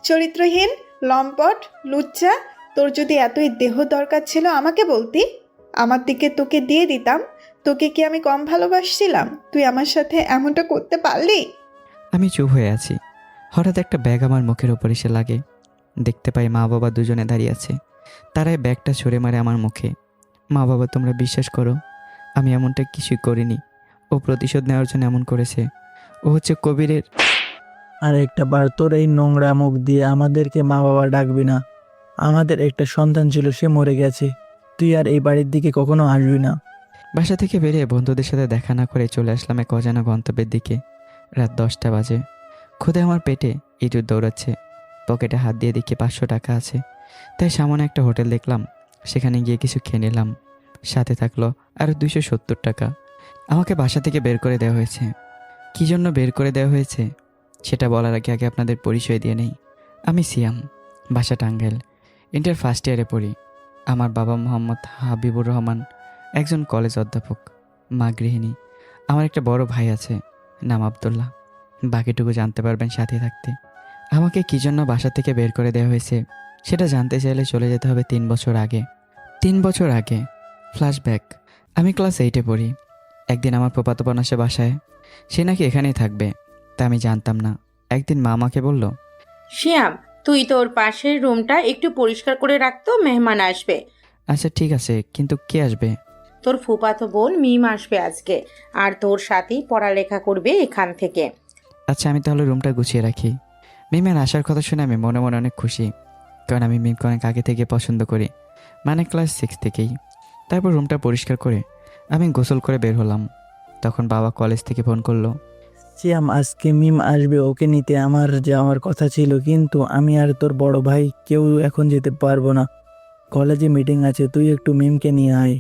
চরিত্রহীন, লম্পট, লুচ্চা। তোর যদি এতই দেহ দরকার ছিল আমাকে বলতি, আমার দিকে তোকে দিয়ে দিতাম। তোকে কি আমি কম ভালোবাসছিলাম? তুই আমার সাথে এমনটা করতে পারলি? আমি চুপ হয়ে আছি। হঠাৎ একটা ব্যাগ আমার মুখের ওপর এসে লাগে। দেখতে পাই মা বাবা দুজনে দাঁড়িয়ে আছে। তারাই ব্যাগটা ছুঁড়ে মারে আমার মুখে। মা বাবা, তোমরা বিশ্বাস করো, আমি এমনটা কিছুই করিনি। ও প্রতিশোধ নেওয়ার জন্য এমন করেছে। ও হচ্ছে কবিরের। আর একটা বার তোর এই নোংরা মুখ দিয়ে আমাদেরকে মা বাবা ডাকবি না। আমাদের একটা সন্তান ছিল, সে মরে গেছে। তুই আর এই বাড়ির দিকে কখনো আসবি না। বাসা থেকে বেরিয়ে বন্ধুদের সাথে দেখা না করে চলে আসলাম এক অজানা গন্তব্যের দিকে। রাত 10টা বাজে। ক্ষুধে আমার পেটে ইঁদুর দৌড়াচ্ছে। পকেটে হাত দিয়ে দেখি 500 টাকা আছে। তাই সামনে একটা হোটেল দেখলাম, সেখানে গিয়ে কিছু খেয়ে নিলাম। সাথে থাকলো আরও 270 টাকা। আমাকে বাসা থেকে বের করে দেওয়া হয়েছে। কী জন্য বের করে দেওয়া হয়েছে সেটা বলার আগে আগে আপনাদের পরিচয় দিয়ে নেই। আমি সিয়াম, বাসা টাঙ্গাইল, ইন্টার ফার্স্ট ইয়ারে পড়ি। আমার বাবা মোহাম্মদ হাবিবুর রহমান, একজন কলেজ অধ্যাপক। মা গৃহিণী। আমার একটা বড় ভাই আছে, নাম আব্দুল্লাহ। বাকিটুকু জানতে পারবেন সাথে থাকতে। আমাকে কী জন্য বাসা থেকে বের করে দেওয়া হয়েছে সেটা জানতে চাইলে চলে যেতে হবে 3 বছর আগে। 3 বছর আগে। ফ্ল্যাশব্যাক। আমি ক্লাস 8-এ পড়ি। একদিন আমার ফুফাতো বোন আসে বাসায়। সে নাকি এখানেই থাকবে, তা আমি জানতাম না। একদিন মা আমাকে বলল, শিয়াম, তুই তোর পাশের রুমটা একটু পরিষ্কার করে রাখতো, মেহমান আসবে। আচ্ছা ঠিক আছে, কিন্তু কে আসবে? তোর ফুফাতো বোন মিম আসবে আজকে, আর তোর সাথেই পড়ালেখা করবে এখান থেকে। আচ্ছা, আমি তাহলে রুমটা গুছিয়ে রাখি। মিমের আসার কথা শুনে আমি মনে মনে অনেক খুশি, কারণ আমি মিমকে অনেক আগে থেকে পছন্দ করি, মানে ক্লাস 6 থেকেই। তারপর রুমটা পরিষ্কার করে আমি গোসল করে বের হলাম। তখন বাবা কলেজ থেকে ফোন করলো। সিয়াম, আজকে মিম আসবে, ওকে নিতে আমার যাওয়ার কথা ছিল, কিন্তু আমি আর তোর বড় ভাই কেউ এখন যেতে পারবো না। কলেজে মিটিং আছে, তুই একটু মিমকে নিয়ে আয়।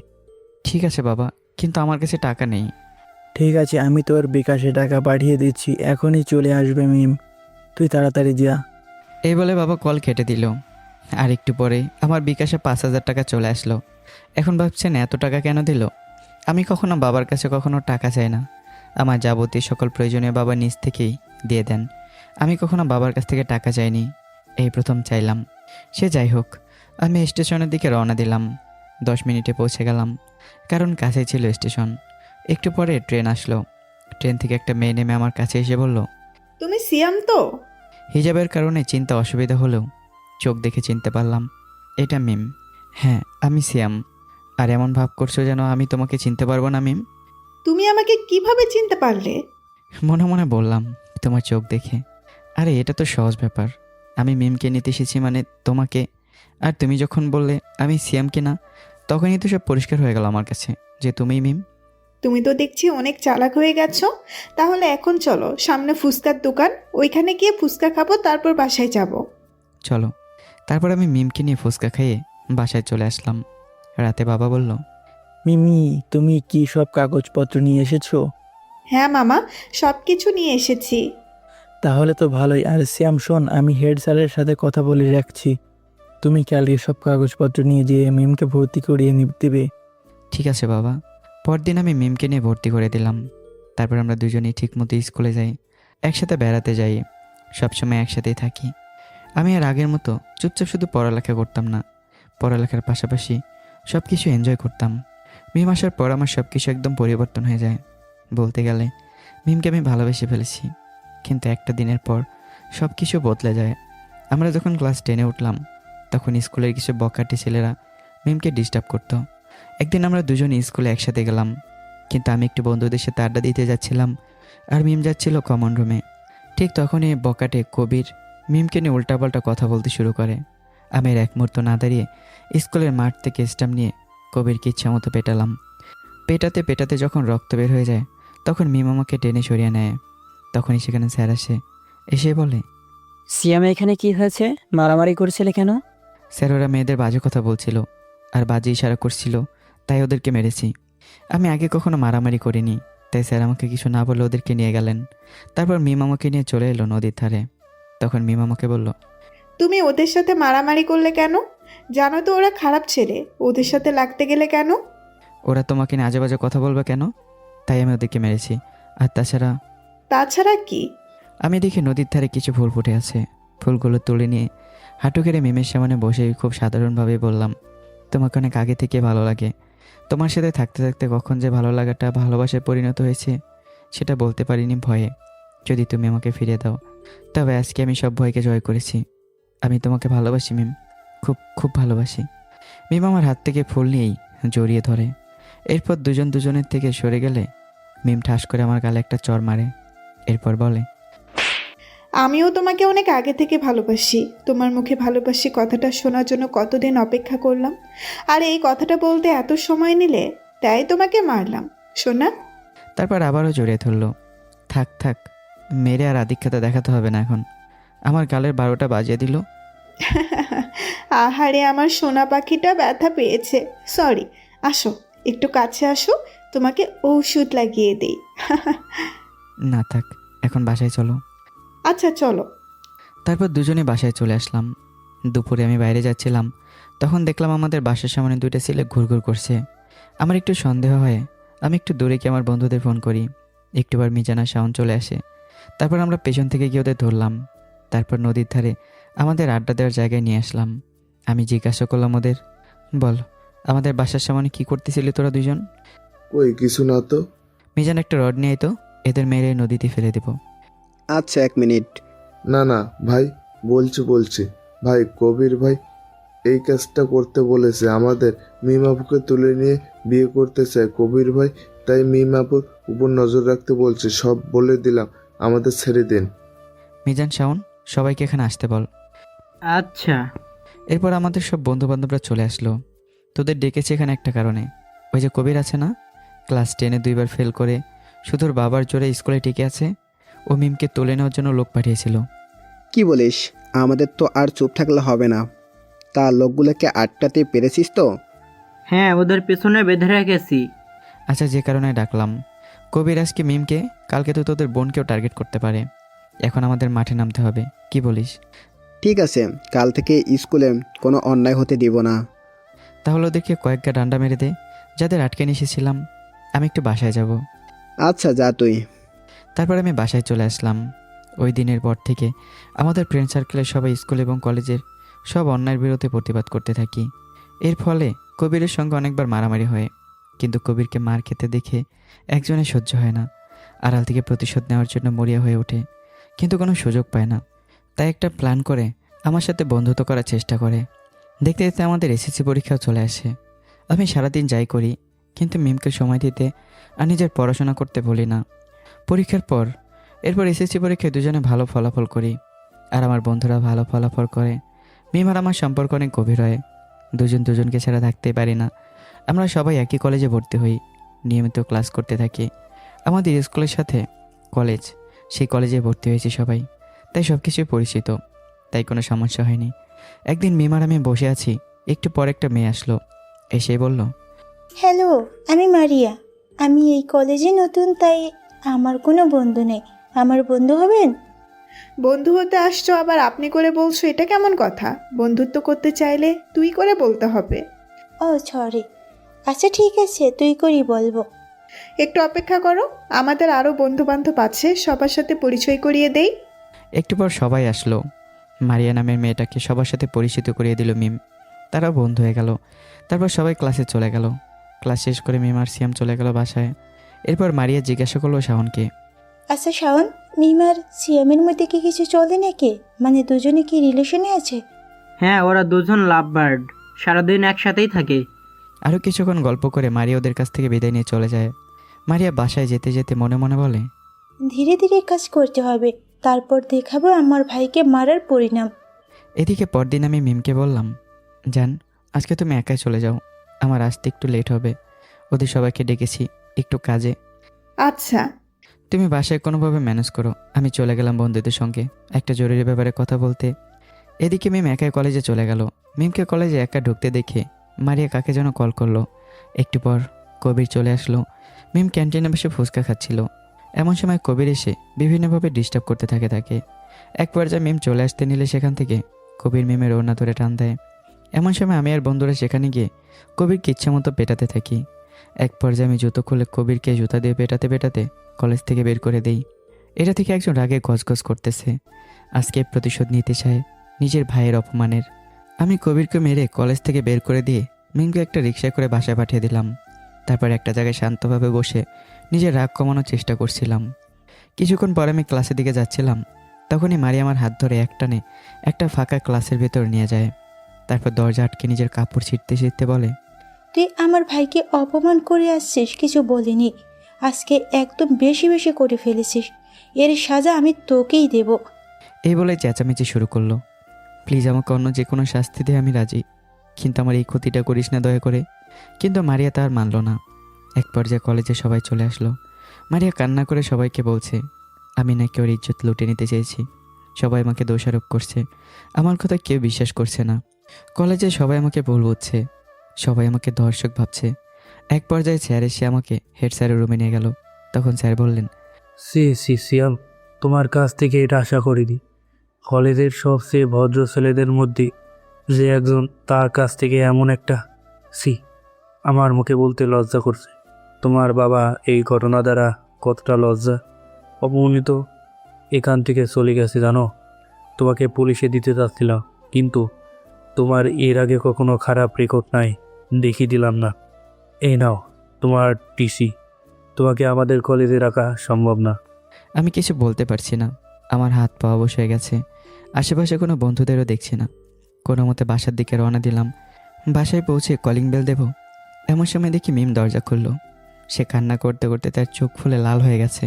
ঠিক আছে বাবা, কিন্তু আমার কাছে টাকা নেই। ঠিক আছে, আমি তোর বিকাশে টাকা পাঠিয়ে দিচ্ছি, এখনই চলে আসবে মিম। তুই তাড়াতাড়ি যা। এই বলে বাবা কল কেটে দিল। আর একটু পরে আমার বিকাশে 5,000 টাকা চলে আসলো। এখন ভাবছেন এত টাকা কেন দিল? আমি কখনো বাবার কাছে কখনো টাকা চাই না। আমার যাবতীয় সকল প্রয়োজনীয় বাবা নিজ থেকেই দিয়ে দেন। আমি কখনো বাবার কাছ থেকে টাকা চাইনি, এই প্রথম চাইলাম। সে যাই হোক, আমি স্টেশনের দিকে রওনা দিলাম। 10 মিনিটে পৌঁছে গেলাম, কারণ কাছে ছিল স্টেশন। একটু পরে ট্রেন আসলো। ট্রেন থেকে একটা মেয়ে নেমে আমার কাছে এসে বলল, তুমি সিয়াম তো? হিজাবের কারণে চিনতে অসুবিধা হলেও চোখ দেখে চিনতে পারলাম, এটা মিম। হ্যাঁ, আমি সিয়াম। আর এমন ভাব করছো যেন আমি তোমাকে চিনতে পারবো না মিম। তুমি আমাকে কিভাবে চিনতে পারলে? মনে মনে বললাম, তোমার চোখ দেখে। আরে এটা তো সহজ ব্যাপার। আমি মিমকে নিতে এসেছি মানে তোমাকে। আর তুমি যখন বললে আমি সিয়ামকে না, তখনই তো সব পরিষ্কার হয়ে গেল আমার কাছে যে তুমিই মিম। তুমি তো দেখছি অনেক চালাক হয়ে গেছো। তাহলে এখন চলো, সামনে ফুচকার দোকান, ওইখানে গিয়ে ফুচকা খাবো, তারপর বাসায় যাব। চলো। তারপর আমি মিমকে নিয়ে ফুচকা খেয়ে বাসায় চলে আসলাম। রাতে বাবা বলল, মিমি, তুমি কি সব কাগজপত্র নিয়ে এসেছো? হ্যাঁ মামা, সব কিছু নিয়ে এসেছি। তাহলে তো ভালোই। আর শ্যাম শোন, আমি হেড স্যারের সাথে কথা বলে রাখছি। তুমি কালকে সব কাগজপত্র নিয়ে যেয়ে মিমকে ভর্তি করিয়ে দেবে। ঠিক আছে বাবা। পরদিন আমি মিমকে নিয়ে ভর্তি করে দিলাম। তারপর আমরা দুজনেই ঠিকমতো স্কুলে যাই, একসাথে বেড়াতে যাই, সবসময় একসাথেই থাকি। আমি আর আগের মতো চুপচাপ শুধু পড়ালেখা করতাম না, পড়ালেখার পাশাপাশি সব কিছু এনজয় করতাম। মিম আসার পর আমার সব কিছু একদম পরিবর্তন হয়ে যায়। বলতে গেলে মিমকে আমি ভালোবেসে ফেলেছি। কিন্তু একটা দিনের পর সব কিছু বদলে যায়। আমরা যখন ক্লাস 10-এ উঠলাম, তখন স্কুলের কিছু বখাটে ছেলেরা মিমকে ডিস্টার্ব করতো। একদিন আমরা দুজনে স্কুলে একসাথে গেলাম, কিন্তু আমি একটু বন্ধুদের সাথে আড্ডা দিতে যাচ্ছিলাম, আর মিম যাচ্ছিল কমন রুমে। ঠিক তখনই বকাটে কবির মিমকে নিয়ে উল্টাপাল্টা কথা বলতে শুরু করে। আমি আর এক মুহূর্ত না দাঁড়িয়ে স্কুলের মাঠ থেকে স্টাম্প নিয়ে কবিরকে ইচ্ছা মতো পেটালাম। পেটাতে পেটাতে যখন রক্ত বের হয়ে যায়, তখন মিম আমাকে টেনে সরিয়ে নেয়। তখনই সেখানে স্যার আসে, এসে বলে, সিয়ামে এখানে কি হয়েছে? মারামারি করছিলে কেন? স্যার, ওরা মেয়েদের বাজে কথা বলছিল আর বাজে ইশারা করছিল, তাই ওদেরকে মেরেছি। আমি আগে কখনো মারামারি করিনি, তাই স্যার আমাকে কিছু না বলে ওদেরকে নিয়ে গেলেন। তারপর মিম আমাকে নিয়ে চলে এলো নদীর ধারে। তখন মিম আমাকে বলল, তুমি ওদের সাথে মারামারি করলে কেন? জানো তো ওরা খারাপ ছেলে, ওদের সাথে লাগতে গেলে কেন? ওরা তোমাকে নিয়ে আজে বাজে কথা বলবে কেন, তাই আমি ওদেরকে মেরেছি। আর তাছাড়া তাছাড়া কি? আমি দেখি নদীর ধারে কিছু ফুল ফুটে আছে। ফুলগুলো তুলে নিয়ে হাঁটু কেড়ে মিমের সামনে বসে খুব সাধারণভাবে বললাম, তোমাকে অনেক আগে থেকে ভালো লাগে। তোমার সাথে থাকতে থাকতে কখন যে ভালো লাগাটা ভালোবাসায় পরিণত হয়েছে সেটা বলতে পারিনি ভয়ে। যদি তুমি আমাকে ফিরিয়ে দাও তবে আজকে আমি সব ভয়কে জয় করেছি। আমি তোমাকে ভালোবাসি মিম, খুব খুব ভালোবাসি। মিম আমার হাত থেকে ফুল নিয়েই জড়িয়ে ধরে। এরপর দুজন দুজনের থেকে সরে গেলে মিম ঠাস করে আমার গালে একটা চড় মারে। এরপর বলে, আমিও তোমাকে অনেক আগে থেকে ভালোবাসি। তোমার মুখে ভালোবাসি কথাটা শোনার জন্য কতদিন অপেক্ষা করলাম, আর এই কথাটা বলতে এত সময় নিলে, তাই তোমাকে মারলাম শোনা। তারপর আবারও জড়িয়ে ধরলো। থাক থাক, মেরে আর আধিক্যতা দেখাতে হবে না এখন। আমার গালের 12টা বাজিয়ে দিল। আহারে আমার সোনা পাখিটা ব্যথা পেয়েছে। সরি, আসো একটু কাছে আসো, তোমাকে ঔষধ লাগিয়ে দেই। না থাক, এখন বাসায় চলো। আচ্ছা চলো। তারপর দুজনে বাসায় চলে আসলাম। দুপুরে আমি বাইরে যাচ্ছিলাম, তখন দেখলাম আমাদের বাসার সামনে 2টা ছেলে ঘুরঘুর করছে। আমার একটু সন্দেহ হয়, আমি একটু দূরে গিয়ে আমার বন্ধুদের ফোন করি। একটুবার মিজানা শাওন চলে আসে। তারপর আমরা পেছন থেকে গিয়ে ওদের ধরলাম। তারপর নদীর ধারে আমাদের আড্ডা দেওয়ার জায়গায় নিয়ে আসলাম। আমি জিজ্ঞাসা করলাম ওদের, বল আমাদের বাসার সামনে কি করতেছিলি তোরা দুজন? ওই কিছু না তো। মিজান একটা রড নিয়ে তো, এদের মেরে নদীতে ফেলে দেব। আচ্ছা 1 মিনিট। না না ভাই, বলছি ভাই, কবির ভাই এই কাজটা করতে বলেছে। আমাদের মিমাপুকে তুলে নিয়ে বিয়ে করতে চায় কবির ভাই, তাই মিমাপুর উপর নজর রাখতে বলছে। সব বলে দিলাম, আমাদের ছেড়ে দিন। মিজান শাওন, সবাইকে এখানে আসতে বল। আচ্ছা। এরপর আমাদের সব বন্ধু বান্ধবরা চলে আসলো। তোদের ডেকেছে এখানে একটা কারণে। ওই যে কবির আছে না, ক্লাস 10-এ 2বার ফেল করে শুধু ওর বাবার জোরে স্কুলে টিকে আছে, ও মিমকে তুলে নেওয়ার জন্য লোক পাঠিয়েছিল। কি বলিস? আমাদের তো আর চুপ থাকলে হবে না। তা লোকগুলোকে আটকাতে পেরেছিস তো? হ্যাঁ, ওদের পেছনে বেঁধে রেখেছি। আচ্ছা, যে কারণে ডাকলাম, কবির আজকে মিমকে, কালকে তো তোদের বোনকেও টার্গেট করতে পারে। এখন আমাদের মাঠে নামতে হবে, কি বলিস? ঠিক আছে, কাল থেকে স্কুলে কোনো অন্যায় হতে দিব না। তাহলে ওদেরকে কয়েকটা ডান্ডা মেরে দে, যাদের আটকে নিয়ে এসেছিলাম। আমি একটু বাসায় যাব। আচ্ছা যা তুই। তারপর আমি বাসায় চলে আসলাম। ওই দিনের পর থেকে আমাদের ফ্রেন্ড সার্কেলের সবাই স্কুল এবং কলেজের সব অন্যায়ের বিরুদ্ধে প্রতিবাদ করতে থাকি। এর ফলে কবিরের সঙ্গে অনেকবার মারামারি হয়, কিন্তু কবিরকে মার খেতে দেখে একজনের সহ্য হয় না। আড়াল থেকে প্রতিশোধ নেওয়ার জন্য মরিয়া হয়ে ওঠে, কিন্তু কোনো সুযোগ পায় না। তাই একটা প্ল্যান করে আমার সাথে বন্ধুত্ব করার চেষ্টা করে। দেখতে দেখতে আমাদের এসএসসি পরীক্ষাও চলে আসে। আমি সারাদিন যাই করি, কিন্তু মিমকে সময় দিতে আর নিজের পড়াশোনা করতে বলি না। পরীক্ষার পর এরপর এসএসসি পরীক্ষায় দুজনে ভালো ফলাফল করি, আর আমার বন্ধুরা ভালো ফলাফল করে। মিম আর আমার সম্পর্ক অনেক গভীর হয়। দুজন দুজনকে ছাড়া থাকতেই পারি না। আমরা সবাই একই কলেজে ভর্তি হই, নিয়মিত ক্লাস করতে থাকি। আমাদের স্কুলের সাথে কলেজ, সেই কলেজে ভর্তি হয়েছি সবাই, তাই সব কিছুই পরিচিত, তাই কোনো সমস্যা হয়নি। একদিন মিম আর আমি বসে আছি, একটু পর একটা মেয়ে আসলো, এসে বলল, হ্যালো, আমি মারিয়া। আমি এই কলেজে নতুন, তাই আমার কোনো বন্ধু নেই। আমার বন্ধু হবেন? বন্ধু হতে আসছো আবার আপনি করে বলছো, এটা কেমন কথা? বন্ধুত্ব করতে চাইলে তুই করে বলতে হবে। ও সরি। আচ্ছা ঠিক আছে, তুই করি বলবো। একটু অপেক্ষা করো, আমাদের আরও বন্ধু বান্ধব আছে, সবার সাথে পরিচয় করিয়ে দেই। একটু পর সবাই আসলো। মারিয়া নামের মেয়েটাকে সবার সাথে পরিচিত করিয়ে দিল মিম। তারাও বন্ধু হয়ে গেল। তারপর সবাই ক্লাসে চলে গেল। ক্লাস শেষ করে মিম আর সিয়াম চলে গেল বাসায়। এরপর মারিয়া জিজ্ঞাসা করলো শাওনকে, আচ্ছা শাওন, মিমার সিয়ামের মধ্যে কি কিছু চলে নাকি? মানে দুজনে কি রিলেশনে আছে? হ্যাঁ, ওরা দুজন লাভ বার্ড, সারাদিন একসাথেই থাকে। আরও কিছুক্ষণ গল্প করে মারিয়া ওদের কাছ থেকে বিদায় নিয়ে চলে যায়। মারিয়া বাসায় যেতে যেতে মনে মনে বলে, ধীরে ধীরে কাজ করতে হবে, তারপর দেখাবো আমার ভাইকে মারার পরিণাম। এদিকে পরদিন আমি মিমকে বললাম, জান আজকে তুমি একাই চলে যাও, আমার আসতে একটু লেট হবে। ওদের সবাইকে ডেকেছি একটু কাজে। আচ্ছা। তুমি বাসায় কোনোভাবে ম্যানেজ করো, আমি চলে গেলাম বন্ধুদের সঙ্গে একটা জরুরি ব্যাপারে কথা বলতে। এদিকে মিম একাই কলেজে চলে গেল। মিমকে কলেজে একা ঢুকতে দেখে মারিয়া কাকে যেন কল করলো। একটু পর কবির চলে আসলো। মিম ক্যান্টিনে বসে ফুচকা খাচ্ছিল। এমন সময় কবির এসে বিভিন্নভাবে ডিস্টার্ব করতে থাকে তাকে। এক পর্যায়ে মিম চলে আসতে নিলে সেখান থেকে কবির মিমের ওড়না ধরে টান দেয়। এমন সময় আমি আর বন্ধুরা সেখানে গিয়ে কবিরকে ইচ্ছা মতো পেটাতে থাকি। এক পর্যায়ে আমি জুতো খুলে কবিরকে জুতা দিয়ে পেটাতে পেটাতে কলেজ থেকে বের করে দেই। এটা থেকে একজন রাগে গজগজ করতেছে। আজকে প্রতিশোধ নিতে চায় নিজের ভাইয়ের অপমানের। আমি কবিরকে মেরে কলেজ থেকে বের করে দিয়ে মিমকে একটা রিক্সায় করে বাসায় পাঠিয়ে দিলাম। তারপর একটা জায়গায় শান্তভাবে বসে নিজের রাগ কমানোর চেষ্টা করছিলাম। কিছুক্ষণ পরে আমি ক্লাসের দিকে যাচ্ছিলাম, তখনই মারি আমার হাত ধরে একটানে একটা ফাঁকা ক্লাসের ভেতর নিয়ে যায়। তারপর দরজা আটকে নিজের কাপড় ছিঁড়তে ছিঁড়তে বলে, তুই আমার ভাইকে অপমান করে আসছিস, কিছু বলিনি। আজকে একদম বেশি বেশি করে ফেলেছিস, এর সাজা আমি তোকেই দেব। এই বলে চেঁচামেচি শুরু করলো। প্লিজ আমাকে অন্য যে কোনো শাস্তি দিয়ে আমি রাজি, কিন্তু আমার এই ক্ষতিটা করিস না দয়া করে। কিন্তু মারিয়া তার মানল না। এক পর্যায়ে কলেজে সবাই চলে আসলো। মারিয়া কান্না করে সবাইকে বলছে আমি নাকি ওর ইজ্জত লুটে নিতে চেয়েছি। সবাই আমাকে দোষারোপ করছে, আমার কথা কেউ বিশ্বাস করছে না। কলেজে সবাই আমাকে ভুল বুঝছে, সবাই আমাকে দর্শক ভাবছে। এক পর্যায়ে স্যার এসে আমাকে হেড স্যারের রুমে নিয়ে গেল। তখন স্যার বললেন, সিয়াম, তোমার কাছ থেকে এটা আশা করিনি। কলেজের সবচেয়ে ভদ্র ছেলেদের মধ্যে যে একজন, তার কাছ থেকে এমন একটা আমার মুখে বলতে লজ্জা করছে। তোমার বাবা এই ঘটনা দ্বারা কতটা লজ্জা অপমানিত এখান থেকে চলে গেছে জানো। তোমাকে পুলিশে দিতে চাচ্ছিলাম, কিন্তু তোমার এর আগে কখনো খারাপ রেকর্ড নাই, দেখিয়ে দিলাম না। এই নাও তোমার টিসি। তোমাকে আমাদের কলেজে রাখা সম্ভব না। আমি কিছু বলতে পারছি না, আমার হাত পা অবশ হয়ে গেছে। আশেপাশে কোনো বন্ধুদেরও দেখছি না। কোনো মতে বাসার দিকে রওনা দিলাম। বাসায় পৌঁছে কলিং বেল দেব, এমন সময় দেখি মিম দরজা খুলল। সে কান্না করতে করতে তার চোখ ফুলে লাল হয়ে গেছে।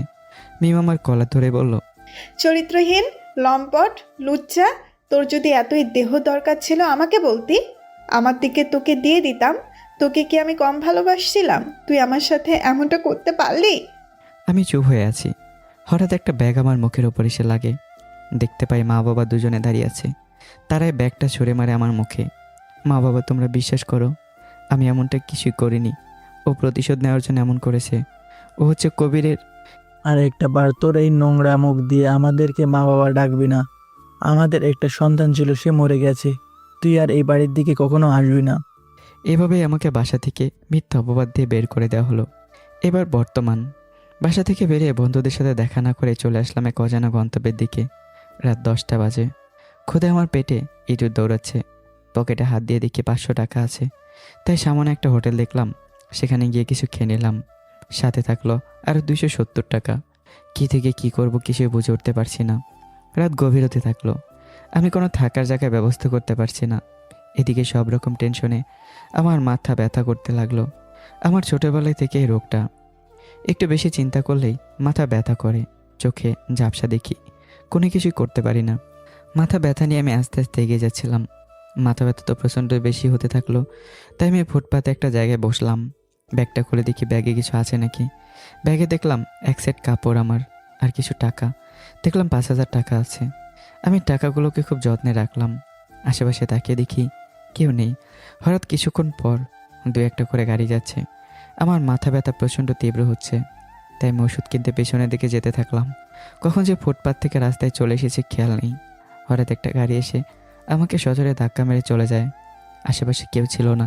মিম আমার কলার ধরে বলল, চরিত্রহীন, লম্পট, লুচ্চা, তোর যদি এতই দেহ দরকার ছিল আমাকে বলতি, আমার দিকে তোকে দিয়ে দিতাম। তোকে কি আমি কম ভালোবাসছিলাম? তুই আমার সাথে এমনটা করতে পারলি? আমি চুপ হয়ে আছি। হঠাৎ একটা ব্যাগ আমার মুখের ওপর এসে লাগে। দেখতে পাই মা বাবা দুজনে দাঁড়িয়ে আছে। তারাই ব্যাগটা ছুঁড়ে মারে আমার মুখে। মা বাবা, তোমরা বিশ্বাস করো, আমি এমনটা কিছুই করিনি। ও প্রতিশোধ নেওয়ার জন্য এমন করেছে। ও হচ্ছে কবিরের। আর একটা বার তোর এই নোংরা মুখ দিয়ে আমাদেরকে মা বাবা ডাকবি না। আমাদের একটা সন্তান ছিল, সে মরে গেছে। তুই আর এই বাড়ির দিকে কখনো আসবি না। এভাবেই আমাকে বাসা থেকে মিথ্যা অপবাদ দিয়ে বের করে দেওয়া হলো। এবার বর্তমান। বাসা থেকে বেরিয়ে বন্ধুদের সাথে দেখা না করে চলে আসলাম এক অজানা গন্তব্যের দিকে। রাত 10টা বাজে। ক্ষুধা আমার পেটে ইঁদুর দৌড়াচ্ছে। পকেটে হাত দিয়ে দেখি 500 টাকা আছে। তাই সামনে একটা হোটেল দেখলাম, সেখানে গিয়ে কিছু খেয়ে নিলাম। সাথে থাকলো আরও 270 টাকা। কী থেকে কী করব কিছুই বুঝে উঠতে পারছি না। রাত গভীর হতে থাকলো। আমি কোনো থাকার জায়গায় ব্যবস্থা করতে পারছি না। এদিকে সব রকম টেনশনে আমার মাথা ব্যথা করতে লাগলো। আমার ছোটোবেলায় থেকে এই রোগটা, একটু বেশি চিন্তা করলেই মাথা ব্যথা করে, চোখে ঝাপসা দেখি, কোনো কিছুই করতে পারি না। মাথা ব্যথা নিয়ে আমি আস্তে আস্তে এগিয়ে যাচ্ছিলাম। মাথা ব্যথা তো প্রচণ্ড বেশি হতে থাকলো। তাই আমি ফুটপাতে একটা জায়গায় বসলাম। ব্যাগটা খুলে দেখি ব্যাগে কিছু আছে নাকি। ব্যাগে দেখলাম এক সেট কাপড় আমার, আর কিছু টাকা। দেখলাম 5000 টাকা আছে। আমি টাকাগুলোকে খুব যত্নে রাখলাম। আশেপাশে তাকিয়ে দেখি কেউ নেই। হঠাৎ কিছুক্ষণ পর 2-1টা করে গাড়ি যাচ্ছে। আমার মাথা ব্যথা প্রচণ্ড তীব্র হচ্ছে। তাই আমি ওষুধ কিনতে পেছনের দিকে যেতে থাকলাম। কখন যে ফুটপাত থেকে রাস্তায় চলে এসেছে খেয়াল নেই। হঠাৎ একটা গাড়ি এসে আমাকে সজোরে ধাক্কা মেরে চলে যায়। আশেপাশে কেউ ছিল না।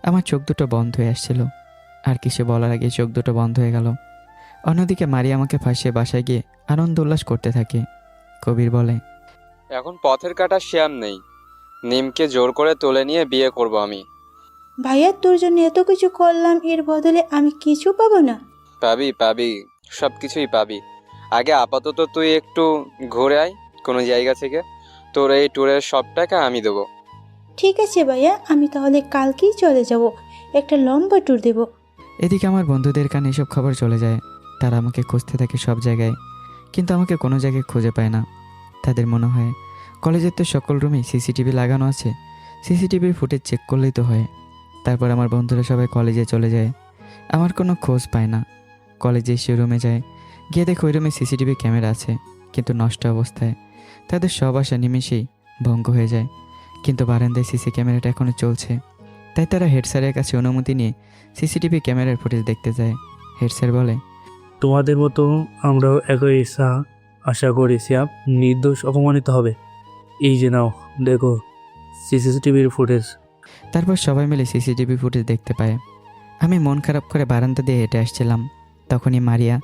আমার চোখ দুটো বন্ধ হয়ে আসছিল। আর কিছু বলার আগে চোখ দুটো বন্ধ হয়ে গেল। অন্যদিকে মারি আমাকে ফাঁসিয়ে বাসায় গিয়ে আনন্দ উল্লাস করতে থাকে। কবির বলে, এখন পথের কাটা শ্যাম নেই, নিমকে জোর করে তুলে নিয়ে বিয়ে করব আমি। ভাইয়া, তোর জন্য এত কিছু করলাম, এর বদলে আমি কিছু পাবো না? পাবি পাবি, সব কিছুই পাবি। আগে আপাতত তুই একটু ঘুরে আয় কোনো জায়গা থেকে। তোর এই ট্যুরের সব টাকা আমি দেবো। ঠিক আছে ভাইয়া, আমি তাহলে কালকেই চলে যাব, একটা লম্বা ট্যুর দেব। এদিকে আমার বন্ধুদের কানে এসব খবর চলে যায়। তারা আমাকে খুঁজতে থাকে সব জায়গায়, কিন্তু আমাকে কোনো জায়গায় খুঁজে পায় না। তাদের মনে হয় কলেজের তো সকল রুমেই সিসিটিভি লাগানো আছে, সিসিটিভির ফুটেজ চেক করলেই তো হয়। তারপর আমার বন্ধুরা সবাই কলেজে চলে যায়, আমার কোনো খোঁজ পায় না। কলেজে এসে রুমে যায়, গিয়ে দেখে ওই রুমে সিসিটিভি ক্যামেরা আছে, কিন্তু নষ্ট অবস্থায়। তাদের সব আশা নিমেষেই ভঙ্গ হয়ে যায়। কিন্তু বারান্দায় সিসি ক্যামেরাটা এখনও চলছে। তাই তারা হেড স্যারের কাছে অনুমতি নিয়ে সিসিটিভি ক্যামেরার ফুটেজ দেখতে যায়। হেড স্যার বলে, তোমাদের মতো আমরাও একই আশা করি সিয়াম নির্দোষ অপমানিত হবে। এই যে নাও, দেখো সিসিটিভির ফুটেজ। তারপর সবাই মিলে সিসিটিভি ফুটেজ দেখতে পায়। আমি মন খারাপ করে বারান্দা দিয়ে হেঁটে আসছিলাম। তখনই মারিয়া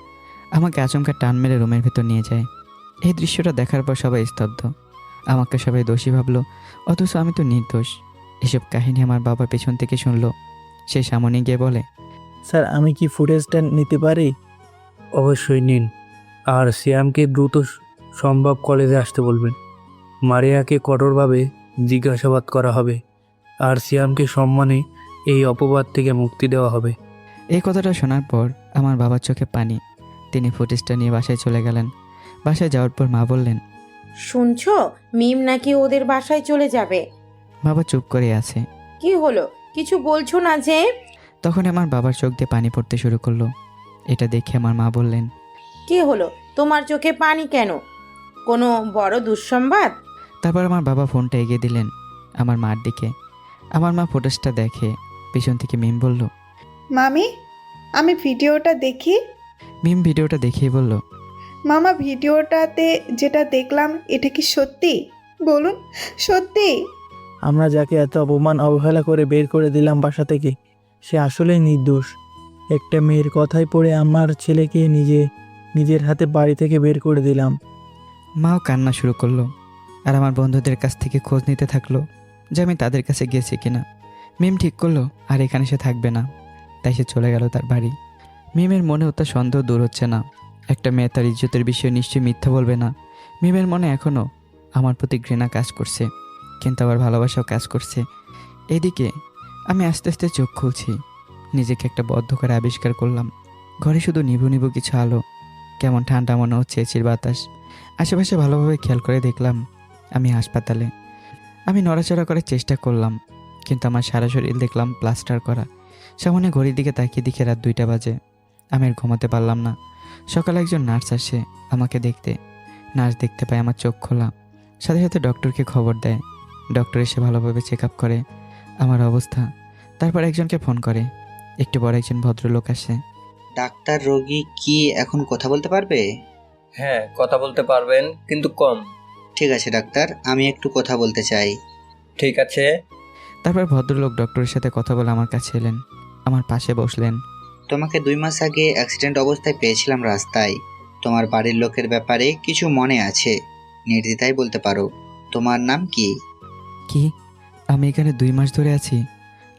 আমাকে আচমকা টান মেরে রুমের ভেতর নিয়ে যায়। এই দৃশ্যটা দেখার পর সবাই স্তব্ধ। আমাকে সবাই দোষী ভাবলো, অথচ আমি তো নির্দোষ। এসব কাহিনী আমার বাবার পেছন থেকে শুনলো। সে সামনে গিয়ে বলে, স্যার আমি কি ফুটেজটা নিতে পারি? অবশ্যই নিন। আর সিয়ামকে দ্রুত সম্ভব কলেজে আসতে বলবেন। মারিয়াকে কঠোরভাবে জিজ্ঞাসাবাদ করা হবে, আর সিয়ামকে সম্মানে এই অপবাদ থেকে মুক্তি দেওয়া হবে। এই কথাটা শোনার পর আমার বাবার চোখে পানি। তিনি ফুটেজটা নিয়ে বাসায় চলে গেলেন। বাসায় যাওয়ার পর মা বললেন, শুনছো, মিম নাকি ওদের বাসায় চলে যাবে। বাবা চুপ করে আছে। কি হলো, কিছু বলছো না যে? তখন আমার বাবার চোখ দিয়ে পানি পড়তে শুরু করলো। এটা দেখে আমার মা বললেন, কি হলো, তোমার চোখে পানি কেন? কোনো বড় দুঃসংবাদ? তারপর আমার বাবা ফোনটা এগিয়ে দিলেন আমার মার দিকে। আমার মা ফুটেজটা দেখে পিছন থেকে মিম বলল, মামি, আমি ভিডিওটা দেখি। মিম ভিডিওটা দেখেই বলল, মামা, ভিডিওটাতে যেটা দেখলাম এটা কি সত্যি? বলুন, সত্যি? আমরা যাকে এত অপমান অবহেলা করে বের করে দিলাম বাসা থেকে, সে আসলেই নির্দোষ। একটা মেয়ের কথাই পড়ে আমার ছেলেকে নিজের হাতে বাড়ি থেকে বের করে দিলাম। মাও কান্না শুরু করলো। আর আমার বন্ধুদের কাছ থেকে খোঁজ নিতে থাকলো যে আমি তাদের কাছে গেছি কিনা। মিম ঠিক করলো আর এখানে সে থাকবে না, তাই সে চলে গেল তার বাড়ি। মিমের মনেও তার সন্দেহ দূর হচ্ছে না। একটা মেয়ে তার ইজ্জতের বিষয়ে নিশ্চয়ই মিথ্যা বলবে না। মিমের মনে এখনও আমার প্রতি ঘৃণা কাজ করছে, কিন্তু আবার ভালোবাসাও কাজ করছে। এদিকে আমি আস্তে আস্তে চোখ খুলছি। নিজেকে একটা বদ্ধ করে আবিষ্কার করলাম। ঘরে শুধু নিভু নিভু কিছু আলো, কেমন ঠান্ডা মনে হচ্ছে এচির বাতাস। আশেপাশে ভালোভাবে খেয়াল করে দেখলাম আমি হাসপাতালে। আমি নড়াচড়া করার চেষ্টা করলাম, কিন্তু আমার সারা শরীর দেখলাম প্লাস্টার করা। সামনে ঘড়ির দিকে তাকিয়ে দেখে রাত 2টা বাজে। আমি আর ঘুমাতে পারলাম না। সকালে একজন নার্স আসে আমাকে দেখতে। নার্স দেখতে পায় আমার চোখ খোলা, সাথে সাথে ডক্টরকে খবর দেয়। ডক্টর এসে ভালোভাবে চেক আপ করে আমার অবস্থা। তারপর একজনকে ফোন করে। একটু বড় একজন ভদ্রলোক আসে। ডাক্তার, রোগী কি এখন কথা বলতে পারবে? হ্যাঁ, কথা বলতে পারবেন, কিন্তু কম। ঠিক আছে ডাক্তার, আমি একটু কথা বলতে চাই। ঠিক আছে। তারপর ভদ্রলোক ডক্টরের সাথে কথা বলে আমার কাছে এলেন, আমার পাশে বসলেন। তোমাকে 2 মাস আগে অ্যাক্সিডেন্ট অবস্থায় পেয়েছিলাম রাস্তায়। তোমার বাড়ির লোকের ব্যাপারে কিছু মনে আছে, নির্দ্বিধায় বলতে পারো। তোমার নাম কি? কি? আমি এখানে 2 মাস ধরে আছি?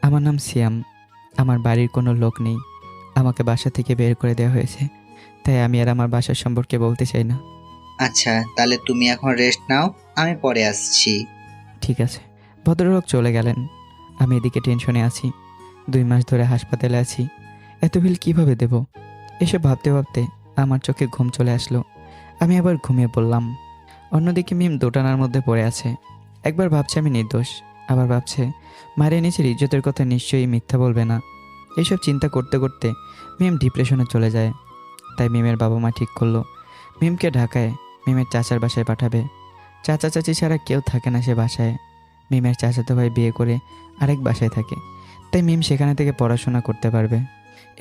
আমার নাম সিয়াম। আমার বাড়ির কোনো লোক নেই। আমাকে বাসা থেকে বের করে দেওয়া হয়েছে, তাই আমি আর আমার বাসার সম্পর্কে বলতে চাই না। আচ্ছা, তাহলে তুমি এখন রেস্ট নাও, আমি পরে আসছি। ঠিক আছে। ভদ্রলোক চলে গেলেন। আমি এদিকে টেনশনে আছি। 2 মাস ধরে হাসপাতালে আছি, এত বিল কীভাবে দেব? এসব ভাবতে ভাবতে আমার চোখে ঘুম চলে আসলো। আমি আবার ঘুমিয়ে পড়লাম। অন্যদিকে মিম দোটানার মধ্যে পড়ে আছে। একবার ভাবছে আমি নির্দোষ, আবার ভাবছে মারিয়া নিজের ইজ্জতের কথা নিশ্চয়ই মিথ্যা বলবে না। এইসব চিন্তা করতে করতে মিম ডিপ্রেশনে চলে যায়। তাই মিমের বাবা মা ঠিক করলো মিমকে ঢাকায় মিমের চাচার বাসায় পাঠাবে। চাচা চাচি ছাড়া কেউ থাকে না সে বাসায়। মিমের চাচাতো ভাই বিয়ে করে আরেক বাসায় থাকে, তাই মিম সেখানে থেকে পড়াশোনা করতে পারবে।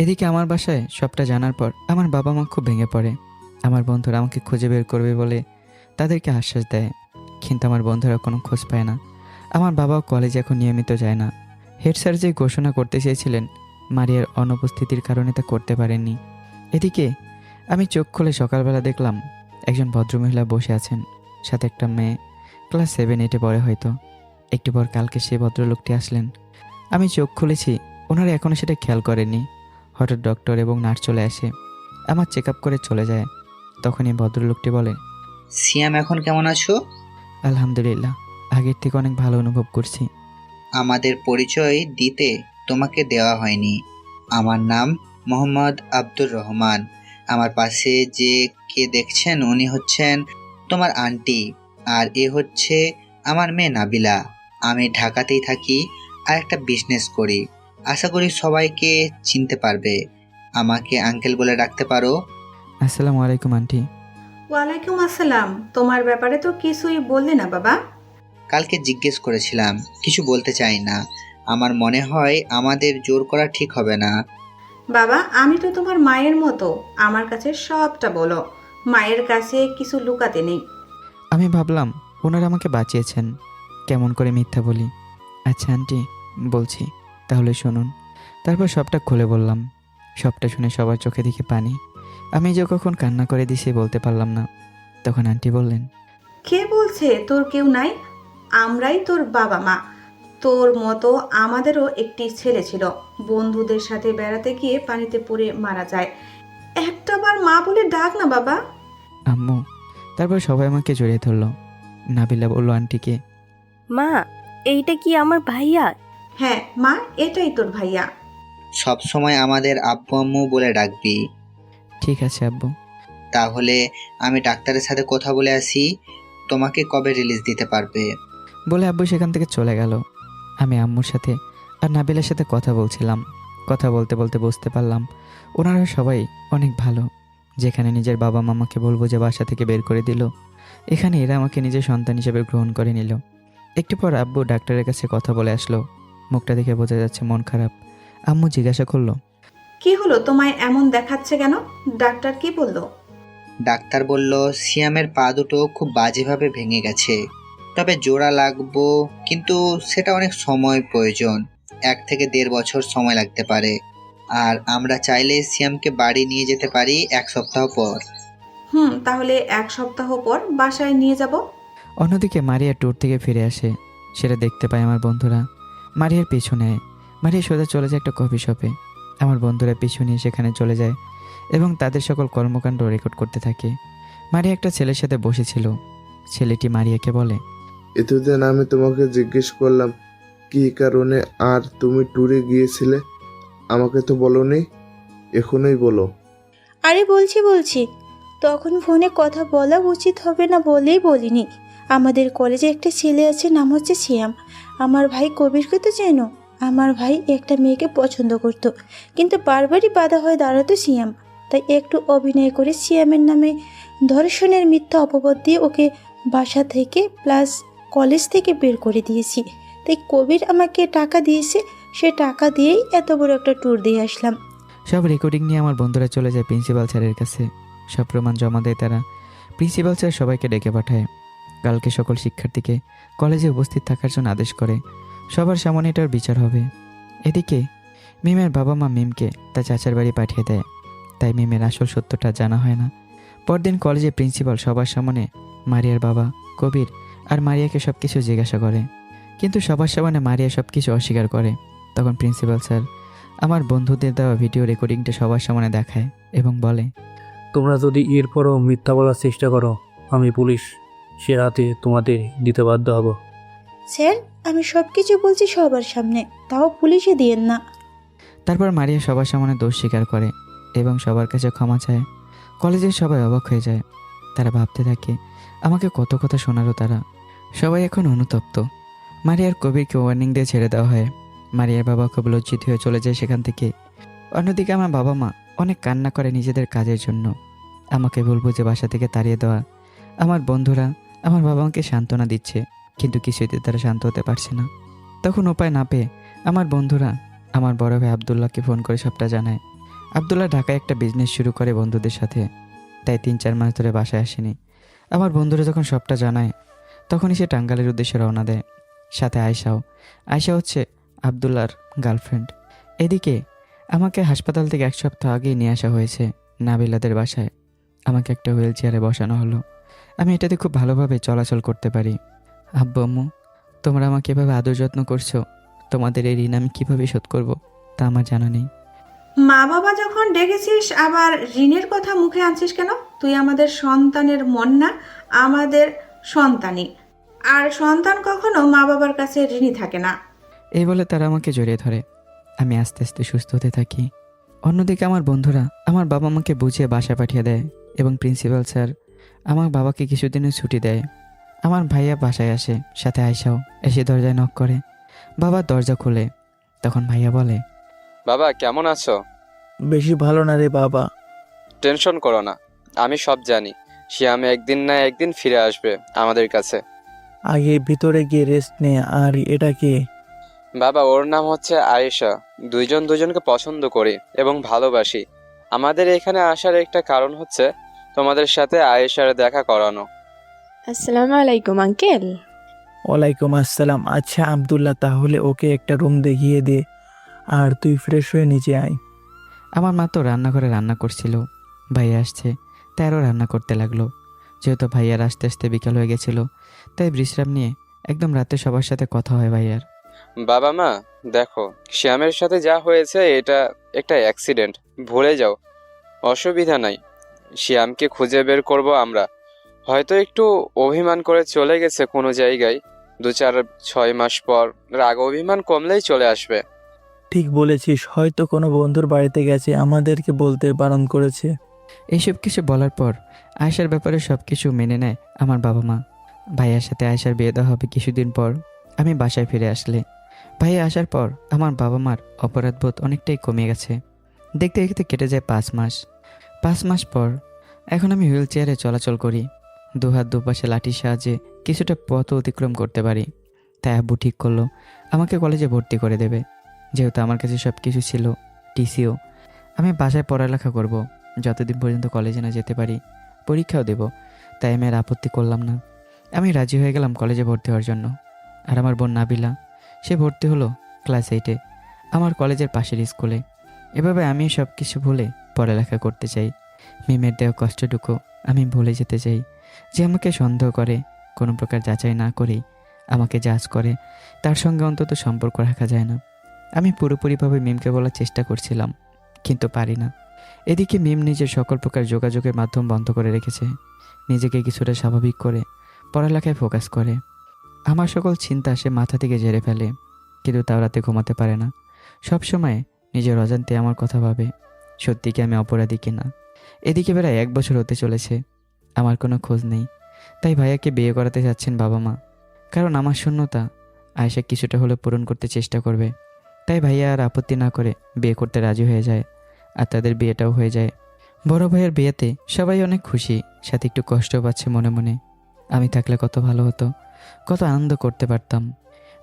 এদিকে আমার বাসায় সবটা জানার পর আমার বাবা মা খুব ভেঙে পড়ে। আমার বন্ধুরা আমাকে খুঁজে বের করবে বলে তাদেরকে আশ্বাস দেয়, কিন্তু আমার বন্ধুরা কোনো খোঁজ পায় না। আমার বাবাও কলেজে এখন নিয়মিত যায় না। হেড স্যার যে ঘোষণা করতে চেয়েছিলেন মারিয়ার অনুপস্থিতির কারণে তা করতে পারেননি। এদিকে আমি চোখ খুলে সকালবেলা দেখলাম একজন ভদ্রমহিলা বসে আছেন, সাথে একটা মেয়ে, ক্লাস 7-8 পড়ে হয়তো। একটু পর কালকে সেই ভদ্রলোকটি আসলেন। আমি চোখ খুলেছি, ওনারা এখনও সেটা খেয়াল করেননি। হঠাৎ ডক্টর এবং নার্স চলে আসে, আমার চেক আপ করে চলে যায়। তখনই ভদ্রলোকটি বলে, সিয়াম, এখন কেমন আছো? আলহামদুলিল্লাহ, আগের থেকে অনেক ভালো অনুভব করছি। আমাদের পরিচয় দিতে তোমাকে দেওয়া হয়নি। আমার নাম মোহাম্মদ আব্দুর রহমান। আমার পাশে যে কে দেখছেন উনি হচ্ছেন তোমার আন্টি, আর এ হচ্ছে আমার মেয়ে নাবিলা। আমি ঢাকাতেই থাকি আর একটা বিজনেস করি। আশা করি সবাইকে চিনতে পারবে। আমাকে আঙ্কেল বলে ডাকতে পারো। আসসালামু আলাইকুম আন্টি। ওয়ালাইকুম আসসালাম। তোমার ব্যাপারে তো কিছুই বললে না বাবা। কালকে জিজ্ঞেস করেছিলাম, কিছু বলতে চাই না। আমার মনে হয় আমাদের জোর করা ঠিক হবে না। বাবা, আমি তো তোমার মায়ের মতো, আমার কাছে সবটা বলো। মায়ের কাছে কিছু লুকাতে নেই। আমি ভাবলাম ওনারা আমাকে বাঁচিয়েছেন, কেমন করে মিথ্যা বলি। আচ্ছা আন্টি, বলছি, তাহলে শুনুন। তারপর সবটা খুলে বললাম। সবটা শুনে সবার চোখে দিকে পানি। আমি যে কখন কান্না করে দিছি বলতে পারলাম না। তখন আন্টি বললেন, কে বলছে তোর কেউ নাই? আমরাই তোর বাবা মা। তোর মতো আমাদেরও একটি ছেলে ছিল, বন্ধুদের সাথে বেড়াতে গিয়ে পানিতে পড়ে মারা যায়। একটাবার মা বলে ডাক না বাবা। আম্মু। তারপর সবাই আমাকে জড়িয়ে ধরলো। নাবিলা বলল আন্টিকে, মা, এইটা কি আমার ভাইয়া? হ্যাঁ মা, এটাই তোর ভাইয়া। সব সময় আমাদের আব্বু আম্মু বলে ডাকবি। ঠিক আছে আব্বু। তাহলে আমি ডাক্তারের সাথে কথা বলে আসি, তোমাকে কবে রিলিজ দিতে পারবে। বলে আব্বু সেখান থেকে চলে গেল। আমি আম্মুর সাথে আর নাবিলার সাথে কথা বলছিলাম। কথা বলতে বলতে বুঝতে পারলাম ওনারা সবাই অনেক ভালো। যেখানে নিজের বাবা মামাকে বলবো যে বাসা থেকে বের করে দিল, এখানে এরা আমাকে নিজের সন্তান হিসেবে গ্রহণ করে নিল। একটু পর আব্বু ডাক্তারের কাছে কথা বলে আসলো। মুখটা দেখে বোঝা যাচ্ছে মন খারাপ। আম্মু জিজ্ঞাসা করলো, কি হলো, তোমায় এমন দেখাচ্ছে কেন? ডাক্তার কি বললো? ডাক্তার বলল সিয়ামের পা দুটো খুব বাজেভাবে ভেঙে গেছে, তবে জোড়া লাগবো, কিন্তু সেটা অনেক সময় প্রয়োজন, 1 থেকে 1.5 বছর সময় লাগতে পারে। আর আমরা চাইলে সিয়ামকে বাড়ি নিয়ে যেতে পারি 1 সপ্তাহ পর। তাহলে 1 সপ্তাহ পর বাসায় নিয়ে যাব। অন্যদিকে মারিয়া ট্যুর থেকে ফিরে আসে। সেটা দেখতে পায় আমার বন্ধুরা। মারিয়ার পিছু নেয়। মারিয়া সোজা চলে যায় একটা কফি শপে। আমার বন্ধুরা পিছু নিয়ে সেখানে চলে যায় এবং তাদের সকল কর্মকাণ্ড রেকর্ড করতে থাকে। মারিয়া একটা ছেলের সাথে বসেছিল। ছেলেটি মারিয়াকে বলে, এতদিন আমি তোমাকে জিজ্ঞেস করলাম কি কারণে আর তুমি ট্যুরে গিয়েছিলে, আমাকে তো বলোনি, এখনই বলো। আরে বলছি তখন ফোনে কথা বলা উচিত হবে না বলেই বলিনি। আমাদের কলেজে একটা ছেলে আছে, নাম হচ্ছে সিয়াম। আমার ভাই কবিরকে তো চেনো? আমার ভাই একটা মেয়েকে পছন্দ করত, কিন্তু বারবারই বাধা হয়ে দাঁড়াতো সিয়াম। তাই একটু অভিনয় করে সিয়ামের নামে ধর্ষণের মিথ্যা অপবাদ দিয়ে ওকে বাসা থেকে প্লাস কলেজ থেকে বের করে দিয়েছি। তাই কবির আমাকে টাকা দিয়েছে, সে টাকা দিয়েই এত বড় একটা ট্যুর দিয়ে আসলাম। সব রেকর্ডিং নিয়ে আমার বন্ধুরা চলে যায় প্রিন্সিপাল স্যারের কাছে। সব প্রমাণ জমা দেয় তারা। প্রিন্সিপাল স্যার সবাইকে ডেকে পাঠায়। কালকে সকল শিক্ষার্থীকে কলেজে উপস্থিত থাকার জন্য আদেশ করে। সবার সামনে এটার বিচার হবে। এদিকে মিমের বাবা মা মিমকে তার চাচার বাড়ি পাঠিয়ে দেয়। তাই মিমের আসল সত্যটা জানা হয় না। পরদিন কলেজে প্রিন্সিপাল সবার সামনে মারিয়ার বাবা কবির আর মারিয়াকে সব কিছু জিজ্ঞাসা করে, কিন্তু সবার সামনে মারিয়া সব কিছু অস্বীকার করে। তখন প্রিন্সিপাল স্যার আমার বন্ধুদের দেওয়া ভিডিও রেকর্ডিংটা সবার সামনে দেখায় এবং বলে, তোমরা যদি এরপরও মিথ্যা বলার চেষ্টা করো, আমি পুলিশ সে রাতে তোমাদের দিতে বাধ্য হব। স্যার, আমি সব কিছু বলছি সবার সামনে, তাও পুলিশে দিয়েন না। তারপর মারিয়া সবার সামনে দোষ স্বীকার করে এবং সবার কাছে ক্ষমা চায়। কলেজের সবাই অবাক হয়ে যায়। তারা ভাবতে থাকে আমাকে কত কথা শোনালো তারা। সবাই এখন অনুতপ্ত। মারিয়ার কবিরকে ওয়ার্নিং দিয়ে ছেড়ে দেওয়া হয়। মারিয়ার বাবা খুব লজ্জিত হয়ে চলে যায় সেখান থেকে। অন্যদিকে আমার বাবা মা অনেক কান্না করে নিজেদের কাজের জন্য। আমাকে বলবো যে বাসা থেকে তাড়িয়ে দেওয়া। আমার বন্ধুরা আমার বাবা মাকে সান্ত্বনা দিচ্ছে, কিন্তু কিছুতে তারা শান্ত হতে পারছে না। তখন উপায় না পেয়ে আমার বন্ধুরা আমার বড় ভাই আবদুল্লাহকে ফোন করে সবটা জানায়। আবদুল্লাহ ঢাকায় একটা বিজনেস শুরু করে বন্ধুদের সাথে, তাই 3-4 মাস ধরে বাসায় আসেনি। আমার বন্ধুরা যখন সবটা জানায় তখনই সে টাঙ্গালের উদ্দেশ্যে রওনা দেয়, সাথে আয়শাও। আয়শা হচ্ছে আবদুল্লাহর গার্লফ্রেন্ড। এদিকে আমাকে হাসপাতাল থেকে 1 সপ্তাহ আগেই নিয়ে আসা হয়েছে নাবিলাদের বাসায়। আমাকে একটা হুইল চেয়ারে বসানো হলো। আমি এটাতে খুব ভালোভাবে চলাচল করতে পারি। আব্বু আম্মু, তোমরা আমাকে এভাবে আদর যত্ন করছো, তোমাদের এই ঋণ আমি কীভাবে শোধ করবো তা আমার জানা নেই। মা বাবা যখন ডেকেছিস আবার ঋণের কথা মুখে আনছিস কেন? তুই আমাদের সন্তানের মন না, আমাদের সন্তানই। আর সন্তান কখনো মা বাবার কাছে ঋণী থাকে না। এই বলে তারা আমাকে জড়িয়ে ধরে। আমি আস্তে আস্তে সুস্থ হতে থাকি। অন্যদিকে আমার বন্ধুরা আমার বাবা মাকে বুঝিয়ে বাসা পাঠিয়ে দেয় এবং প্রিন্সিপাল স্যার আমার বাবাকে কিছুদিনের ছুটি দেয়। আমার ভাইয়া বাসায় আসে, সাথে আয়শাও এসে দরজায় নক করে। বাবা দরজা খোলে। তখন ভাইয়া বলে, বাবা কেমন আছো? বেশি ভালো না রে বাবা। টেনশন করো না, আমি সব জানি। শিয়াম একদিন না একদিন ফিরে আসবে আমাদের কাছে। আগে ভিতরে গিয়ে রেস্ট নে। আর এটা কে? বাবা ওর নাম হচ্ছে আয়েশা। দুইজন দুজনকে পছন্দ করি এবং ভালোবাসি। আমাদের এখানে আসার একটা কারণ হচ্ছে তোমাদের সাথে আয়েশার দেখা করানো। আসসালামু আলাইকুম আঙ্কেল। ওয়ালাইকুম আসসালাম। আচ্ছা আবদুল্লাহ, তাহলে ওকে একটা রুম দেখিয়ে দে, আর তুই ফ্রেশ হয়ে নিচে আয়। আমার মা তো রান্নাঘরে রান্না করছিল। ভাই আসছে তাই আরও রান্না করতে লাগলো। যেহেতু ভাইয়ার আস্তে আস্তে বিকাল হয়ে গেছিল, তাই বিশ্রাম নিয়ে একদম রাতে সবার সাথে কথা হয় ভাইয়ার। বাবা মা, দেখো, শ্যামের সাথে যা হয়েছে এটা একটা অ্যাক্সিডেন্ট, ভুলে যাও, অসুবিধা নাই। শ্যামকে খুঁজে বের করব আমরা। হয়তো একটু অভিমান করে চলে গেছে কোনো জায়গায়, 2-4-6 মাস পর রাগ অভিমান কমলেই চলে আসবে। ঠিক বলেছিস, হয়তো কোনো বন্ধুর বাড়িতে গেছে, আমাদেরকে বলতে বারণ করেছে। এইসব কিছু বলার পর আয়েশার ব্যাপারে সব কিছু মেনে নেয় আমার বাবা মা। ভাইয়ার সাথে আয়েশার বিয়ে দেওয়া হবে কিছুদিন পর আমি বাসায় ফিরে আসলে। ভাইয়া আসার পর আমার বাবা মার অপরাধবোধ অনেকটাই কমে গেছে। দেখতে দেখতে কেটে যায় 5 মাস। 5 মাস পর এখন আমি হুইল চেয়ারে চলাচল করি, দুহাত দুপাশে লাঠির সাহায্যে কিছুটা পথ অতিক্রম করতে পারি। তাই আব্বু ঠিক করলো আমাকে কলেজে ভর্তি করে দেবে। যেহেতু আমার কাছে সব কিছু ছিল, টিসিও, আমি বাসায় পড়ালেখা করব যতদিন পর্যন্ত কলেজে না যেতে পারি, পরীক্ষাও দেব। তাই আমি আর আপত্তি করলাম না। আমি রাজি হয়ে গেলাম কলেজে ভর্তি হওয়ার জন্য। আর আমার বোন নাবিলা, সে ভর্তি হলো ক্লাস 8-এ আমার কলেজের পাশের স্কুলে। এভাবে আমি সব কিছু ভুলে পড়ালেখা করতে চাই। মিমের দেওয়া কষ্টটুকু আমি ভুলে যেতে চাই। যে আমাকে সন্দেহ করে, কোনো প্রকার যাচাই না করেই আমাকে জাজ করে, তার সঙ্গে অন্তত সম্পর্ক রাখা যায় না। আমি পুরোপুরিভাবে মিমকে বলার চেষ্টা করছিলাম, কিন্তু পারি না। এদিকে মিম নিজের সকল প্রকার যোগাযোগের মাধ্যম বন্ধ করে রেখেছে। নিজেকে কিছুটা স্বাভাবিক করে পড়ালেখায় ফোকাস করে। আমার সকল চিন্তা সে মাথা থেকে ঝেড়ে ফেলে, কিন্তু তাও রাতে ঘুমাতে পারে না। সব সময় নিজের অজান্তে আমার কথা ভাবে, সত্যি কি আমি অপরাধী কিনা। এদিকে প্রায় 1 বছর হতে চলেছে, আমার কোনো খোঁজ নেই। তাই ভাইয়াকে বিয়ে করাতে যাচ্ছেন বাবা মা, কারণ আমার শূন্যতা আয়েশা কিছুটা হলে পূরণ করতে চেষ্টা করবে। তাই ভাইয়া আর আপত্তি না করে বিয়ে করতে রাজি হয়ে যায়, আর তাদের বিয়েটাও হয়ে যায়। বড় ভাইয়ের বিয়েতে সবাই অনেক খুশি, সাথে একটু কষ্ট পাচ্ছে মনে মনে। আমি থাকলে কত ভালো হতো, কত আনন্দ করতে পারতাম।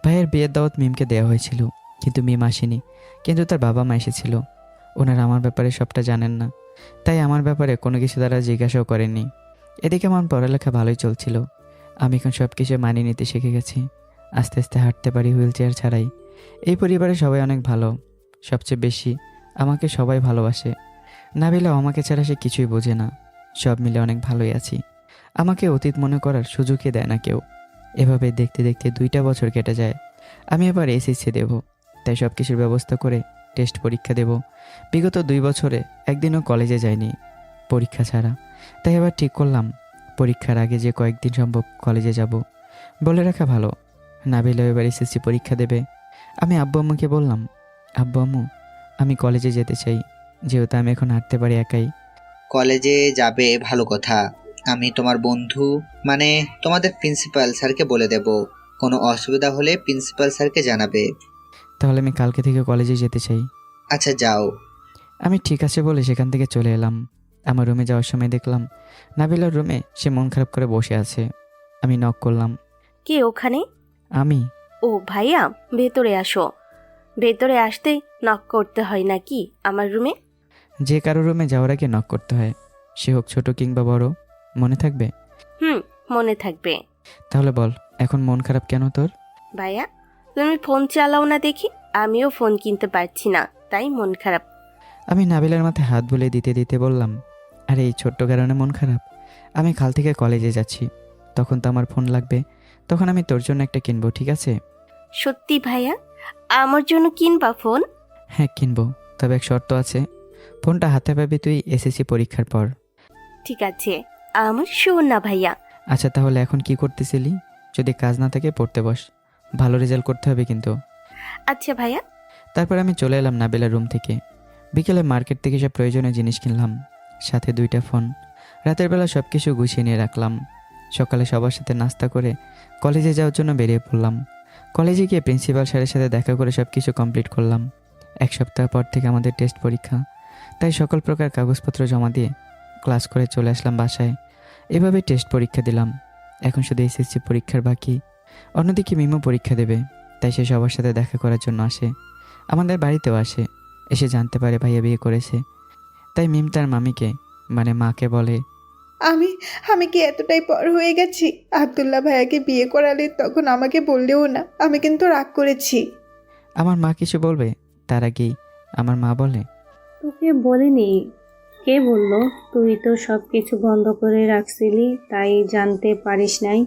ভাইয়ের বিয়ের দাওয়াত মিমকে দেওয়া হয়েছিল, কিন্তু মিম আসেনি। কিন্তু তার বাবা মা এসেছিল। ওনারা আমার ব্যাপারে সবটা জানেন না, তাই আমার ব্যাপারে কোনো কিছু তারা জিজ্ঞাসাও করেননি। এদিকে আমার পড়ালেখা ভালোই চলছিল। আমি এখন সব কিছু মানিয়ে নিতে শিখে গেছি। আস্তে আস্তে হাঁটতে পারি হুইল চেয়ার ছাড়াই। এই পরিবারে সবাই অনেক ভালো, সবচেয়ে বেশি আমাকে সবাই ভালোবাসে। নাবিলাও আমাকে ছাড়া সে কিছুই বোঝে না। সব মিলে অনেক ভালোই আছি। আমাকে অতীত মনে করার সুযোগই দেয় না কেউ। এভাবে দেখতে দেখতে 2টা বছর কেটে যায়। আমি এবার এসএসসি দেব, তাই সব কিছুর ব্যবস্থা করে টেস্ট পরীক্ষা দেব। বিগত 2 বছরে একদিনও কলেজে যাইনি পরীক্ষা ছাড়া। তাই এবার ঠিক করলাম পরীক্ষার আগে যে কয়েকদিন সম্ভব কলেজে যাব। বলে রাখা ভালো, নাবিলা এবার এসএসসি পরীক্ষা দেবে। আমি আব্বু আম্মুকে বললাম, আব্বু আম্মু, আমি কলেজে যেতে চাই, যেহেতু আমি এখন হাঁটতে পারি একাই। কলেজে যাবে ভালো কথা। আমি তোমার বন্ধু, মানে তোমাদের প্রিন্সিপাল স্যারকে বলে দেব। কোনো অসুবিধা হলে প্রিন্সিপাল স্যারকে জানাবে। তাহলে আমি কালকে থেকে কলেজে যেতে চাই। আচ্ছা, যাও। আমি ঠিক আছে বলে সেখান থেকে চলে এলাম। আমার রুমে যাওয়ার সময় দেখলাম নাবিলার রুমে সে মন খারাপ করে বসে আছে। আমি নক করলাম। কে ওখানে? আমি। ও ভাইয়া, ভেতরে আসো। ভেতরে আসতেই নক করতে হয় নাকি আমার রুমে? যে কারো রুমে যাওয়ার আগে নক করতে হয়, সে হোক ছোট কিংবা বড়। মনে থাকবে? মনে থাকবে। তাহলে বল, এখন মন খারাপ কেন তোর? ভাইয়া, তুমি ফোন চালাও না দেখি। আমিও ফোন কিনতে পারছি না, তাই মন খারাপ। আমি নাবিলার মাথায় হাত বুলিয়ে দিতে দিতে বললাম, আরে এই ছোট্ট কারণে মন খারাপ? আমি কাল থেকে কলেজে যাচ্ছি, তখন তো আমার ফোন লাগবে। তখন আমি তোর জন্য একটা কিনবো, ঠিক আছে? সত্যি ভাইয়া, আমার জন্য কিনবা ফোন? হ্যাঁ কিনবো, তবে এক শর্ত আছে। ফোনটা হাতে পাবি তুই এসএসসি পরীক্ষার পর। ঠিক আছে, আমার শোন না ভাইয়া। আচ্ছা তাহলে এখন কি করতেছিলি? যদি কাজ না থাকে পড়তে বস, ভালো রেজাল্ট করতে হবে কিন্তু। আচ্ছা ভাইয়া। তারপর আমি চলে এলাম নাবিলার রুম থেকে। বিকেলে মার্কেট থেকে সব প্রয়োজনীয় জিনিস কিনলাম, সাথে 2টা ফোন। রাতের বেলা সব কিছু গুছিয়ে নিয়ে রাখলাম। সকালে সবার সাথে নাস্তা করে কলেজে যাওয়ার জন্য বেরিয়ে পড়লাম। কলেজে গিয়ে প্রিন্সিপাল স্যারের সাথে দেখা করে সব কিছু কমপ্লিট করলাম। 1 সপ্তাহ পর থেকে আমাদের টেস্ট পরীক্ষা, তাই সকল প্রকার কাগজপত্র জমা দিয়ে ক্লাস করে চলে আসলাম বাসায়। এভাবে টেস্ট পরীক্ষা দিলাম। এখন শুধু এসএসসি পরীক্ষার বাকি। অন্যদিকে মিমও পরীক্ষা দেবে, তাই সে সবার সাথে দেখা করার জন্য আসে। আমাদের বাড়িতেও আসে। এসে জানতে পারে ভাইয়া বিয়ে করেছে, তাই মিম তার মামিকে মানে মাকে বলে, আমি আমি কি এতটাই পর হয়ে গেছি? আব্দুল্লাহ ভাইয়াকে বিয়ে করালে তখন আমাকে বললেও না, আমি কিন্তু রাগ করেছি। আমার মা কিছু বলবে তার আগেই আমার মা বলে, তোকে বলিনি কে বললো? তুই তো সব কিছু বন্ধ করে রাখছিলি, তাই জানতে পারিস নাই।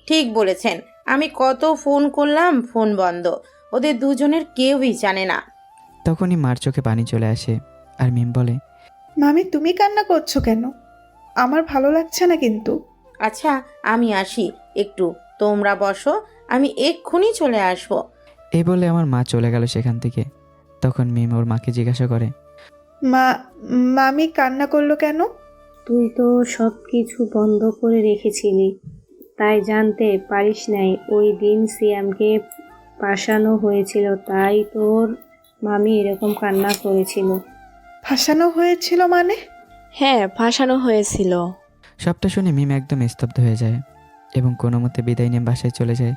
ঠিক বলেছেন। আমি কত ফোন করলাম, ফোন বন্ধ। ওদের দুজনের কেউই জানে না। তখনই মার চোখে পানি চলে আসে আর মিম বলে, মামি তুমি কান্না করছো কেন? আমার ভালো লাগছে না কিন্তু। আচ্ছা আমি আসি একটু, তোমরা বসো, আমি এক্ষুনি চলে আসবো। এই বলে আমার মা চলে গেল সেখান থেকে। তখন মিম ওর মাকে জিজ্ঞাসা করে, মা, মামি কান্না করলো কেন? তুই তো সব কিছু বন্ধ করে রেখেছিলি, তাই জানতে পারিস নাই ওই দিন সিয়ামকে ফাঁসানো হয়েছিল, তাই তোর মামি এরকম কান্না করেছিল। ফাঁসানো হয়েছিল মানে? হ্যাঁ, ফাঁসানো হয়েছিল। সবটা শুনে মিম একদম স্তব্ধ হয়ে যায় এবং কোনো মতে বিদায় নিয়ে বাসায় চলে যায়।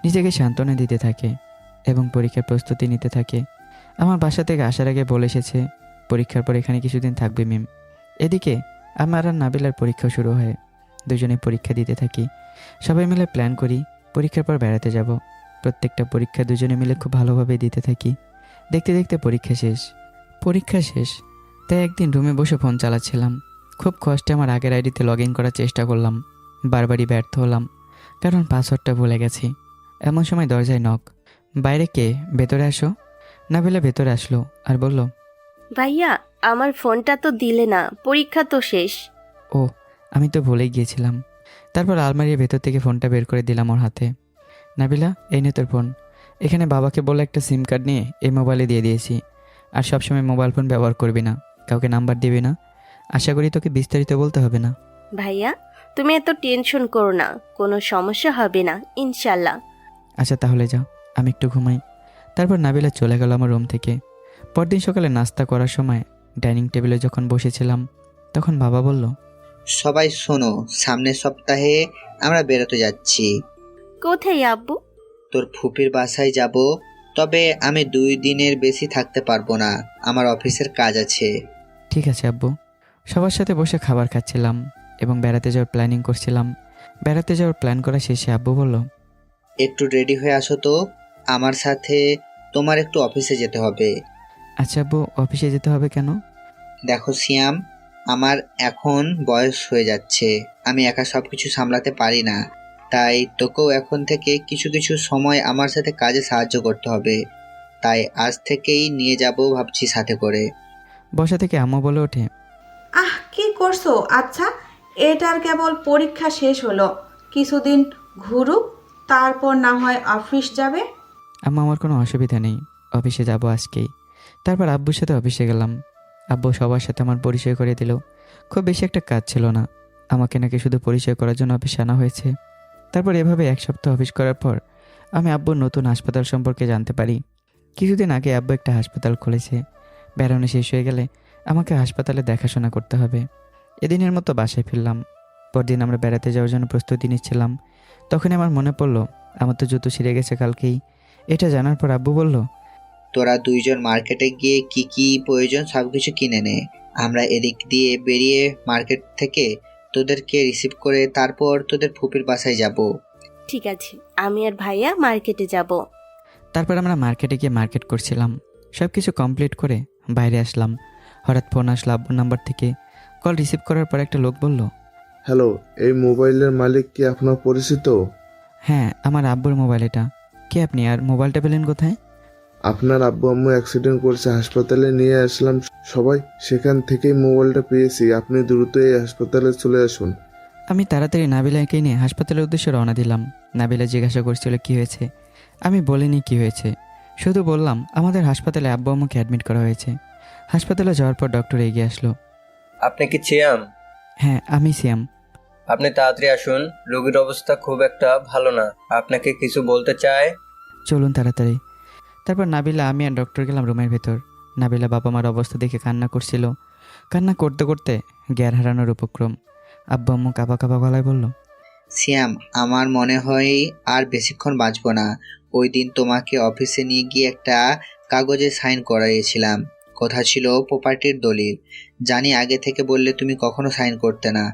নিজেকে সান্ত্বনা দিতে থাকে এবং পরীক্ষার প্রস্তুতি নিতে থাকে। আমার বাসা থেকে আসার আগে বলে এসেছে পরীক্ষার পর এখানে কিছুদিন থাকবে মিম। এদিকে আমার আর নাবিলার পরীক্ষা শুরু হয়। দুজনে পরীক্ষা দিতে থাকি। সবাই মিলে প্ল্যান করি পরীক্ষার পর বেড়াতে যাব। প্রত্যেকটা পরীক্ষা দুজনে মিলে খুব ভালোভাবে দিতে থাকি। দেখতে দেখতে পরীক্ষা শেষ। তাই একদিন রুমে বসে ফোন চালাচ্ছিলাম। খুব কষ্টে আমার আগের আইডিতে লগ ইন করার চেষ্টা করলাম। বারবারই ব্যর্থ হলাম, কারণ পাসওয়ার্ডটা ভুলে গেছি। এমন সময় দরজায় নক। বাইরে কে? ভেতরে আসো। নাবিলা ভেতরে আসলো আর বলল, ভাইয়া আমার ফোনটা তো দিলে না, পরীক্ষা তো শেষ। ও, আমি তো ভুলেই গিয়েছিলাম। তারপর আলমারির ভেতর থেকে ফোনটা বের করে দিলাম ওর হাতে। নাবিলা, এই নে তোর ফোন। এখানে বাবাকে বলে একটা সিম কার্ড নিয়ে এই মোবাইলে দিয়ে দিয়েছি। আর সবসময় মোবাইল ফোন ব্যবহার করবি না, কাউকে নাম্বার দিবি না। আশা করি তোকে বিস্তারিত বলতে হবে না। ভাইয়া তুমি এত টেনশন করো না, কোনো সমস্যা হবে না ইনশাল্লাহ। আচ্ছা তাহলে যাও, আমি একটু ঘুমাই। তারপর নাবিলা চলে গেল আমার রুম থেকে। পরদিন সকালে নাস্তা করার সময় ডাইনিং টেবিলে যখন বসেছিলাম, তখন বাবা বলল, সবাই শোনো, সামনের সপ্তাহে আমরা বেরোতে যাচ্ছি। কোথায় আব্বু? তোর ফুপির বাসায় যাব, তবে আমি 2 দিনের বেশি থাকতে পারবো না, আমার অফিসের কাজ আছে। ঠিক আছে আব্বু। সবার সাথে বসে খাবার খাচ্ছিলাম এবং বেড়াতে যাওয়ার প্ল্যানিং করছিলাম। বেড়াতে যাওয়ার প্ল্যান করা শেষে আব্বু বলল, একটু রেডি হয়ে আসো তো, আমার সাথে তোমার একটু অফিসে যেতে হবে। আচ্ছা আব্বু, অফিসে যেতে হবে কেন? দেখো সিয়াম, আমার এখন বয়স হয়ে যাচ্ছে, আমি একা সব কিছু সামলাতে পারি না। তাই তোকেও এখন থেকে কিছু কিছু সময় আমার সাথে কাজে সাহায্য করতে হবে। তাই আজ থেকেই নিয়ে যাব ভাবছি সাথে করে। বসা থেকে আম্মু বলে ওঠে, কি করছো? আচ্ছা, এটার কেবল পরীক্ষা শেষ হলো, কিছুদিন ঘুরুক, তারপর না হয় অফিস যাবে। আম্মা আমার কোনো অসুবিধা নেই, অফিসে যাব আজকেই। তারপর আব্বুর সাথে অফিসে গেলাম। আব্বু সবার সাথে আমার পরিচয় করে দিল। খুব বেশি একটা কাজ ছিল না, আমাকে নাকি শুধু পরিচয় করার জন্য অফিসে আনা হয়েছে। তারপর এভাবে 1 সপ্তাহ অফিস করার পর আমি আব্বুর নতুন হাসপাতাল সম্পর্কে জানতে পারি। কিছুদিন আগে আব্বু একটা হাসপাতাল খুলেছে। বেড়ানো শেষ হয়ে গেলে আমাকে হাসপাতালে দেখাশোনা করতে হবে। এদিনের মতো বাসায় ফিরলাম। পরদিন আমরা বেড়াতে যাওয়ার জন্য প্রস্তুতি নিচ্ছিলাম। তখনই আমার মনে পড়লো আমার তো জুতো ছিঁড়ে গেছে কালকেই। এটা জানার পর আব্বু বলল, তোরা 2 জন মার্কেটে গিয়ে কি কি প্রয়োজন সবকিছু কিনে নে। আমরা এদিক দিয়ে বেরিয়ে মার্কেট থেকে তোদেরকে রিসিভ করে তারপর তোদের ফুপির বাসায় যাব। ঠিক আছে, আমি আর ভাইয়া মার্কেটে যাব। তারপর আমরা মার্কেটে গিয়ে মার্কেট করছিলাম। সব কিছু কমপ্লিট করে বাইরে আসলাম। হঠাৎ ফোন আসলো আব্বুর নাম্বার থেকে। কল রিসিভ করার পর একটা লোক বলল, হ্যালো, এই মোবাইলের মালিক কি আপনার পরিচিত? হ্যাঁ, আমার আব্বুর মোবাইল এটা। কে আপনি, আর মোবাইলটা পেলেন কোথায়? আপনার আব্বু আম্মু অ্যাক্সিডেন্ট করেছে, হাসপাতালে নিয়ে আসলাম সবাই, সেখান থেকেই মোবাইলটা পেয়েছি। আপনি দ্রুত এই হাসপাতালে চলে আসুন। আমি তাড়াতাড়ি নাবিলাকে নিয়ে হাসপাতালের উদ্দেশ্যে রওনা দিলাম। নাবিলা জিজ্ঞাসা করছিল কি হয়েছে। আমি বলিনি কি হয়েছে, শুধু বললাম আমাদের হাসপাতালে আব্বু আম্মুকে অ্যাডমিট করা হয়েছে। হাসপাতালে যাওয়ার পর ডক্টর এগিয়ে আসলো। আপনি কি সিয়াম? হ্যাঁ, আমি সিয়াম। আপনি তাড়াতাড়ি আসুন, রোগীর অবস্থা খুব একটা ভালো না, আপনাকে কিছু বলতে চায়। চলুন তাড়াতাড়ি। তারপর নাবিলা, আমি আর ডক্টর গেলাম রুমের ভেতর। নাবিলা বাবা মার অবস্থা দেখে কান্না করছিল। কান্না করতে করতে জ্ঞান হারানোর উপক্রম। আব্বু আম্মু কাঁপা কাঁপা গলায় বলল, সিয়াম, আমার মনে হয় আর বেশিক্ষণ বাঁচবো না। ওই দিন তোমাকে অফিসে নিয়ে গিয়ে একটা কাগজে সাইন করাইয়েছিলাম, কথা ছিল প্রপার্টির দলিল। জানি আগে থেকে বললে তুমি কখনো সাইন করতে না।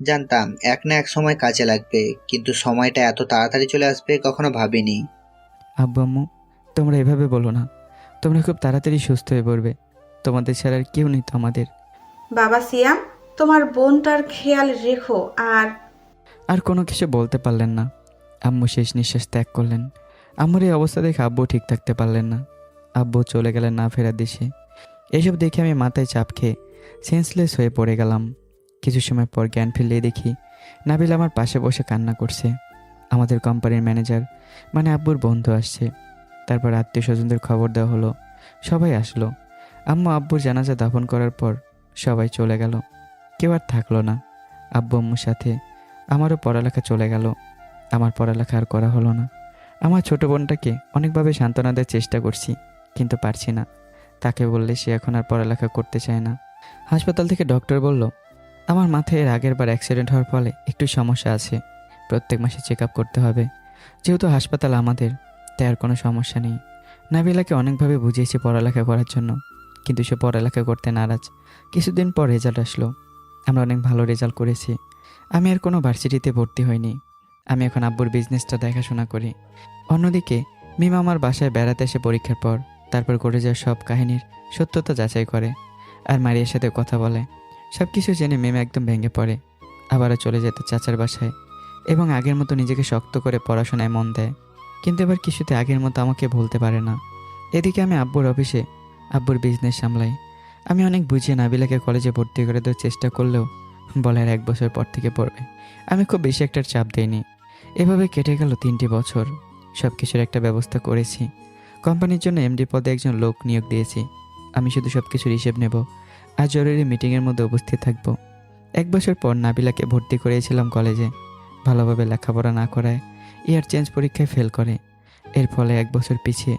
জানতাম এক না এক সময় কাজে লাগবে, কিন্তু সময়টা এত তাড়াতাড়ি চলে আসবে কখনো ভাবিনি। আব্বু আম্মু, তোমরা এভাবে বলো না। তোমরা খুব তাড়াতাড়ি সুস্থ হয়ে পড়বে। তোমাদের ছাড়া আর কেউ নেই তো আমাদের। বাবা সিয়াম, তোমার বোনটার খেয়াল রেখো। আর কোনো কিছু বলতে পারলেন না। আম্মু শেষ নিঃশ্বাস ত্যাগ করলেন। আম্মুর এই অবস্থা দেখে আব্বু ঠিক থাকতে পারলেন না। আব্বু চলে গেলেন না ফেরার দেশে। এসব দেখে আমি মাথায় চাপ খেয়ে সেন্সলেস হয়ে পড়ে গেলাম। কিছু সময় পর জ্ঞান ফিরলেই দেখি নাবিল আমার পাশে বসে কান্না করছে। আমাদের কোম্পানির ম্যানেজার মানে আব্বুর বন্ধু আসছে। তারপর আত্মীয় স্বজনদের খবর দেওয়া হলো, সবাই আসলো। আম্মু আব্বুর জানাজা দাফন করার পর সবাই চলে গেল, কেউ আর থাকলো না। আব্বু আম্মুর সাথে আমারও পড়ালেখা চলে গেল। আমার পড়ালেখা আর করা হলো না। আমার ছোট বোনটাকে অনেকভাবে সান্ত্বনা দেওয়ার চেষ্টা করছি, কিন্তু পারছি না। তাকে বললে সে এখন আর পড়ালেখা করতে চায় না। হাসপাতাল থেকে ডক্টর বলল আমার মাথায় এর আগের বার অ্যাক্সিডেন্ট হওয়ার ফলে একটু সমস্যা আছে, প্রত্যেক মাসে চেক আপ করতে হবে। যেহেতু হাসপাতাল আমাদের, তাই আর কোনো সমস্যা নেই। নাবিলাকে অনেকভাবে বুঝিয়েছি পড়ালেখা করার জন্য, কিন্তু সে পড়ালেখা করতে নারাজ। কিছুদিন পর রেজাল্ট আসলো, আমরা অনেক ভালো রেজাল্ট করেছি। আমি আর কোনো ভার্সিটিতে ভর্তি হইনি। আমি এখন আব্বুর বিজনেসটা দেখাশোনা করি। অন্যদিকে মিম আমার বাসায় বেড়াতে এসে পরীক্ষার পর তারপর করে যাওয়া সব কাহিনীর সত্যতা যাচাই করে আর মারিয়ার সাথে কথা বলে। সব কিছু জেনে মিম একদম ভেঙে পড়ে, আবারও চলে যেত চাচার বাসায় এবং আগের মতো নিজেকে শক্ত করে পড়াশোনায় মন দেয়। কিন্তু এবার কিছুতে আগের মতো আমাকে ভুলতে পারে না। এদিকে আমি আব্বুর অফিসে আব্বুর বিজনেস সামলাই। আমি অনেক বুঝিয়ে নাবিলাকে কলেজে ভর্তি করে দেওয়ার চেষ্টা করলেও বলে আর 1 বছর পর থেকে পড়বে। আমি খুব বেশি একটা চাপ দেইনি। এভাবে কেটে গেল 3টি বছর। সব কিছুর একটা ব্যবস্থা করেছি। কোম্পানির জন্য এমডি পদে একজন লোক নিয়োগ দিয়েছি। আমি শুধু সব কিছুর হিসেব নেব আর জরুরি মিটিংয়ের মধ্যে উপস্থিত থাকব। 1 বছর পর নাবিলাকে ভর্তি করিয়েছিলাম কলেজে। ভালোভাবে লেখাপড়া না করায় ইয়ার চেঞ্জ পরীক্ষায় ফেল করে। এর ফলে 1 বছর পিছিয়ে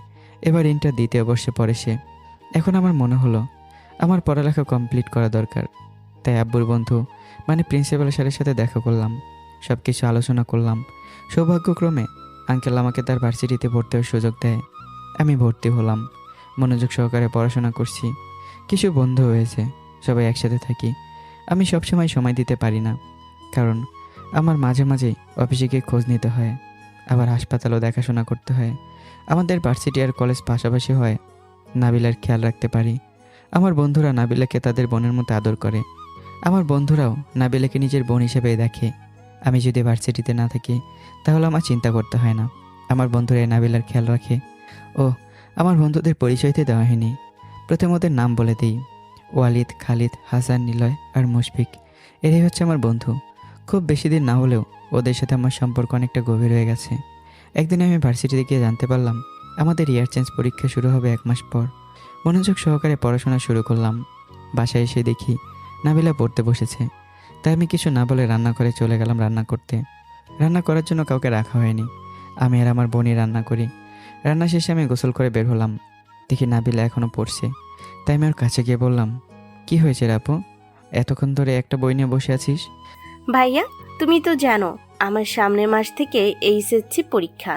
এবার ইন্টার দ্বিতীয় বর্ষে পড়ে সে। এখন আমার মনে হলো আমার পড়ালেখা কমপ্লিট করা দরকার। তাই আব্বুর বন্ধু মানে প্রিন্সিপাল স্যারের সাথে দেখা করলাম, সব কিছু আলোচনা করলাম। সৌভাগ্যক্রমে আঙ্কেল আমাকে তার ভার্সিটিতে ভর্তি হওয়ার সুযোগ দেয়। আমি ভর্তি হলাম, মনোযোগ সহকারে পড়াশোনা করছি। কিছু বন্ধু হয়েছে, সবাই একসাথে থাকি। আমি সবসময় সময় দিতে পারি না, কারণ আমার মাঝে মাঝেই অফিসে গিয়ে খোঁজ নিতে হয়, আবার হাসপাতালও দেখাশোনা করতে হয়। আমাদের ভার্সিটি আর কলেজ পাশাপাশি হয়, নাবিলার খেয়াল রাখতে পারি। আমার বন্ধুরা নাবিলাকে তাদের বোনের মতো আদর করে। আমার বন্ধুরাও নাবিলাকে নিজের বোন হিসেবে দেখে। আমি যদি ভার্সিটিতে না থাকি তাহলে আমার চিন্তা করতে হয় না, আমার বন্ধুরা নাবিলার খেয়াল রাখে। ও আমার বন্ধুদের পরিচয়তে দেওয়া হয়নি, প্রথমে ওদের নাম বলে দিই। ওয়ালিদ, খালিদ, হাসান, নিলয় আর মুশফিক, এরাই হচ্ছে আমার বন্ধু। খুব বেশি দিন না হলেও ওদের সাথে আমার সম্পর্ক অনেকটা গভীর হয়ে গেছে। একদিন আমি ভার্সিটিতে গিয়ে জানতে পারলাম আমাদের ইয়ার চেঞ্জ পরীক্ষা শুরু হবে 1 মাস পর। মনোযোগ সহকারে পড়াশোনা শুরু করলাম। বাসায় এসে দেখি নাবিলা পড়তে বসেছে, তাই আমি কিছু না বলে রান্না করে চলে গেলাম রান্না করতে। রান্না করার জন্য কাউকে রাখা হয়নি, আমি আর আমার বোনই রান্না করি। রান্না শেষে আমি গোসল করে বের হলাম, দেখি নাবিলা এখনও পড়ছে। তাই আমি ওর কাছে গিয়ে বললাম, কি হয়েছে রে আপু, এতক্ষণ ধরে একটা বই নিয়ে বসে আছিস? ভাইয়া, তুমি তো জানো আমার সামনের মাস থেকে এইচএসসি পরীক্ষা।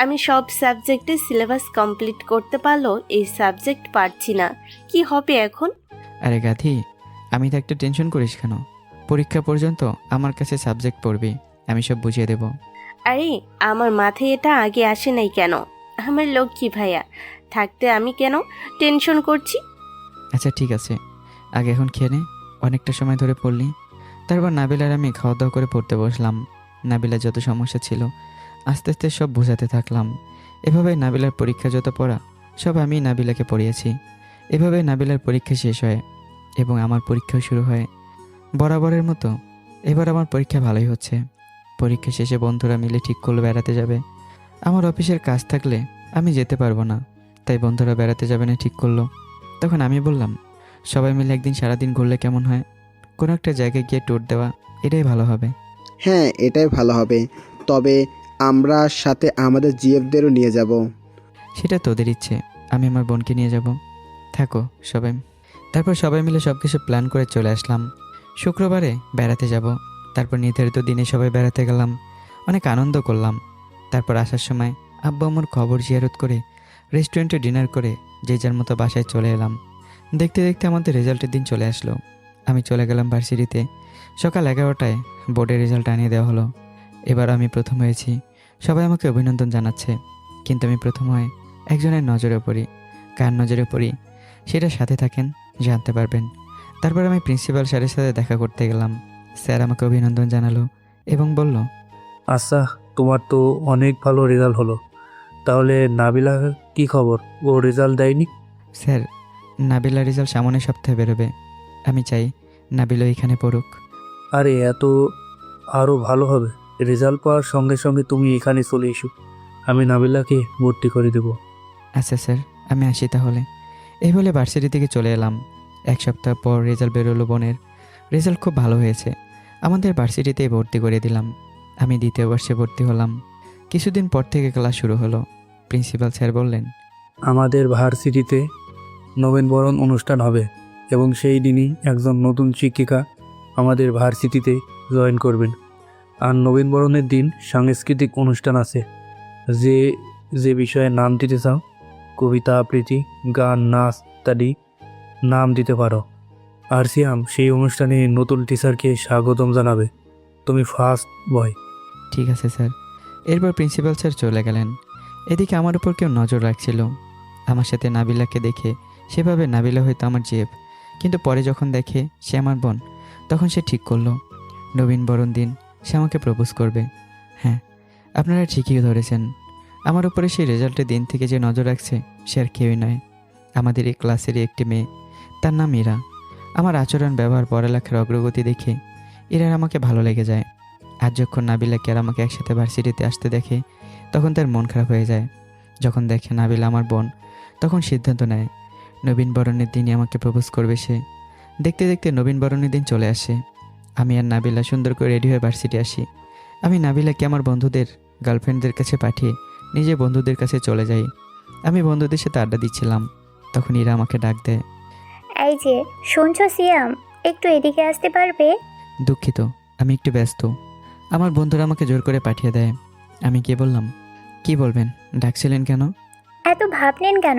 আমি সব সাবজেক্টে সিলেবাস কমপ্লিট করতে পারলেও এই সাবজেক্ট পারছি না, কি হবে এখন? আরে গাধি, আমি তো একটা টেনশন করিস কেন? পরীক্ষা পর্যন্ত আমার কাছে সাবজেক্ট পড়বি, আমি সব বুঝিয়ে দেব। আরে আমার মাথায় এটা আগে আসে নাই কেন? আমার লক্ষ্মী ভাইয়া থাকতে আমি কেন টেনশন করছি? আচ্ছা ঠিক আছে, আগে এখন খেয়ে নে, অনেকটা সময় ধরে পড়লি। তারপর নাবিলার আমি খাওয়া দাওয়া করে পড়তে বসলাম। নাবিলার যত সমস্যা ছিল আস্তে আস্তে সব বোঝাতে থাকলাম। এভাবে নাবিলার পরীক্ষা যত পড়া সব আমি নাবিলাকে পড়িয়েছি। এভাবে নাবিলার পরীক্ষা শেষ হয় এবং আমার পরীক্ষাও শুরু হয় বরাবরের মতো। এবার আমার পরীক্ষা ভালোই হচ্ছে। পরীক্ষা শেষে বন্ধুরা মিলে ঠিক করলো বেড়াতে যাবে। আমার অফিসের কাজ থাকলে আমি যেতে পারবো না, তাই বন্ধুরা বেড়াতে যাবে না ঠিক করলো। তখন আমি বললাম, সবাই মিলে একদিন সারাদিন ঘুরলে কেমন হয়? কোনো একটা জায়গায় গিয়ে ট্যুর দেওয়া, এটাই ভালো হবে। হ্যাঁ, এটাই ভালো হবে, তবে আমরা সাথে আমাদের জিএফদেরও নিয়ে যাব। সেটা তোদের ইচ্ছে, আমি আমার বোনকে নিয়ে যাব, থাকো সবাই। তারপর সবাই মিলে সব কিছু প্ল্যান করে চলে আসলাম। শুক্রবারে বেড়াতে যাব। তারপর নির্ধারিত দিনে সবাই বেড়াতে গেলাম, অনেক আনন্দ করলাম। তারপর আসার সময় আব্বু আম্মুর খবর জিয়ারত করে রেস্টুরেন্টে ডিনার করে যে যার মতো বাসায় চলে এলাম। দেখতে দেখতে আমাদের রেজাল্টের দিন চলে আসলো। আমি চলে গেলাম ভার্সিটিতে। সকাল 11টায় বোর্ডের রেজাল্ট আনিয়ে দেওয়া হলো। এবার আমি প্রথম হয়েছি, সবাই আমাকে অভিনন্দন জানাচ্ছে। কিন্তু আমি প্রথম হয়ে একজনের নজরে পড়ি। কার নজরে পড়ি সেটা সাথে থাকেন, জানতে পারবেন। তারপর আমি প্রিন্সিপাল স্যারের সাথে দেখা করতে গেলাম। স্যার আমাকে অভিনন্দন জানালো এবং বলল, আচ্ছা, তোমার তো অনেক ভালো রেজাল্ট হলো। তাহলে নাবিলার কি খবর? ও রেজাল্ট দেয়নি? স্যার, নাবিলার রেজাল্ট সামনের সপ্তাহে বেরোবে। আমি চাই নাবিলও এখানে পড়ুক। আরে এত আরও ভালো হবে। রেজাল্ট পাওয়ার সঙ্গে সঙ্গে তুমি এখানে চলে এসো, আমি নাবিলাকে ভর্তি করে দেবো। আচ্ছা স্যার, আমি আসি তাহলে। এই বলে ভার্সিটি থেকে চলে এলাম। এক সপ্তাহ পর রেজাল্ট বেরোলো বোনের। রেজাল্ট খুব ভালো হয়েছে। আমাদের ভার্সিটিতেই ভর্তি করে দিলাম। আমি দ্বিতীয় বর্ষে ভর্তি হলাম। কিছুদিন পর থেকে ক্লাস শুরু হলো। প্রিন্সিপাল স্যার বললেন, আমাদের ভার্সিটিতে নবীনবরণ অনুষ্ঠান হবে এবং সেই দিনই একজন নতুন শিক্ষিকা আমাদের ভার্সিটিতে জয়েন করবেন। আর নবীনবরণের দিন সাংস্কৃতিক অনুষ্ঠান আছে। যে যে বিষয়ে নাম দিতে চাও, কবিতা আবৃত্তি, গান, নাচ ইত্যাদি নাম দিতে পারো। আর সিয়াম সেই অনুষ্ঠানে নতুন টিচারকে স্বাগতম জানাবে। তুমি ফার্স্ট বয়। ঠিক আছে স্যার। এরপর প্রিন্সিপাল স্যার চলে গেলেন। এদিকে আমার উপর কেউ নজর রাখছিল। আমার সাথে নাবিলাকে দেখে সেভাবে নাবিলা হয়তো আমার জেব, কিন্তু পরে যখন দেখে সে আমার বোন, তখন সে ঠিক করলো নবীনবরণ দিন সে আমাকে প্রপোজ করবে। হ্যাঁ, আপনারা ঠিকই ধরেছেন। আমার উপরে সেই রেজাল্টের দিন থেকে যে নজর রাখছে সে আর কেউই নয়, আমাদের এই ক্লাসেরই একটি মেয়ে। তার নাম ইরা। আমার আচরণ, ব্যবহার, পড়ালেখার অগ্রগতি দেখে ইরার আমাকে ভালো লেগে যায়। আর যখন নাবিলাকে আর আমাকে একসাথে ভার্সিটিতে আসতে দেখে তখন তার মন খারাপ হয়ে যায়। যখন দেখে নাবিলা আমার বোন, তখন সিদ্ধান্ত নেয় নবীনবরণের দিনই আমাকে প্রপোজ করবে সে। দেখতে দেখতে নবীনবরণের দিন চলে আসে। আমি আর নাবিলা সুন্দর করে রেডি হয়ে ভার্সিটি আসি। আমি নাবিলাকে আমার বন্ধুদের গার্লফ্রেন্ডদের কাছে পাঠিয়ে নিজে বন্ধুদের কাছে চলে যাই। আমি বন্ধুদের সাথে আড্ডা দিচ্ছিলাম, তখন ইরা আমাকে ডাক দেয়। এই যে শুনছো সিয়াম, একটু এদিকে আসতে পারবে? দুঃখিত, আমি একটু ব্যস্ত। আমার বন্ধুরা আমাকে জোর করে পাঠিয়ে দেয়। আমি গিয়ে বললাম, কি বলবেন, ডাকছিলেন কেন? এত ভাবলেন কেন?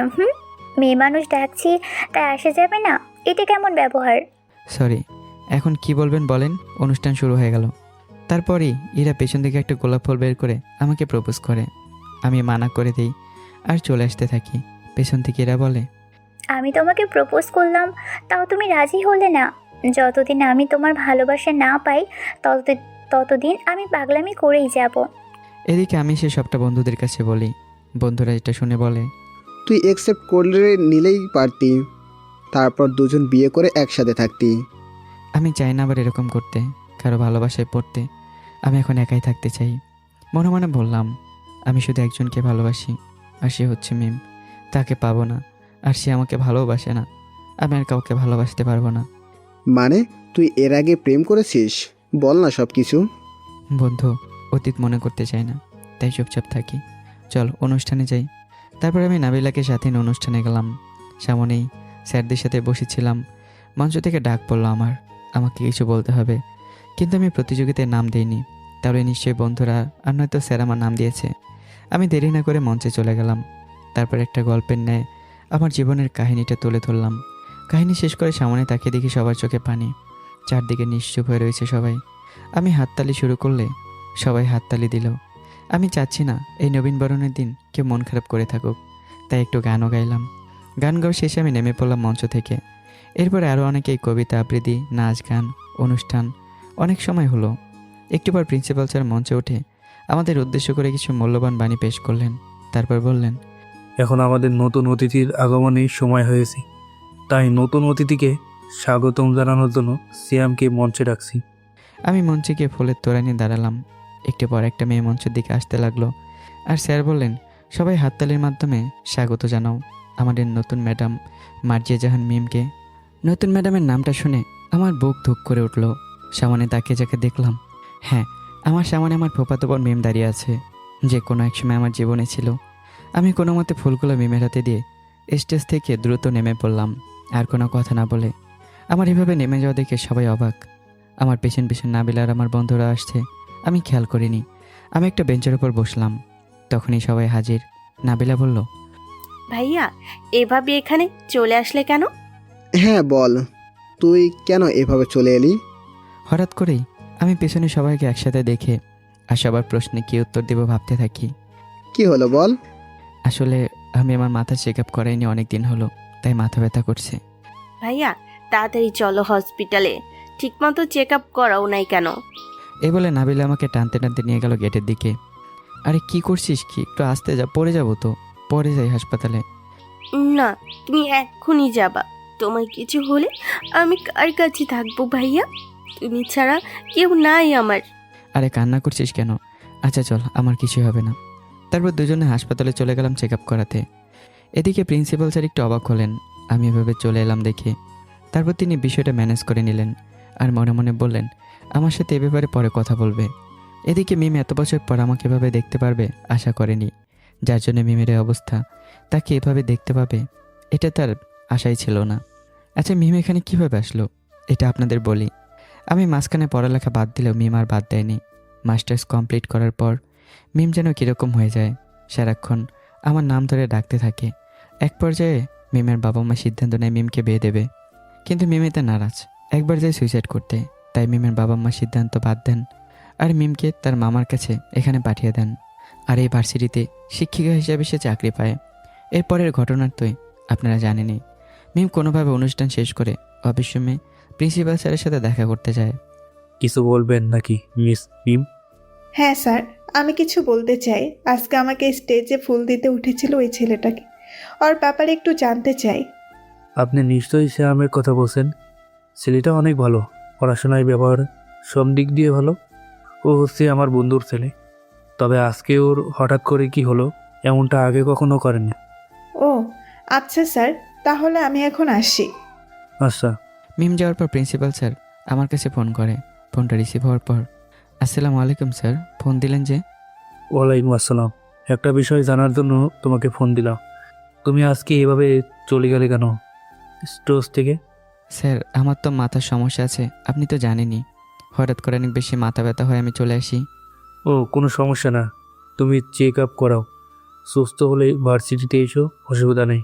মেয়ে মানুষ ডাকছি তাই আসা যাবে না? এটা কেমন ব্যবহার? সরি, এখন কি বলবেন বলেন। অনুষ্ঠান শুরু হয়ে গেল। তারপরেই ইরা পেছন থেকে একটা গোলাপ ফুল বের করে আমাকে প্রপোজ করে। আমি মানা করে দিই আর চলে আসতে থাকি। পেছন থেকে ইরা বলে, আমি তোমাকে প্রপোজ করলাম তাও তুমি রাজি হলে না। যতদিন আমি তোমার ভালোবাসা না পাই ততদিন আমি পাগলামি করেই যাব। এদিকে আমি সে সবটা বন্ধুদের কাছে বলি। বন্ধুরা এটা শুনে বলে, তুই অ্যাকসেপ্ট করলে নিলেই পারতি, তারপর দুজন বিয়ে করে একসাথে থাকতি। আমি চাই না আবার এরকম করতে, কারো ভালোবাসায় পড়তে। আমি এখন একাই থাকতে চাই। মনে মনে বললাম, আমি শুধু একজনকে ভালোবাসি, আর সে হচ্ছে মিম। তাকে পাবো না, আর সে আমাকে ভালোবাসে না। আমি আর কাউকে ভালোবাসতে পারবো না। মানে তুই এর আগে প্রেম করেছিস? বল না সব কিছু। বন্ধু, অতীত মনে করতে চাই না, তাই চুপচাপ থাকি। চল অনুষ্ঠানে যাই। তারপর আমি নাবিলাকে সাথে নিয়ে অনুষ্ঠানে গেলাম। সামনেই স্যারদের সাথে বসেছিলাম। মঞ্চ থেকে ডাক পড়লো আমাকে কিছু বলতে হবে, কিন্তু আমি প্রতিযোগিতায় নাম দিইনি। তাহলে নিশ্চয়ই বন্ধুরা আর নয়তো স্যার আমার নাম দিয়েছে। আমি দেরি না করে মঞ্চে চলে গেলাম। তারপর একটা গল্পের ন্যায় আমার জীবনের কাহিনীটা তুলে ধরলাম। কাহিনী শেষ করে সামনে তাকিয়ে দেখি সবার চোখে পানি, চারদিকে নিশ্চুপ হয়ে রয়েছে সবাই। আমি হাততালি শুরু করলে সবাই হাততালি দিল। আমি চাচ্ছি না এই নবীনবরণের দিন কেউ মন খারাপ করে থাকুক, তাই একটু গানও গাইলাম। গান গাওয়া শেষে আমি নেমে পড়লাম মঞ্চ থেকে। এরপরে আরও অনেকেই কবিতা আবৃত্তি, নাচ, গান, অনুষ্ঠান অনেক সময় হলো। একটু পর প্রিন্সিপাল স্যার মঞ্চে উঠে আমাদের উদ্দেশ্য করে কিছু মূল্যবান বাণী পেশ করলেন। তারপর বললেন, এখন আমাদের নতুন অতিথির আগমনের সময় হয়েছে, তাই নতুন অতিথিকে স্বাগতম জানানোর জন্য সিয়ামকে মঞ্চে ডাকছি। আমি মঞ্চে গিয়ে ফুলের তোড়া নিয়ে দাঁড়ালাম। একটু পর একটা মেয়ে মঞ্চের দিকে আসতে লাগলো, আর স্যার বললেন, সবাই হাততালির মাধ্যমে স্বাগত জানাও আমাদের নতুন ম্যাডাম মার্জিয়া জাহান মিমকে। নতুন ম্যাডামের নামটা শুনে আমার বুক ধুক করে উঠল। সামনে তাকে যাকে দেখলাম, হ্যাঁ, আমার সামনে আমার ফোপাতো বোন মিম দাঁড়িয়ে আছে, যে কোনো এক সময় আমার জীবনে ছিল। আমি কোনো মতে ফুলগুলো মিমের হাতে দিয়ে স্টেজ থেকে দ্রুত নেমে পড়লাম, আর কোনো কথা না বলে। আমার এভাবে নেমে যাওয়া দেখে সবাই অবাক। আমার পেছন পেছন নাবিলা আর আমার বন্ধুরা আসছে, আমি খেয়াল করিনি। আমি একটা বেঞ্চের উপর বসলাম, তখনই সবাই হাজির। নাবিলা বলল, ভাইয়া এভাবে এখানে চলে আসলে কেন? হ্যাঁ বল, তুই কেন এভাবে চলে এলি? হঠাৎ করেই আমি পেছনে সবাইকে একসাথে দেখে আর সবার প্রশ্নে কী উত্তর দেব ভাবতে থাকি। কি হলো বল? আসলে আমি আমার মাথা চেক আপ করাইনি অনেক দিন হলো, তাই মাথা ব্যথা করছে। ভাইয়া তাড়াতাড়ি চলো হসপিটালে, ঠিকমতো চেক আপ করাও নাই কেন? এই বলে নাবিলা আমাকে টানতে টানতে নিয়ে গেল গেটের দিকে। আরে কি করছিস কি, একটু আসতে যা, পড়ে যাবো তো, পরে যাই হাসপাতালে। না, তুমি এক্ষুনি যাবা। তোমার কিছু হলে আমি কার কাছে থাকবো ভাইয়া? তুমি ছাড়া কেউ নাই আমার। আরে কান্না করছিস কেন? আচ্ছা চল, আমার কিছু হবে না। তারপর দুজনে হাসপাতালে চলে গেলাম চেক আপ করাতে। এদিকে প্রিন্সিপাল স্যার একটু অবাক হলেন আমি এভাবে চলে এলাম দেখে। তারপর তিনি বিষয়টা ম্যানেজ করে নিলেন আর মনে মনে বললেন আমার সাথে এ ব্যাপারে পরে কথা বলবে। এদিকে মিম এত বছর পর আমাকে এভাবে দেখতে পারবে আশা করেনি, যার জন্য মিমের এই অবস্থা, তাকে এভাবে দেখতে পাবে এটা তার আশাই ছিল না। আচ্ছা মিম এখানে কীভাবে আসলো এটা আপনাদের বলি। আমি মাঝখানে পড়ালেখা বাদ দিলেও মিম আর বাদ দেয়নি। মাস্টার্স কমপ্লিট করার পর মিম যেন কীরকম হয়ে যায়, সারাক্ষণ আমার নাম ধরে ডাকতে থাকে। এক পর্যায়ে মিমের বাবা মা সিদ্ধান্ত নেয় মিমকে বিয়ে দেবে, কিন্তু মিম এতে নারাজ, একবার যায় সুইসাইড করতে। তাই মিমের বাবা মা সিদ্ধান্ত বাদ দেন আর মিমকে তার মামার কাছে এখানে পাঠিয়ে দেন। আর এই ভার্সিটিতে শিক্ষিকা হিসেবে সে চাকরি পায়। এরপরের ঘটনার তোই আপনারা জানেনই। মিম কোনোভাবে অনুষ্ঠান শেষ করে অবিশ্বামে প্রিন্সিপাল স্যারের সাথে দেখা করতে যায়। কিছু বলবেন নাকি মিস মিম? হ্যাঁ স্যার, আমি কিছু বলতে চাই। আজকে আমাকে স্টেজে ফুল দিতে উঠেছিল ওই ছেলেটাকে, ওর ব্যাপারে একটু জানতে চাই। আপনি নিশ্চয়ই শ্যামের কথা বলছেন। ছেলেটা অনেক ভালো, পড়াশোনায় ব্যবহার সব দিক দিয়ে ভালো। ও হচ্ছে আমার বন্ধুর ছেলে। তবে আজকে ওর হঠাৎ করে কি হলো, এমনটা আগে কখনো করেনি। ও আচ্ছা স্যার, তাহলে আমি এখন আসি। আচ্ছা। মিম যাওয়ার পর প্রিন্সিপাল স্যার আমার কাছে ফোন করে। ফোনটা রিসিভ হওয়ার পর আসসালামু আলাইকুম স্যার, ফোন দিলেন যে? ওয়ালাইকুম আসসালাম। একটা বিষয় জানার জন্য তোমাকে ফোন দিলাম। তুমি আজকে এভাবে চলে গেলে কেন স্টোজ থেকে? স্যার আমার তো মাথার সমস্যা আছে, আপনি তো জানেনই। হঠাৎ করে অনেক বেশি মাথা ব্যথা হয় আমি চলে আসি। ও কোনো সমস্যা না, তুমি চেক আপ করাও। সুস্থ হলে ভার্সিটিতে এসো, অসুবিধা নেই।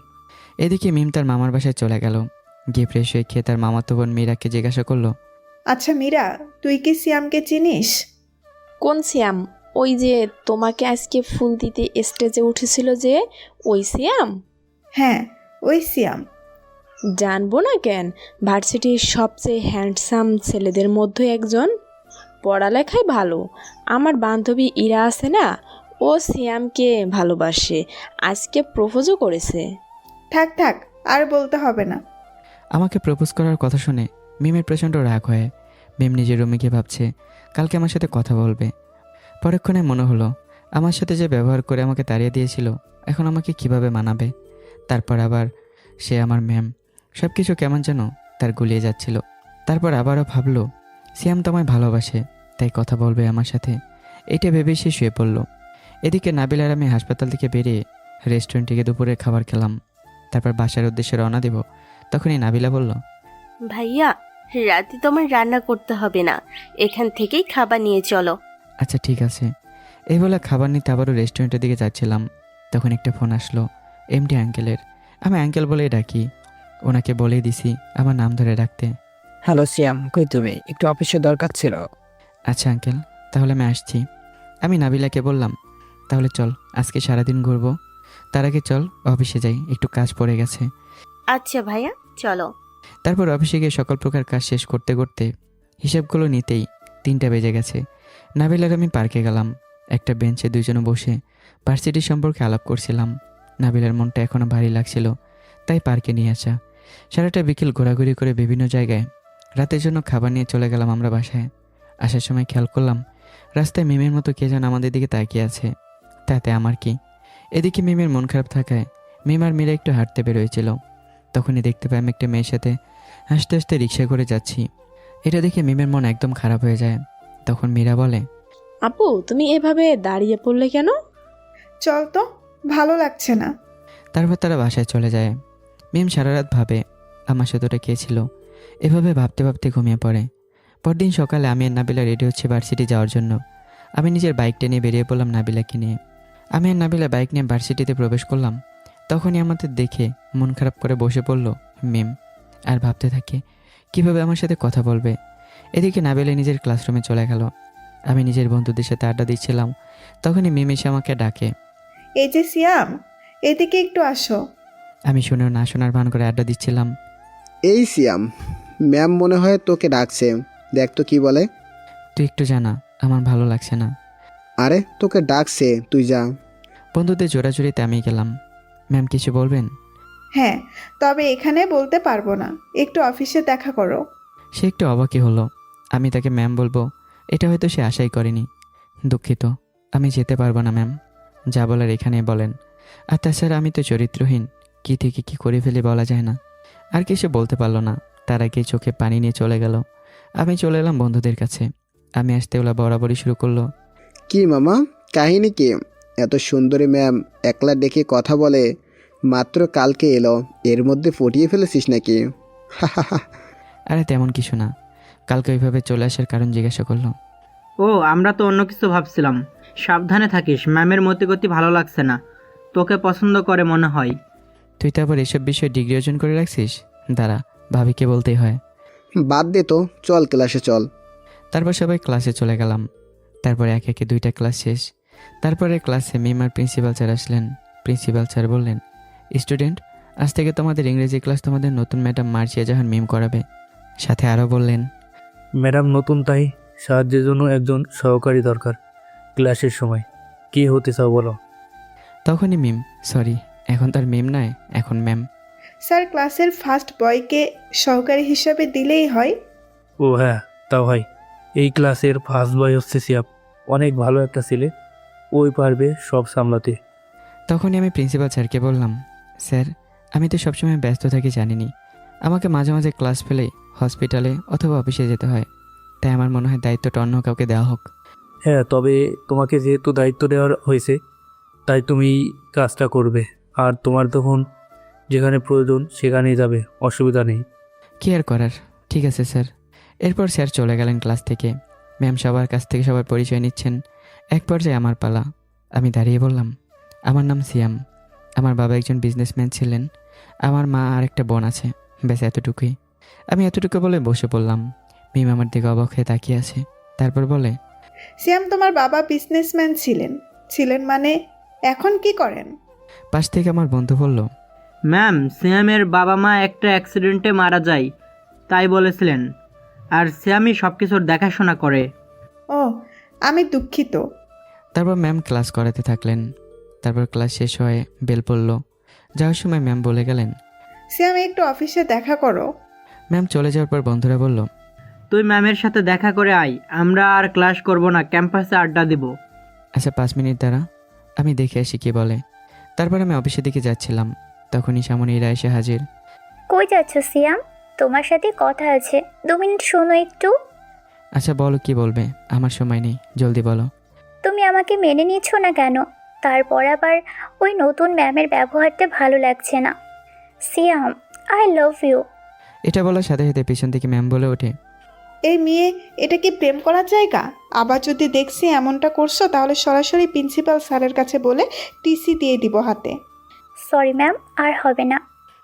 এদিকে মিম তার মামার বাসায় চলে গেল। গিয়ে ফ্রেশ হয়ে খেয়ে তার মামাতো বোন মীরাকে জিজ্ঞাসা করলো, আচ্ছা মীরা, তুই কি সিয়ামকে চিনিস? কোন সিয়াম? ওই যে তোমাকে আজকে ফুল দিতে স্টেজে উঠেছিল যে, ওই সিয়াম? হ্যাঁ ওই সিয়াম। জানবো না কেন, ভার্সিটির সবচেয়ে হ্যান্ডসাম ছেলেদের মধ্যে একজন, পড়ালেখায় ভালো। আমার বান্ধবী ইরা আছে না, ও সিয়ামকে ভালোবাসে, আজকে প্রপোজও করেছে। থাক থাক, আর বলতে হবে না। আমাকে প্রপোজ করার কথা শুনে মিমের প্রচণ্ড রাগ হয়। মিম নিজের রুমে গিয়ে ভাবছে কালকে আমার সাথে কথা বলবে। পরক্ষণে মনে হলো আমার সাথে যে ব্যবহার করে আমাকে তাড়িয়ে দিয়েছিল, এখন আমাকে কিভাবে মানাবে। তারপর আবার সে আমার ম্যাম, সব কিছু কেমন যেন তার গুলিয়ে যাচ্ছিল। তারপর আবারও ভাবলো সিয়াম তো আমায় ভালোবাসে, তাই কথা বলবে আমার সাথে। এটা ভেবেই সে শুয়ে পড়ল। এদিকে নাবিল আর আমি হাসপাতাল থেকে বেরিয়ে রেস্টুরেন্টে গিয়ে দুপুরের খাবার খেলাম। তারপর বাসার উদ্দেশ্যে রওনা দেব। তখনই নাবিলা বলল, ভাইয়া রাতে তোমার রান্না করতে হবে না, এখান থেকেই খাবার নিয়ে চলো। আচ্ছা ঠিক আছে। এই বলে খাবার নিতে আবারও রেস্টুরেন্টের দিকে যাচ্ছিলাম, তখন একটা ফোন আসলো এমডি আঙ্কেলের। আমি আঙ্কেল বলেই ডাকি, ওনাকে বলেই দিছি আমার নাম ধরে ডাকতে। হ্যালো সিয়াম, কই তুমি? একটু অফিসে দরকার ছিল। আচ্ছা আঙ্কেল, তাহলে আমি আসছি। আমি নাবিলাকে বললাম তাহলে চল আজকে সারাদিন ঘুরবো, তার আগে চল অফিসে যাই, একটু কাজ পড়ে গেছে। আচ্ছা ভাইয়া চলো। তারপর অফিসে গিয়ে সকল প্রকার কাজ শেষ করতে করতে হিসাবগুলো নিতেই 3টা বেজে গেছে। নাবিলার আমি পার্কে গেলাম। একটা বেঞ্চে দুজনে বসে ভার্সিটি সম্পর্কে আলাপ করছিলাম। নাবিলার মনটা এখনও ভারী লাগছিল, তাই পার্কে নিয়ে আসা। সারাটা বিকেল ঘোরাঘুরি করে বিভিন্ন জায়গায় রাতের জন্য খাবার নিয়ে চলে গেলাম আমরা বাসায়। আসার সময় খেয়াল করলাম রাস্তায় মিমের মতো কে যেন আমাদের দিকে তাকিয়ে আছে, তাতে আমার কি। এদিকে মিমের মন খারাপ থাকায় মিম আর মীরা একটু হাঁটতে বেরোয়েছিল। তখনই দেখতে পাই আমি একটা মেয়ের সাথে হাসতে হাসতে রিক্সা করে যাচ্ছি। এটা দেখে মিমের মন একদম খারাপ হয়ে যায়। তখন মীরা বলে, আপু তুমি এভাবে দাঁড়িয়ে পড়লে কেন? চল তো, ভালো লাগছে না। তারপর তারা বাসায় চলে যায়। মিম সারা রাত ভাবে আমার সাথে ওটা কে ছিল। এভাবে ভাবতে ভাবতে ঘুমিয়ে পড়ে। পরদিন সকালে আমি আর নাবিলা রেডি হচ্ছে ভার্সিটি যাওয়ার জন্য। আমি নিজের বাইকটা নিয়ে বেরিয়ে পড়লাম নাবিলাকে নিয়ে। আমি আর নাবিলা বাইক নিয়ে ভার্সিটিতে প্রবেশ করলাম। তখনই আমাদের দেখে মন খারাপ করে বসে পড়ল মিম আর ভাবতে থাকে কিভাবে আমার সাথে কথা বলবে। এদিকে নাবিলা নিজের ক্লাসরুমে চলে গেল। আমি নিজের বন্ধুদের সাথে আড্ডা দিচ্ছিলাম। তখনই মিম এসে আমাকে ডাকে, এই যে সিয়াম, এদিকে একটু আসো। আমি শুনেও না শোনার ভান করে আড্ডা দিচ্ছিলাম। এই সিয়াম, ম্যাম মনে হয় তোকে ডাকছে, দেখ তো কি বলে। তুই একটু জানা, আমার ভালো লাগছে না। আরে তোকে ডাকছে, তুই যা। বন্ধুদের জোরাজুরিতে আমি গেলাম। ম্যাম কিছু বলবেন? হ্যাঁ, তবে এখানে বলতে পারবো না, একটু অফিসে দেখা করো। সে একটু অবাকই হলো। আমি তাকে ম্যাম বলবো এটা হয়তো সে আশাই করেনি। দুঃখিত, আমি যেতে পারবো না ম্যাম। যা বলার এখানে বলেন। আর তাছাড়া আমি তো চরিত্রহীন, কি থেকে কি করে ফেলে বলা যায় না। আর কিছু বলতে পারলো না, তার আগে চোখে পানি নিয়ে চলে গেল। আমি চলে এলাম বন্ধুদের কাছে। আমি আসতে ওলা বরাবরই শুরু করলো। কি মামা, কাহিনী কি? এত সুন্দরী ম্যাম একলা ডেকে কথা বলে, মাত্র কালকে এলো, এর মধ্যে ফুটিয়ে ফেলেছিস নাকি? আরে তেমন কিছু না, কালকে ওইভাবে চলে আসার কারণ জিজ্ঞাসা করলো। ও, আমরা তো অন্য কিছু ভাবছিলাম। সাবধানে থাকিস, ম্যামের মতিগতি ভালো লাগছে না, তোকে পছন্দ করে মনে হয়। তুই তো আবার এসব বিষয়ে ডিগ্রি অর্জন করে রাখছিস? দাঁড়া, ভাবিকে বলতেই হয়। বাদ দে তো, চল ক্লাসে চল। তারপর সবাই ক্লাসে চলে গেলাম। তারপর একে একে 2টা ক্লাস শেষ। তারপরে ক্লাসে মিম আর প্রিন্সিপাল স্যার আসলেন। প্রিন্সিপাল স্যার বললেন, স্টুডেন্ট, আজ থেকে তোমাদের ইংরেজি ক্লাস তোমাদের নতুন ম্যাডাম মার্জিয়া জাহান মিম করাবে। সাথে আরও বললেন, ম্যাডাম নতুন, তাই সাহায্যের জন্য একজন সহকারী দরকার ক্লাসের সময়। কি হতে চাও বলো? তখনই মিম, সরি এখন তার মিম নয়, এখন ম্যাম। স্যার, ক্লাসের ফার্স্ট বয়কে সহকারী হিসাবে দিলেই হয়। ও হ্যাঁ, তাও হয়। এই ক্লাসের ফার্স্ট বয় হচ্ছে সিয়াব, অনেক ভালো একটা ছেলে, ওই পারবে সব সামলাতে। তখনই আমি প্রিন্সিপাল স্যারকে বললাম, স্যার আমি তো সবসময় ব্যস্ত থাকি জানিনি, আমাকে মাঝে মাঝে ক্লাস ফেলে হসপিটালে অথবা অফিসে যেতে হয়, তাই আমার মনে হয় দায়িত্বটা অন্য কাউকে দেওয়া হোক। হ্যাঁ, তবে তোমাকে যেহেতু দায়িত্ব দেওয়া হয়েছে, তাই তুমি কাজটা করবে। আর তোমার তখন যেখানে প্রয়োজন সেখানেই যাবে, অসুবিধা নেই। কি আর করার, ঠিক আছে স্যার। এরপর স্যার চলে গেলেন ক্লাস থেকে। ম্যাম সবার কাছ থেকে সবার পরিচয় নিচ্ছেন। এক পর্যায়ে আমার পালা। আমি দাঁড়িয়ে বললাম, আমার নাম সিয়াম, আমার বাবা একজন বিজনেসম্যান ছিলেন, আমার মা আর একটা বোন আছে, ব্যাস এতটুকুই। আমি এতটুকু বলে বসে পড়লাম। মিম আমার দিকে অবাক হয়ে তাকিয়ে আছে। তারপর বলে, সিয়াম, তোমার বাবা বিজনেসম্যান ছিলেন মানে এখন কি করেন? পাশ থেকে আমার বন্ধু বলল, ম্যাম, সিয়ামের বাবা মা একটা অ্যাক্সিডেন্টে মারা যায়, তাই বলেছিলেন। আর সিয়ামই সব কিছুর দেখাশোনা করে। ও, আমি দুঃখিত। তারপর ম্যাম ক্লাস করাতে থাকলেন। তারপর ক্লাস শেষ হয়ে বেল পড়ল। যাওয়ার সময় ম্যাম বলে গেলেন, সিয়াম, একটু অফিসে দেখা করো। ম্যাম চলে যাওয়ার পর বন্ধুরা বলল, তুই ম্যামের সাথে দেখা করে আয়, আমরা আর ক্লাস করব না, ক্যাম্পাসে আড্ডা দিব। আচ্ছা 5 মিনিট দাঁড়া, আমি দেখে আসি কি বলে। তারপর আমি অফিসের দিকে যাচ্ছিলাম, তখনই সামনে ইরা এসে হাজির। কই যাচ্ছ সিয়াম? তোমার সাথে কথা আছে, 2 মিনিট শোনো একটু। আচ্ছা বলো কি বলবে, আমার সময় নেই, জলদি বলো। তুমি আমাকে মেনে নিচ্ছ না কেন? তারপর আবার ওই নতুন ম্যামের ব্যবহারটা ভালো লাগছে না। সিয়াম, আই লাভ ইউ। এটা বলার সাথে সাথে পিছন থেকে ম্যাম বলে ওঠে, এই মেয়ে, এটা কি প্রেম করার জায়গা? আবার যদি দেখছি এমনটা করছো, তাহলে সরাসরি প্রিন্সিপাল স্যারের কাছে বলে টিসি দিয়ে দিব হাতে। সরি ম্যাম, আর হবে না।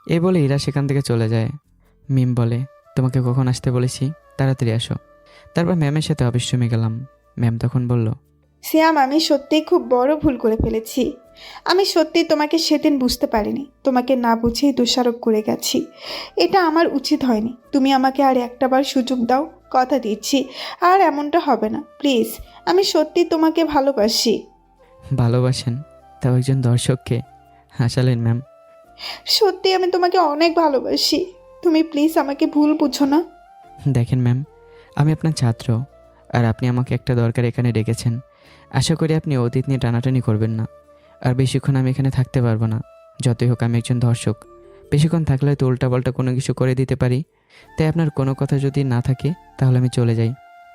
এই বলে ইরা সেখান থেকে চলে যায়। মিম বলে, তোমাকে কখন আসতে বলেছি, তাড়াতাড়ি আসো। তারপর ম্যামের সাথে অফিস রুমে গেলাম। ম্যাম তখন বলল, সিয়াম, আমি সত্যিই খুব বড় ভুল করে ফেলেছি। আমি সত্যিই তোমাকে সেদিন বুঝতে পারিনি, তোমাকে না বুঝেই দোষারোপ করে গেছি। এটা আমার উচিত হয়নি। তুমি আমাকে আর একটাবার সুযোগ দাও, কথা দিচ্ছি আর এমনটা হবে না, প্লিজ। আমি সত্যি তোমাকে ভালোবাসি। ভালোবাসেন? তাও একজন দর্শককে? হাসালেন ম্যাম। সত্যি আমি তোমাকে অনেক ভালোবাসি, তুমি প্লিজ আমাকে ভুল বুঝো না। দেখেন ম্যাম, আমি আপনার ছাত্র, আর আপনি আমাকে একটা দরকার এখানে ডেকেছেন। আশা করি আপনি অতীত নিয়ে টানাটানি করবেন না। আর বেশিক্ষণ আমি এখানে থাকতে পারবো না। যতই হোক আমি একজন দর্শক, বেশিক্ষণ থাকলে হয়তো উল্টাপাল্টা কোনো কিছু করে দিতে পারি। তাই আপনার কোনো কথা যদি না থাকে তাহলে আমি চলে যাই।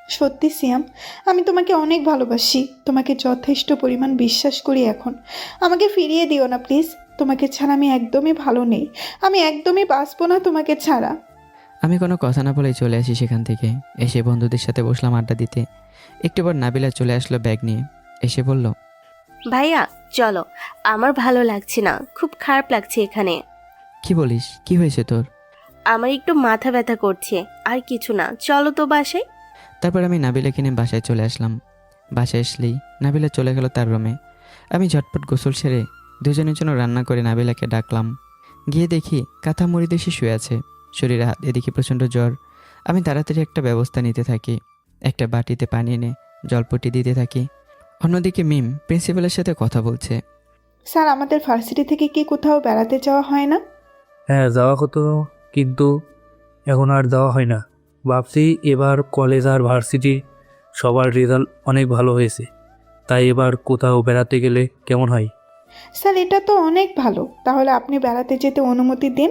সত্যি সিয়াম, আমি তোমাকে অনেক ভালোবাসি, তোমাকে যথেষ্ট পরিমাণ বিশ্বাস করি। এখন আমাকে ফিরিয়ে দিও না প্লিজ। তোমাকে ছাড়া আমি একদমই ভালো নেই, আমি একদমই বাঁচবো না তোমাকে ছাড়া। আমি কোনো কথা না বলেই চলে আসি সেখান থেকে। এসে বন্ধুদের সাথে বসলাম আড্ডা দিতে। একটু পর নাবিলা চলে আসলো ব্যাগ নিয়ে। এসে বলল, ভাইয়া চলো, আমার ভালো লাগছে না, খুব খারাপ লাগছে এখানে। কি বলিস, কি হয়েছে তোর? আমার একটু মাথা ব্যথা করছে, আর কিছু না, চলো তো বাসায়। তারপর আমি নাবিলাকে নিয়ে বাসায় চলে আসলাম। বাসায় আসলেই নাবিলা চলে গেল তার রুমে। আমি ঝটপট গোসল সেরে দুজনের জন্য রান্না করে নাবিলাকে ডাকলাম। গিয়ে দেখি কাঁথা মুড়ি দিয়ে সে শুয়ে আছে। শরীরে হাত দিয়ে দেখি প্রচণ্ড জ্বর। আমি তাড়াতাড়ি একটা ব্যবস্থা নিতে থাকি। একটা বাটিতে পানি এনে জলপটি দিতে থাকি। অন্যদিকে মিম প্রিন্সিপালের সাথে কথা বলছে। স্যার, আমাদের ভার্সিটি থেকে কি কোথাও বেড়াতে যাওয়া হয় না? হ্যাঁ, যাওয়া হতো, কিন্তু এখন আর যাওয়া হয় না। ভাবছি এবার কলেজ আর ভার্সিটি সবার রেজাল্ট অনেক ভালো হয়েছে, তাই এবার কোথাও বেড়াতে গেলে কেমন হয়? স্যার, এটা তো অনেক ভালো। তাহলে আপনি বেড়াতে যেতে অনুমতি দিন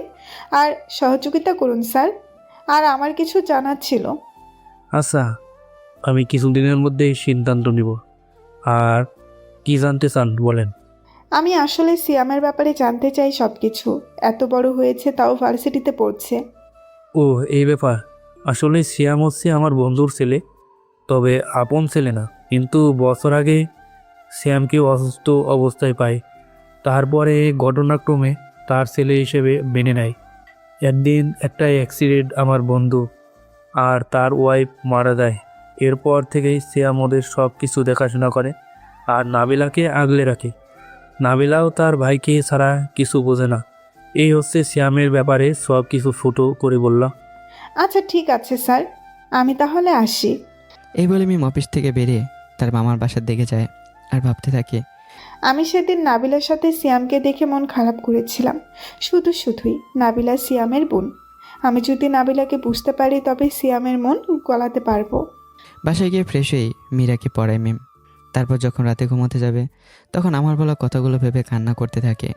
আর সহযোগিতা করুন স্যার। আর আমার কিছু জানার ছিল। আচ্ছা, আমি কিছুদিনের মধ্যেই সিদ্ধান্ত নিব। আর কি জানতে চান বলেন। আমি আসলে সিয়ামের ব্যাপারে জানতে চাই সব কিছু। এত বড় হয়েছে, তাও ভার্সিটিতে পড়ছে। ও, এই ব্যাপার। আসলে সিয়াম হচ্ছে আমার বন্ধুর ছেলে, তবে আপন ছেলে না। কিন্তু বছর আগে শ্যামকে অসুস্থ অবস্থায় পায়, তারপরে ঘটনাক্রমে তার ছেলে হিসেবে মেনে নেয়। একদিন একটা অ্যাক্সিডেন্ট, আমার বন্ধু আর তার ওয়াইফ মারা যায়। এরপর থেকেই শ্যাম ওদের সব কিছু দেখাশোনা করে আর নাবিলাকে আগলে রাখে। নাবিলাও তার ভাইকে ছাড়া কিছু বোঝে না। এই হচ্ছে শ্যামের ব্যাপারে সব কিছু ছোটো করে বললাম। আচ্ছা, ঠিক আছে স্যার, আমি তাহলে আসি। এই বলে মিম অফিস থেকে বেরিয়ে তার মামার বাসার দিকে যায় আর ভাবতে থাকে। আমি সেদিন নাবিলার সাথে সিয়ামকে দেখে মন খারাপ করেছিলাম। শুধুই নাবিলা সিয়ামের বোন। আমি যদি নাবিলাকে বুঝতে পারি, তবে সিয়ামের মন গলাতে পারবো। বাসায় গিয়ে ফ্রেশ হয়ে মীরাকে পড়ায় মিম। তারপর যখন রাতে ঘুমোতে যাবে, তখন আমার বলা কথাগুলো ভেবে কান্না করতে থাকে।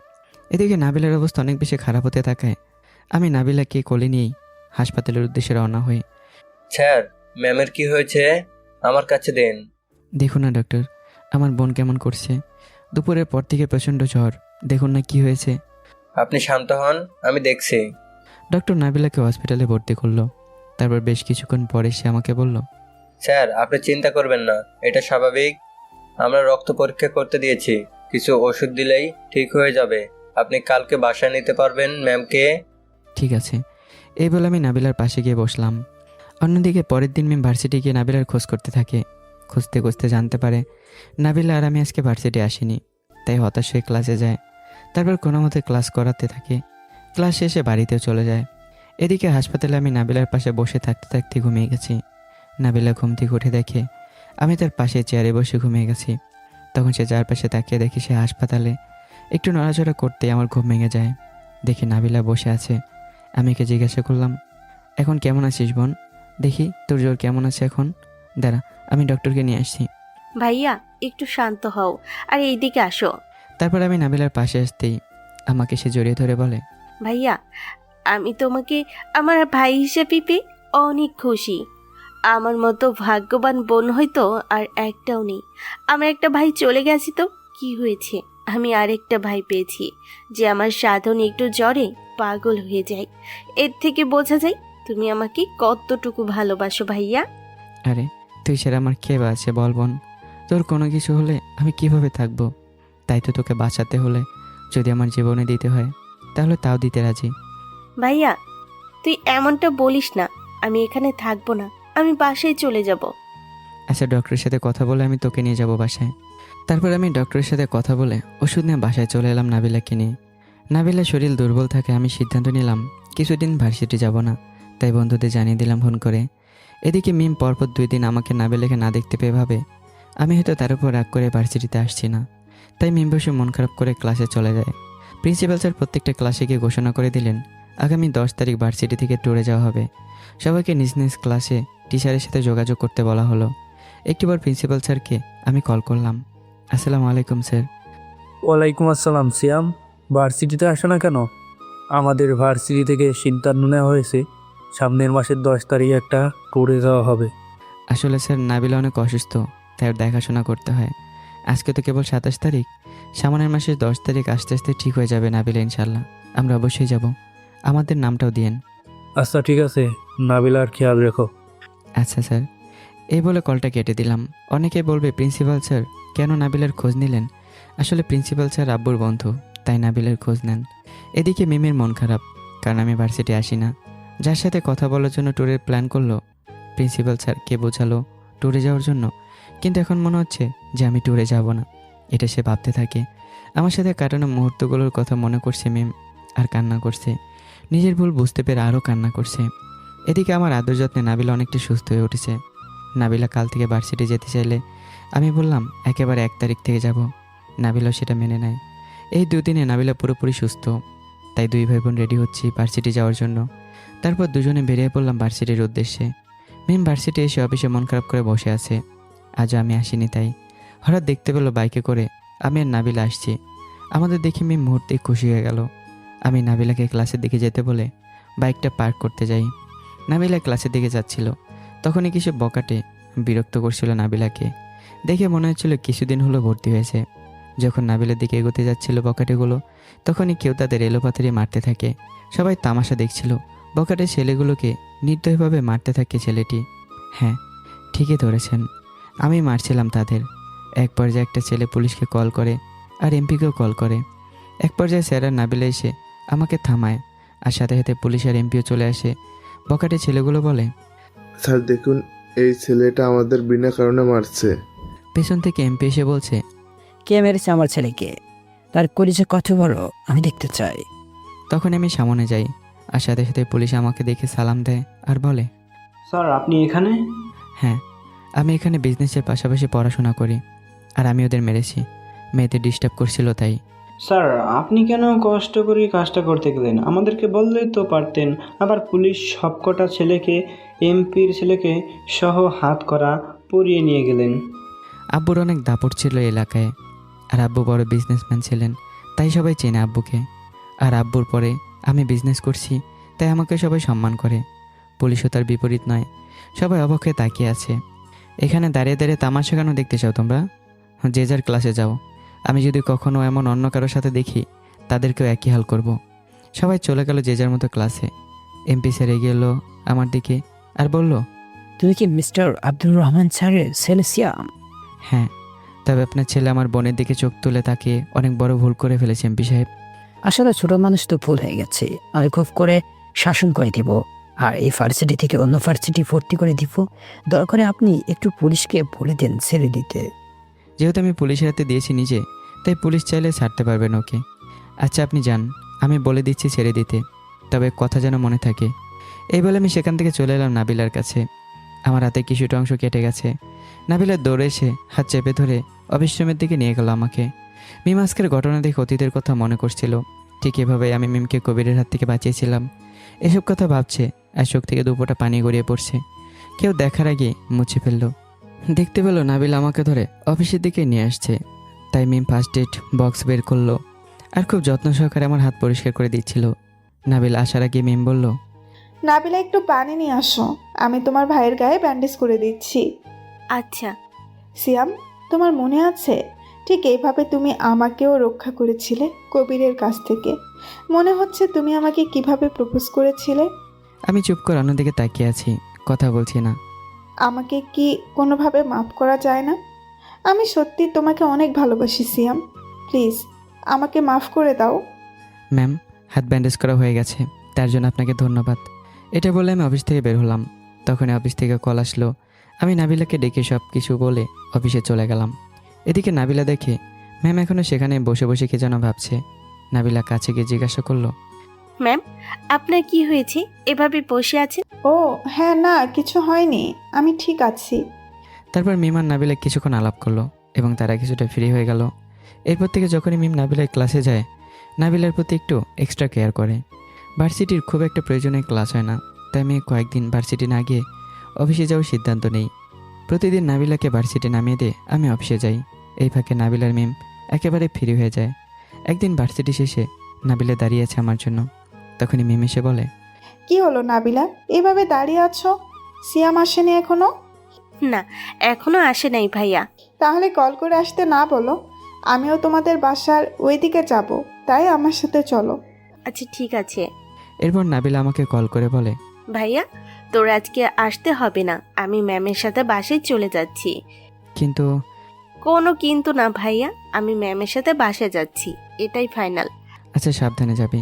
এদিকে নাবিলার অবস্থা অনেক বেশি খারাপ হতে থাকায় আমি নাবিলাকে কোলে নিয়েই হাসপাতালের উদ্দেশ্যে রওনা হই। স্যার, ম্যামের কি হয়েছে? আমার কাছে দেন। দেখুন না ডক্টর, আমার বোন কেমন করছে। দুপুরের পর থেকে প্রচণ্ড জ্বর। দেখুন না কি হয়েছে। আপনি শান্ত হন, আমি দেখছি। ডক্টর নাবিলাকে হসপিটালে ভর্তি করলো। তারপর বেশ কিছুক্ষণ পরে সে আমাকে বলল, স্যার, আপনি চিন্তা করবেন না, এটা স্বাভাবিক। আমরা রক্ত পরীক্ষা করতে দিয়েছি, কিছু ওষুধ দিলেই ঠিক হয়ে যাবে। আপনি কালকে বাসায় নিতে পারবেন ম্যামকে। ঠিক আছে। এই বলে আমি নাবিলার পাশে গিয়ে বসলাম। অন্যদিকে পরের দিন মিম ভার্সিটি গিয়ে নাবিলার খোঁজ করতে থাকে। খুঁজতে খুঁজতে জানতে পারে নাবিলা আর আমি আজকে ভার্সিটি আসিনি, তাই হতাশ হয়ে ক্লাসে যায়। তারপর কোনো মতে ক্লাস করাতে থাকে। ক্লাস শেষে বাড়িতেও চলে যায়। এদিকে হাসপাতালে আমি নাবিলার পাশে বসে থাকতে থাকতে ঘুমিয়ে গেছি। নাবিলা ঘুম থেকে উঠে দেখে আমি তার পাশে চেয়ারে বসে ঘুমিয়ে গেছি। তখন সে চারপাশে তাকিয়ে দেখি সে হাসপাতালে। একটু নড়াচড়া করতেই আমার ঘুম ভেঙে যায়। দেখি নাবিলা বসে আছে। আমি কে জিজ্ঞাসা করলাম, এখন কেমন আছিস বোন? দেখি তোর জ্বর কেমন আছে এখন। দাঁড়া, আমি ডক্টরকে নিয়ে আসছি। ভাইয়া, একটু শান্ত হও আর এইদিকে আসো। তারপর আমি নাবিলার পাশে আসতেই আমাকে সে জড়িয়ে ধরে বলে, ভাইয়া, আমি তোমাকে আমার ভাই হিসেবে পেয়ে অনেক খুশি। আমার মতো ভাগ্যবান বোন হয়তো আর একটাও নেই। আমার একটা ভাই চলে গেছে তো কি হয়েছে, আমি আরেকটা ভাই পেয়েছি যে আমার সাধন একটু জ্বরে পাগল হয়ে যায়। এর থেকে বোঝা যায় তুমি আমাকে কতটুকু ভালোবাসো ভাইয়া। আরে তুই সেরা আমার কে বা আছে বল বোন? তোর কোনো কিছু হলে আমি কিভাবে থাকবো? তাই তো তোকে বাঁচাতে হলে যদি আমার জীবনে দিতে হয়, তাহলে তাও দিতে রাজি। ভাইয়া, তুই এমনটা বলিস না। আমি এখানে থাকবো না, আমি বাসায় চলে যাব। আচ্ছা, ডক্টরের সাথে কথা বলে আমি তোকে নিয়ে যাব বাসায়। তারপর আমি ডক্টরের সাথে কথা বলে ওষুধ নিয়ে বাসায় চলে এলাম নাবিলাকে নিয়ে। নাবিলার শরীর দুর্বল থাকে আমি সিদ্ধান্ত নিলাম কিছুদিন ভার্সিটি যাব না, তাই বন্ধুদের জানিয়ে দিলাম ফোন করে। এদিকে মিম পরপর 2 দিন আমাকে নাবিলাকে না দেখতে পেয়ে ভাবে আমি হয়তো তার উপর রাগ করে ভার্সিটিতে আসছি না, তাই মিম বসে মন খারাপ করে ক্লাসে চলে যায়। প্রিন্সিপাল স্যার প্রত্যেকটা ক্লাসে গিয়ে ঘোষণা করে দিলেন আগামী 10 তারিখ ভার্সিটি থেকে ট্যুরে যাওয়া হবে। সবাইকে নিজ নিজ ক্লাসে টিচারের সাথে যোগাযোগ করতে বলা হলো। একটিবার প্রিন্সিপাল স্যারকে আমি কল করলাম। আসসালামু আলাইকুম স্যার। ওয়ালাইকুম আসসালাম। সিয়াম, ভার্সিটিতে আসে না কেন? আমাদের ভার্সিটি থেকে সিদ্ধান্ত নেওয়া হয়েছে সামনের মাসের 10 তারিখে একটা ট্যুরে যাওয়া হবে। আসলে স্যার নাবিলা অনেক অসুস্থ, তাই ওর দেখাশোনা করতে হয়। আজকে তো কেবল 27 তারিখ, সামনের মাসের 10 তারিখ আস্তে আস্তে ঠিক হয়ে যাবে নাবিলা, ইনশাল্লাহ আমরা অবশ্যই যাব। আমাদের নামটাও দিয়েন। আচ্ছা ঠিক আছে, নাবিলার খেয়াল রেখো। আচ্ছা স্যার। এই বলে কলটা কেটে দিলাম। অনেকে বলবে প্রিন্সিপাল স্যার কেন নাবিলার খোঁজ নিলেন? আসলে প্রিন্সিপাল স্যার আব্বুর বন্ধু, তাই নাবিলার খোঁজ নেন। এদিকে মিমের মন খারাপ, কারণ আমি ভার্সিটি আসি না। যার সাথে কথা বলার জন্য ট্যুরের প্ল্যান করলো প্রিন্সিপাল স্যার কে বোঝালো ট্যুরে যাওয়ার জন্য, কিন্তু এখন মনে হচ্ছে যে আমি ট্যুরে যাব না। এটা সে ভাবতে থাকে। আমার সাথে কাটানো মুহূর্তগুলোর কথা মনে করছে মিম আর কান্না করছে। নিজের ভুল বুঝতে পেরে আরও কান্না করছে। এদিকে আমার আদর যত্নে নাবিলা অনেকটা সুস্থ হয়ে উঠেছে। নাবিলা কাল থেকে ভার্সিটি যেতে চাইলে আমি বললাম একেবারে 1 তারিখ থেকে যাব। নাবিলাও সেটা মেনে নেয়। এই 2 দিনে নাবিলা পুরোপুরি সুস্থ। তাই 2 ভাই বোন রেডি হচ্ছি ভার্সিটি যাওয়ার জন্য। তারপর দুজনে বেরিয়ে পড়লাম ভার্সিটির উদ্দেশ্যে। মিম ভার্সিটি এসে অফিসে মন খারাপ করে বসে আছে। আজও আমি আসিনি, তাই হঠাৎ দেখতে পেলো বাইকে করে আমি আর নাবিলা আসছি। আমাদের দেখে মিম মুহূর্তেই খুশি হয়ে গেল। আমি নাবিলাকে ক্লাসের দিকে যেতে বলে বাইকটা পার্ক করতে যাই। নাবিলা ক্লাসের দিকে যাচ্ছিল, তখনই কিছু বকাটে বিরক্ত করছিল নাবিলাকে। দেখে মনে হচ্ছিল কিছুদিন হলো ভর্তি হয়েছে। যখন নাবিলার দিকে এগোতে যাচ্ছিল বকাটেগুলো, তখনই কেউ তাদের এলোপাথারি মারতে থাকে। সবাই তামাশা দেখছিল, বকাটে ছেলেগুলোকে নির্দয়ভাবে মারতে থাকে ছেলেটি। হ্যাঁ, ঠিকই ধরেছেন, আমি মারছিলাম তাদের। এক পর্যায়ে একটা ছেলে পুলিশকে কল করে আর এমপিকেও কল করে। এক পর্যায়ে স্যার আর নাবিলা এসে আমাকে থামায়, আর সাথে সাথে পুলিশ আর এমপিও চলে আসে। বকাটে ছেলেগুলো বলে, স্যার দেখুন, এই ছেলেটা আমাদের বিনা কারণে মারছে। পেছন থেকে এমপি এসে বলছে, কে মেরেছে আমার ছেলেকে? তার কলিজা কথা বলো, আমি দেখতে চাই। তখন আমি সামনে যাই, আর সাথে সাথে পুলিশ আমাকে দেখে সালাম দেয় আর বলে, স্যার আপনি এখানে? হ্যাঁ, আমি এখানে বিজনেসের পাশাপাশি পড়াশোনা করি, আর আমি ওদের মেরেছি। মেয়েদের ডিস্টার্ব করছিল তাই। স্যার আপনি কেন কষ্ট করে কাজটা করতে গেলেন? আমাদেরকে বললেই তো পারতেন। আবার পুলিশ সবকটা ছেলেকে, এমপির ছেলেকে সহ হাত করা পরিয়ে নিয়ে গেলেন। আব্বুর অনেক দাপট ছিল এলাকায়, আর আব্বু বড় বিজনেসম্যান ছিলেন, তাই সবাই চেনে আব্বুকে। আর আব্বুর পরে আমি বিজনেস করছি, তাই আমাকে সবাই সম্মান করে। পুলিশও তার বিপরীত নয়, সবাই অবাক হয়ে তাকিয়ে আছে। এখানে দাঁড়িয়ে দাঁড়িয়ে তামাশা কেন দেখতে চাও তোমরা? যে যার ক্লাসে যাও। আমি যদি কখনো এমন অন্য কারোর সাথে দেখি, তাদেরকেও একই হাল করব। সবাই চলে গেল যে যার মতো ক্লাসে। এমপি স্যার এগিয়ে এলো আমার দিকে আর বলল, তুমি কি মিস্টার আব্দুর রহমান স্যারের ছেলে সিয়াম? হ্যাঁ, তবে আপনার ছেলে আমার বোনের দিকে চোখ তুলে তাকিয়ে অনেক বড় ভুল করে ফেলেছে এমপি সাহেব। আসলে ছোট মানুষ তো ভুল হয়ে গেছে, আমি খুব করে শাসন করে দিব। আর এই ভার্সিটি থেকে অন্য ভার্সিটি ভর্তি করে দিব। দরকারে আপনি একটু পুলিশকে বলে দেন ছেড়ে দিতে। যেহেতু আমি পুলিশের হাতে দিয়েছি নিজে, তাই পুলিশ চাইলে ছাড়তে পারবেন ওকে। আচ্ছা আপনি যান, আমি বলে দিচ্ছি ছেড়ে দিতে, তবে কথা যেন মনে থাকে। এই বলে আমি সেখান থেকে চলে এলাম নাবিলার কাছে। আমার হাতে কিছুটা অংশ কেটে গেছে। নাবিলার দৌড়ে এসে হাত চেপে ধরে অফিস রুমের দিকে নিয়ে গেল আমাকে। মিম আজকের ঘটনা দেখে অতীতের কথা মনে করছিল। ঠিক এভাবেই আমি মিমকে কবিরের হাত থেকে বাঁচিয়েছিলাম। এসব কথা ভাবছে আর চোখ থেকে দুপোটা পানি গড়িয়ে পড়ছে। কেউ দেখার আগে মুছে ফেলল। দেখতে পেল নাবিল আমাকে ধরে অফিসের দিকে নিয়ে আসছে। তাই মিম ফার্স্ট এড বক্স বের করলো আর খুব যত্ন সহকারে আমার হাত পরিষ্কার করে দিচ্ছিল। নাবিল আসার আগে মিম বলল, নাবিলা একটু পানি নিয়ে আসো, আমি তোমার ভাইয়ের গায়ে ব্যান্ডেজ করে দিচ্ছি। আচ্ছা। সিয়াম, তোমার মনে আছে ঠিক এইভাবে তুমি আমাকেও রক্ষা করেছিলে কবিরের কাছ থেকে? মনে হচ্ছে তুমি আমাকে কিভাবে প্রপোজ করেছিলে? আমি চুপ করে অন্যদিকে তাকিয়ে আছি, কথা বলছি না। আমাকে কি কোনোভাবে মাফ করা যায় না? আমি সত্যি তোমাকে অনেক ভালোবাসি সিয়াম, প্লিজ আমাকে মাফ করে দাও। ম্যাম, হাত ব্যান্ডেজ করা হয়ে গেছে, তার জন্য আপনাকে ধন্যবাদ। এটা বলে আমি অফিস থেকে বের হলাম। তখন অফিস থেকে কল আসলো। আমি নাবিলাকে ডেকে সব কিছু বলে অফিসে চলে গেলাম। এদিকে নাবিলা দেখে ম্যাম এখনও সেখানে বসে বসে কে যেন ভাবছে। নাবিলা কাছে গিয়ে জিজ্ঞাসা করলো, ম্যাম আপনার কি হয়েছে, এভাবে বসে আছেন? ও হ্যাঁ, না কিছু হয়নি, আমি ঠিক আছি। তারপর মিম আর নাবিলা কিছুক্ষণ আলাপ করলো এবং তারা কিছুটা ফ্রি হয়ে গেল। এরপর থেকে যখনই মিম নাবিলার ক্লাসে যায়, নাবিলার প্রতি একটু এক্সট্রা কেয়ার করে। ভার্সিটির খুব একটা প্রয়োজনীয় ক্লাস হয় না, তাই আমি কয়েকদিন ভার্সিটি না গিয়ে অফিসে যাওয়ার সিদ্ধান্ত নেই। প্রতিদিন নাবিলাকে ভার্সিটি নামিয়ে দিয়ে আমি অফিসে যাই। এই ফাঁকে নাবিলার মিম একেবারে ফ্রি হয়ে যায়। একদিন ভার্সিটি শেষে নাবিলা দাঁড়িয়ে আছে আমার জন্য। তখনই মিম এসে বলে, কি হলো নাবিলা, এভাবে দাঁড়িয়ে আছো? সিয়াম আসেনি এখনো? না, এখনো আসে নাই ভাইয়া। তাহলে কল করে আসতে না বলো, আমিও তোমাদের বাসার ওই দিকে যাব, তাই আমার সাথে চলো। আচ্ছা ঠিক আছে। এরপর নাবিলা আমাকে কল করে বলে, ভাইয়া তোর আজকে আসতে হবে না, আমি ম্যামের সাথে বাসায় চলে যাচ্ছি। কিন্তু কোনো কিন্তু না ভাইয়া, আমি ম্যামের সাথে বাসায় যাচ্ছি, এটাই ফাইনাল। আচ্ছা সাবধানে যাবি।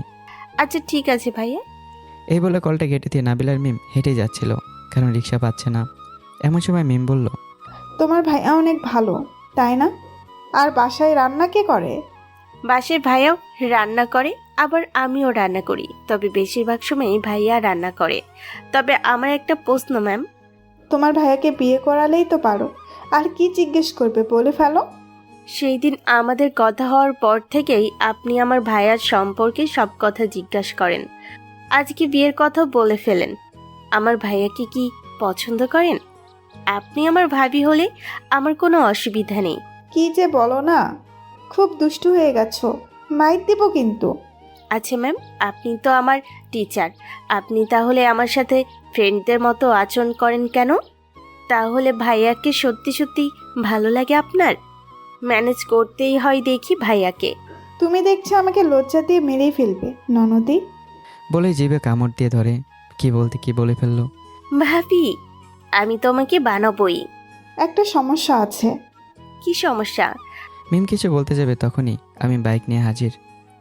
আচ্ছা ঠিক আছে ভাইয়া। এই বলে কলটা কেটে দিয়ে নাবিলার মিম হেঁটে যাচ্ছিল, কারণ রিক্সা পাচ্ছে না। এমন সময় মিম বলল, তোমার ভাইয়া অনেক ভালো, তাই না? আর বাসায় রান্না কে করে? বাসায় ভাইয়াও রান্না করে, আবার আমিও রান্না করি, তবে বেশিরভাগ সময়ই ভাইয়া রান্না করে। তবে আমার একটা প্রশ্ন ম্যাম। তোমার ভাইয়াকে বিয়ে করালেই তো পারো, আর কি জিজ্ঞেস করবে বলে ফেলো। সেই দিন আমাদের কথা হওয়ার পর থেকেই আপনি আমার ভাইয়ার সম্পর্কে সব কথা জিজ্ঞাসা করেন। আজকে বিয়ের কথা বলে ফেলেন। আমার ভাইয়াকে কি পছন্দ করেন? আপনি আমার ভাবি হলে আমার কোনো অসুবিধা নেই। কি যে বলো না, খুব দুষ্টু হয়ে গেছো, মাইর দিব কিন্তু। আচ্ছা ম্যাম, আপনি তো আমার টিচার, আপনি তাহলে আমার সাথে ফ্রেন্ডদের মতো আচরণ করেন কেন? তাহলে ভাইয়াকে সত্যি সত্যি ভালো লাগে আপনার? ম্যানেজ করতেই হয় দেখি ভাইয়াকে। তুমি দেখছো আমাকে লজ্জা দিয়ে মেরেই ফেলবে ননদি। বলে জিভে কামড় দিয়ে ধরে। কি বলতে কি বলে ফেললো। ভাবি, আমি তোমাকে বানাবোই। একটা সমস্যা আছে। কি সমস্যা? মিম কিছু বলতে যাবে তখনই আমি বাইক নিয়ে হাজির।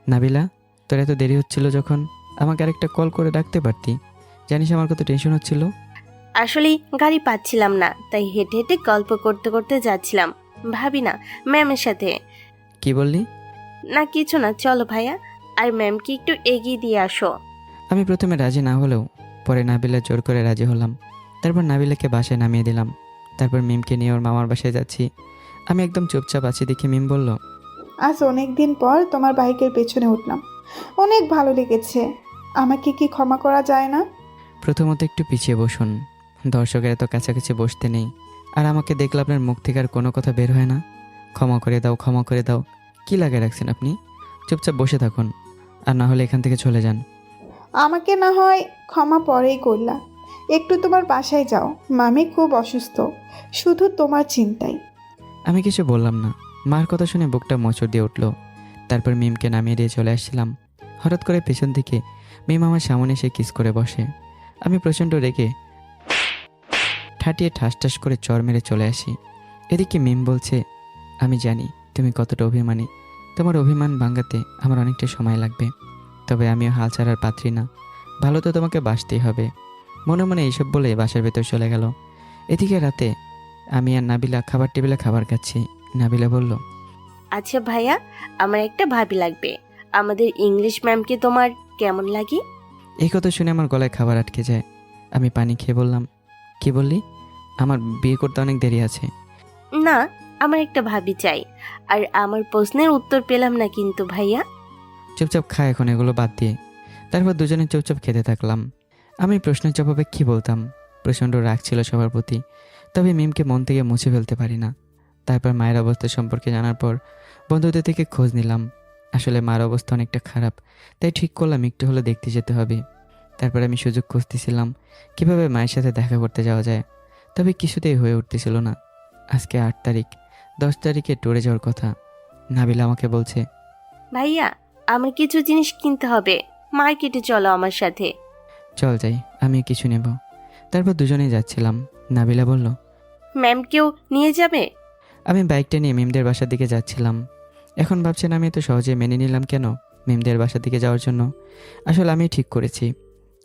নাবিলা, তোর এত দেরি হচ্ছিল যখন আমাকে আরেকটা কল করে ডাকতে পারতি। জানিস আমার কত টেনশন হচ্ছিল। আসলে গাড়ি পাচ্ছিলাম না, তাই হেঁটে হেঁটে গল্প করতে করতে যাচ্ছিলাম। ভাবি না, ম্যামের সাথে। কি বললি? না কিছু না, চলো ভাইয়া, আর ম্যামকে একটু এগিয়ে দিয়ে আসো। আমি প্রথমে রাজি না হলেও পরে নাবিলা জোর করে রাজি হলাম। তারপর নাবিলাকে বাসায় নামিয়ে দিলাম। তারপর মিমকে নিয়ে ওর মামার বাসায় যাচ্ছি। আমি একদম চুপচাপ আছি দেখে মিম বলল, আজ অনেক দিন পর তোমার বাইকের পেছনে উঠলাম, অনেক ভালো লেগেছে। আমাকে কি ক্ষমা করা যায় না? প্রথমত একটু পিছিয়ে বসুন, দর্শকের এত কাছাকাছি বসতে নেই। আর আমাকে দেখলে আপনার মুখ থেকে আর কোনো কথা বের হয় না। ক্ষমা করে দাও, ক্ষমা করে দাও, কি লাগে রাখছেন আপনি? চুপচাপ বসে থাকুন, আর না হলে এখান থেকে চলে যান। আমাকে না হয় ক্ষমা পরেই করলা, একটু তোমার বাসায় যাও, মামি খুব অসুস্থ, শুধু তোমার চিন্তাই। আমি কিছু বললাম না। মার কথা শুনে বুকটা মোচড় দিয়ে উঠল। তারপর মিমকে নামিয়ে দিয়ে চলে আসছিলাম। হঠাৎ করে পেছন থেকে মিম আমার সামনে এসে কিস করে বসে। আমি প্রচণ্ড রেগে ঠাটিয়ে ঠাস ঠাস করে চর মেরে চলে আসি। এদিকে মিম বলছে, আমি জানি তুমি কতটা অভিমানী, তোমার অভিমান ভাঙাতে আমার অনেকটা সময় লাগবে, তবে আমিও হাল ছাড়ার পাত্রী না, ভালো তো তোমাকে বাসতেই হবে। মনে মনে এইসব বলে বাসার ভেতর চলে গেল। এদিকে রাতে আমি আর নাবিলা খাবার টেবিলে খাবার খাচ্ছি। নাবিলা বলল, আচ্ছা ভাইয়া, আমার একটা ভাবি লাগবে। আমাদের ইংলিশ ম্যামকে তোমার কেমন লাগে? এই কথা শুনে আমার গলায় খাবার আটকে যায়। আমি পানি খেয়ে বললাম, কি বললি? আমার বিয়ে করতে অনেক দেরি আছে। না, আমার একটা ভাবি চাই। আর আমার প্রশ্নের উত্তর পেলাম না কিন্তু ভাইয়া। চুপচাপ খায় এখন এগুলো বাদ দিয়ে। তারপর দুজনে চুপচাপ খেতে থাকলাম। আমি প্রশ্নের জবাবে কি বলতাম? প্রচণ্ড রাগ ছিল সবার প্রতি, তবে মিমকে মন থেকে মুছে ফেলতে পারি না। তারপর মায়ের অবস্থা সম্পর্কে জানার পর বন্ধুদের থেকে খোঁজ নিলাম। আসলে মার অবস্থা অনেকটা খারাপ, তাই ঠিক করলাম একটু হলে দেখতে যেতে হবে। তারপর আমি সুযোগ খুঁজতেছিলাম কিভাবে মায়ের সাথে দেখা করতে যাওয়া যায়, তবে কিছুতেই হয়ে উঠতেছিল না। আজকে 8 তারিখ, 10 তারিখে ট্যুরে যাওয়ার কথা। নাবিলা আমাকে বলছে, ভাইয়া, আমার কিছু জিনিস কিনতে হবে, মার্কেটে চলো আমার সাথে। চল যাই, আমি কিছু নেব। তারপর দুজনেই যাচ্ছিলাম। নাবিলা বলল, ম্যামকেও নিয়ে যাবে? আমি বাইকটা নিয়ে মিমদের বাসার দিকে যাচ্ছিলাম। এখন ভাবছেন আমি এত সহজে মেনে নিলাম কেন মিমদের বাসার দিকে যাওয়ার জন্য? আসলে আমি ঠিক করেছি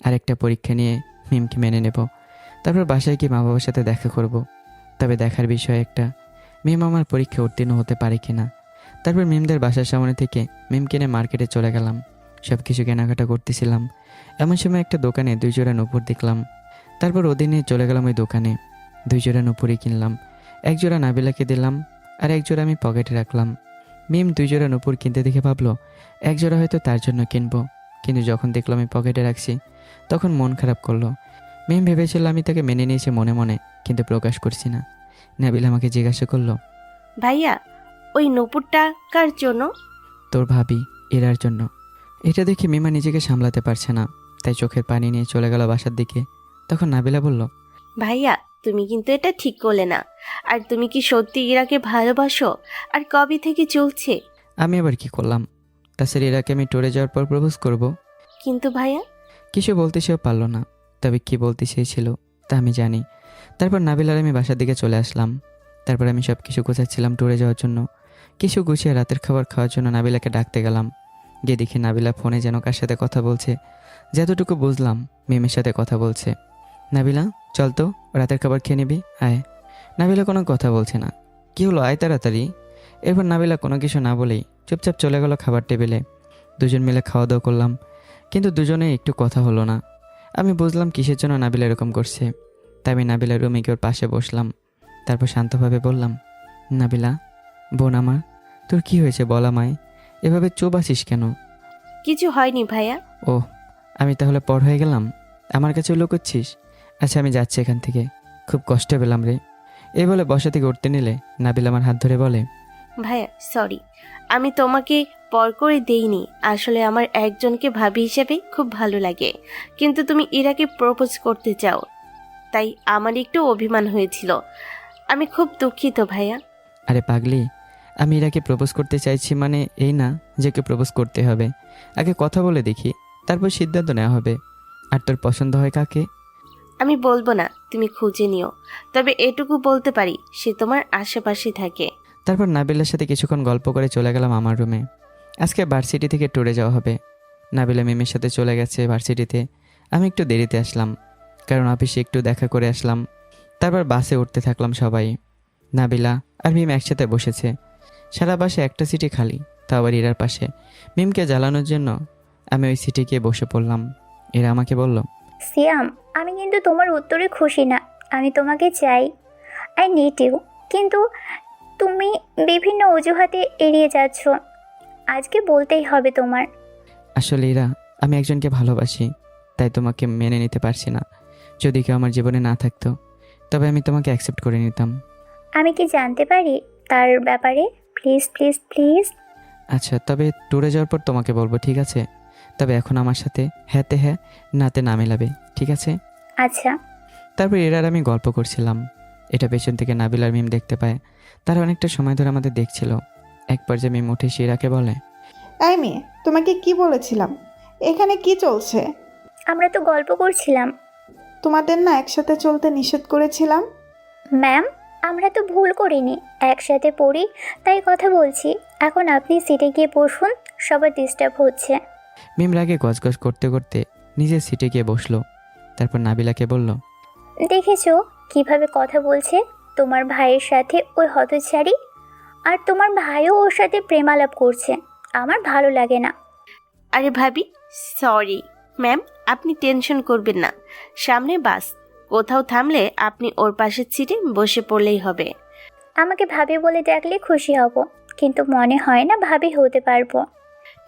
আরেকটা পরীক্ষা নিয়ে মিমকে মেনে নেব, তারপর বাসায় গিয়ে মা বাবার সাথে দেখা করব। তবে দেখার বিষয় একটা, মিম আমার পরীক্ষা উত্তীর্ণ হতে পারে কিনা। তারপর মিমদের বাসার সামনে থেকে মিমকে নিয়ে মার্কেটে চলে গেলাম। সব কিছু কেনাকাটা করতেছিলাম। এমন সময় একটা দোকানে 2 জোড়া নুপুর দেখলাম। তারপর ওদের নিয়ে চলে গেলাম ওই দোকানে। 2 জোড়া নুপুরই কিনলাম। 1 জোড়া নাবিলাকে দিলাম, আর 1 জোড়া আমি পকেটে রাখলাম। মিম 2 জোড়া নুপুর কিনতে দেখে ভাবলো 1 জোড়া হয়তো তার জন্য কিনবো, কিন্তু যখন দেখলো আমি পকেটে রাখছি তখন মন খারাপ করলো। মিম ভেবেছিল আমি তাকে মেনে নিয়েছি মনে মনে, কিন্তু প্রকাশ করছি না। নাবিল আমাকে জিজ্ঞাসা করলো, ভাইয়া, ওই নূপুরটা কার জন্য? তোর ভাবি এরার জন্য। এটা দেখে মিমা নিজেকে সামলাতে পারছে না, তাই চোখের পানি নিয়ে চলে গেল বাসার দিকে। তখন নাবিলা বলল, ভাইয়া, তুমি কিন্তু এটা ঠিক করলে না। আর তুমি কি সত্যি ইরাকে ভালোবাসো? আর কবে থেকে চলছে? আমি আবার কি করলাম? তাছাড়া ইরাকে আমি ট্যুরে যাওয়ার পর প্রপোজ করব। কিন্তু ভাইয়া। কিছু বলতে সেও পারলো না, তবে কি বলতে চেয়েছিল তা আমি জানি। তারপর নাবিলার আমি বাসার দিকে চলে আসলাম। তারপর আমি সব কিছু গোছাচ্ছিলাম ট্যুরে যাওয়ার জন্য। কিছু গুছিয়ে রাতের খাবার খাওয়ার জন্য নাবিলাকে ডাকতে গেলাম। গিয়ে দেখি নাবিলা ফোনে যেন কার সাথে কথা বলছে। যতটুকু বুঝলাম মিমের সাথে কথা বলছে। নাবিলা, চল তো, রাতের খাবার খেয়ে নিবি, আয়। নাবিলা কোনো কথা বলছে না। কি হলো, আয় তাড়াতাড়ি। এরপর নাবিলা কোনো কিছু না বলেই চুপচাপ চলে গেল খাবার টেবিলে। দুজন মিলে খাওয়া দাওয়া করলাম, কিন্তু দুজনে একটু কথা হলো না। আমি বুঝলাম কিসের জন্য নাবিলা এরকম করছে। তাই আমি নাবিলার রুমে গিয়ে ওর পাশে বসলাম। তারপর শান্তভাবে বললাম, নাবিলা বোন আমার, তোর কি হয়েছে বল আমায়, এভাবে চুপ আছিস কেন? কিছু হয়নি ভাইয়া। ও, আমি তাহলে পর হয়ে গেলাম, আমার কাছে লুকোচ্ছিস? আচ্ছা আমি যাচ্ছি এখান থেকে, খুব কষ্ট পেলাম রে। এই বলে বসা থেকে উঠতে নিলে নাবিল আমার হাত ধরে বলে, ভাইয়া সরি, আমি তোমাকে পর করে দেইনি। আসলে আমার একজনকে ভাবি হিসেবে খুব ভালো লাগে, কিন্তু তুমি ইরাকে প্রপোজ করতে চাও, তাই আমার একটু অভিমান হয়েছিল। আমি খুব দুঃখিত ভাইয়া। আরে পাগলি, আমি ইরাকে প্রপোজ করতে চাইছি মানে এই না যে কে প্রপোজ করতে হবে। আগে কথা বলে দেখি, তারপর সিদ্ধান্ত নেওয়া হবে। আর তোর পছন্দ হয় কাকে? আমি বলবো না, তুমি খুঁজে নিও। তবে এটুকু বলতে পারি, সে তোমার আশেপাশে থাকে। তারপর নাবিলার সাথে কিছুক্ষণ গল্প করে চলে গেলাম আমার রুমে। আজকে ভার্সিটি থেকে ট্যুরে যাওয়া হবে। নাবিলা মিমের সাথে চলে গেছে ভার্সিটিতে। আমি একটু দেরিতে আসলাম, কারণ অফিসে একটু দেখা করে আসলাম। তারপর বাসে উঠতে থাকলাম সবাই। নাবিলা আর মিম একসাথে বসেছে। সারা বাসে একটা সিটে খালি, তা আবার ইরার পাশে। মিমকে জ্বালানোর জন্য আমি ওই সিটে গিয়ে বসে পড়লাম। এরা আমাকে বলল, সিয়াম, আমি কিন্তু তোমার উত্তরে খুশি না। আমি তোমাকে চাই, আই নিড ইউ, কিন্তু তুমি বিভিন্ন অজুহাতে এড়িয়ে যাচ্ছ। আজকে বলতেই হবে তোমার। আসলে ইরা, আমি একজনকে ভালোবাসি, তাই তোমাকে মেনে নিতে পারছি না। যদি কেউ আমার জীবনে না থাকতো, তবে আমি তোমাকে অ্যাকসেপ্ট করে নিতাম। আমি কি জানতে পারি তার ব্যাপারে? Please please please. আচ্ছা, তবে ট্যুরে যাওয়ার পর তোমাকে বলবো, ঠিক আছে? তবে এখন আমার সাথে হ্যাঁতে হ্যাঁ, নাতে না মেলাবে, ঠিক আছে? আচ্ছা। তারপর এরার আমি গল্প করছিলাম। এটা পেছন থেকে নাবিল আর মিম দেখতে পায়। তারা অনেকটা সময় ধরে আমাদের দেখছিল। এক পর্যায়ে মিম উঠে শিরাকে বলে, এই মেয়ে, তোমাকে কি বলেছিলাম? এখানে কি চলছে? আমরা তো গল্প করছিলাম। তোমাদের না একসাথে চলতে নিষেধ করেছিলাম। ম্যাম, আমরা তো ভুল করিনি, একসাথে পড়ি তাই কথা বলছি। এখন আপনি সিটে গিয়ে বসুন, সবার ডিস্টার্ব হচ্ছে। মিম রাগে গজগজ করতে করতে নিজের সিটে গিয়ে বসলো। তারপর নাবিলাকে বলল, দেখেছো কিভাবে কথা বলছে তোমার ভাইয়ের সাথে ওই হতচারী? আর তোমার ভাইও ওর সাথে প্রেমালাপ করছে। আমার ভালো লাগে না। আরে ভাবি, সরি। ম্যাম, আপনি টেনশন করবেন না। সামনে বাস, কোথাও থামলে আপনি ওর পাশের সিটে বসে পড়লেই হবে। আমাকে ভাবি বলে ডাকলে খুশি হব, কিন্তু মনে হয় না ভাবি হতে পারবো।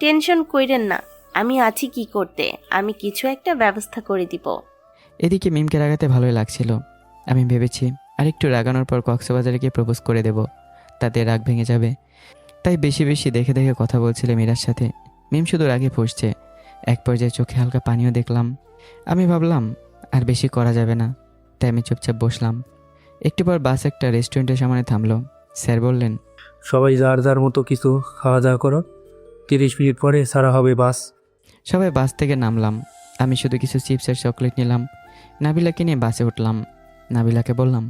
টেনশন কইরেন না, আমি আছি কি করতে। আমি কিছু একটা ব্যবস্থা করে দিব। এদিকে মিমকে রাগাতে ভালোই লাগছিল। আমি ভেবেছি আরেকটু রাগানোর পর কক্সবাজারে গিয়ে প্রপোজ করে দেব, তাতে রাগ ভেঙে যাবে। তাই বেশি বেশি দেখে দেখে কথা বলছিলাম মীরার সাথে। মিম শুধু রাগে ফুঁসছে। এক পর্যায়ে চোখে হালকা পানিও দেখলাম। আমি ভাবলাম আর বেশি করা যাবে না, তাই আমি চুপচাপ বসলাম। একটু পর বাস একটা রেস্টুরেন্টের সামনে থামলো। স্যার বললেন, সবাই যার যার মতো কিছু খাওয়া দাওয়া করো, 30 মিনিট পরে ছাড়া হবে বাস। সবাই বাস থেকে নামলাম। আমি শুধু কিছু চিপস আর চকলেট নিলাম। নাবিলাকে নিয়ে বাসে উঠলাম। নাবিলাকে বললাম,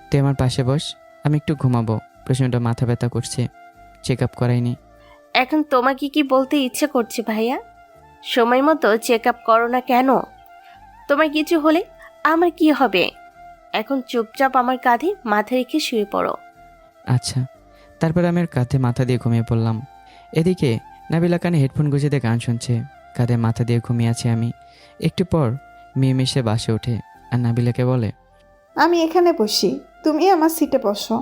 তুই আমার পাশে বস, আমি একটু ঘুমাবো, প্রচণ্ড মাথা ব্যথা করছে, চেক আপ করাইনি। এখন তোমাকে কি বলতে ইচ্ছে করছে ভাইয়া? সময় মতো চেক আপ করো না কেন? তোমার কিছু হলে আমার কি হবে? এখন চুপচাপ আমার কাঁধে মাথা রেখে শুয়ে পড়ো। আচ্ছা। তারপর আমি ওর কাঁধে মাথা দিয়ে ঘুমিয়ে পড়লাম। এদিকে নাবিলা কানে হেডফোন গুঁজে গান শুনছে, কাঁধে মাথা দিয়ে ঘুমিয়ে আছি আমি। একটু পর মেয়ে এসে বাসে ওঠে আর নাবিলাকে বলে, আমি এখানে বসি, তুমি আমার সিটে বসো।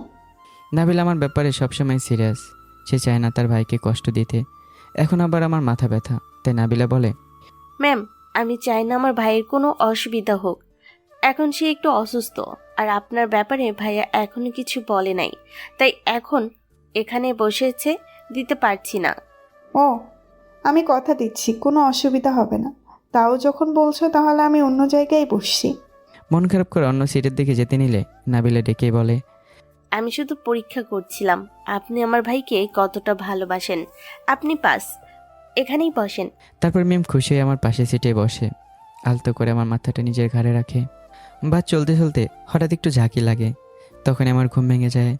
নাবিলা আমার ব্যাপারে সবসময় সিরিয়াস। সে চায় না তার ভাইকে কষ্ট দিতে। এখন আবার আমার মাথা ব্যথা, তাই নাবিলা বলে, ম্যাম, আমি চাই না আমার ভাইয়ের কোনো অসুবিধা হোক। এখন সে একটু অসুস্থ, আর আপনার ব্যাপারে ভাইয়া এখনো কিছু বলে নাই, তাই এখন এখানে বসেছে, দিতে পারছি না। ও, আমি কথা দিচ্ছি কোনো অসুবিধা হবে না। তাও যখন বলছো তাহলে আমি অন্য জায়গায় বসছি। মন খারাপ করে অন্য সিটের দিকে যেতে নিলে নাবিলা ডেকে বলে, আমি শুধু পরীক্ষা করছিলাম আপনি আমার ভাইকে কতটা ভালোবাসেন। আপনি পাস, এখানেই বসেন। তারপর মিম খুশি হয়ে আমার পাশে সিটে বসে, আলতো করে আমার মাথাটা নিজের ঘাড়ে রাখে। বাস চলতে চলতে হঠাৎ একটু ঝাঁকি লাগে। তখন আমার ঘুম ভেঙে যায়।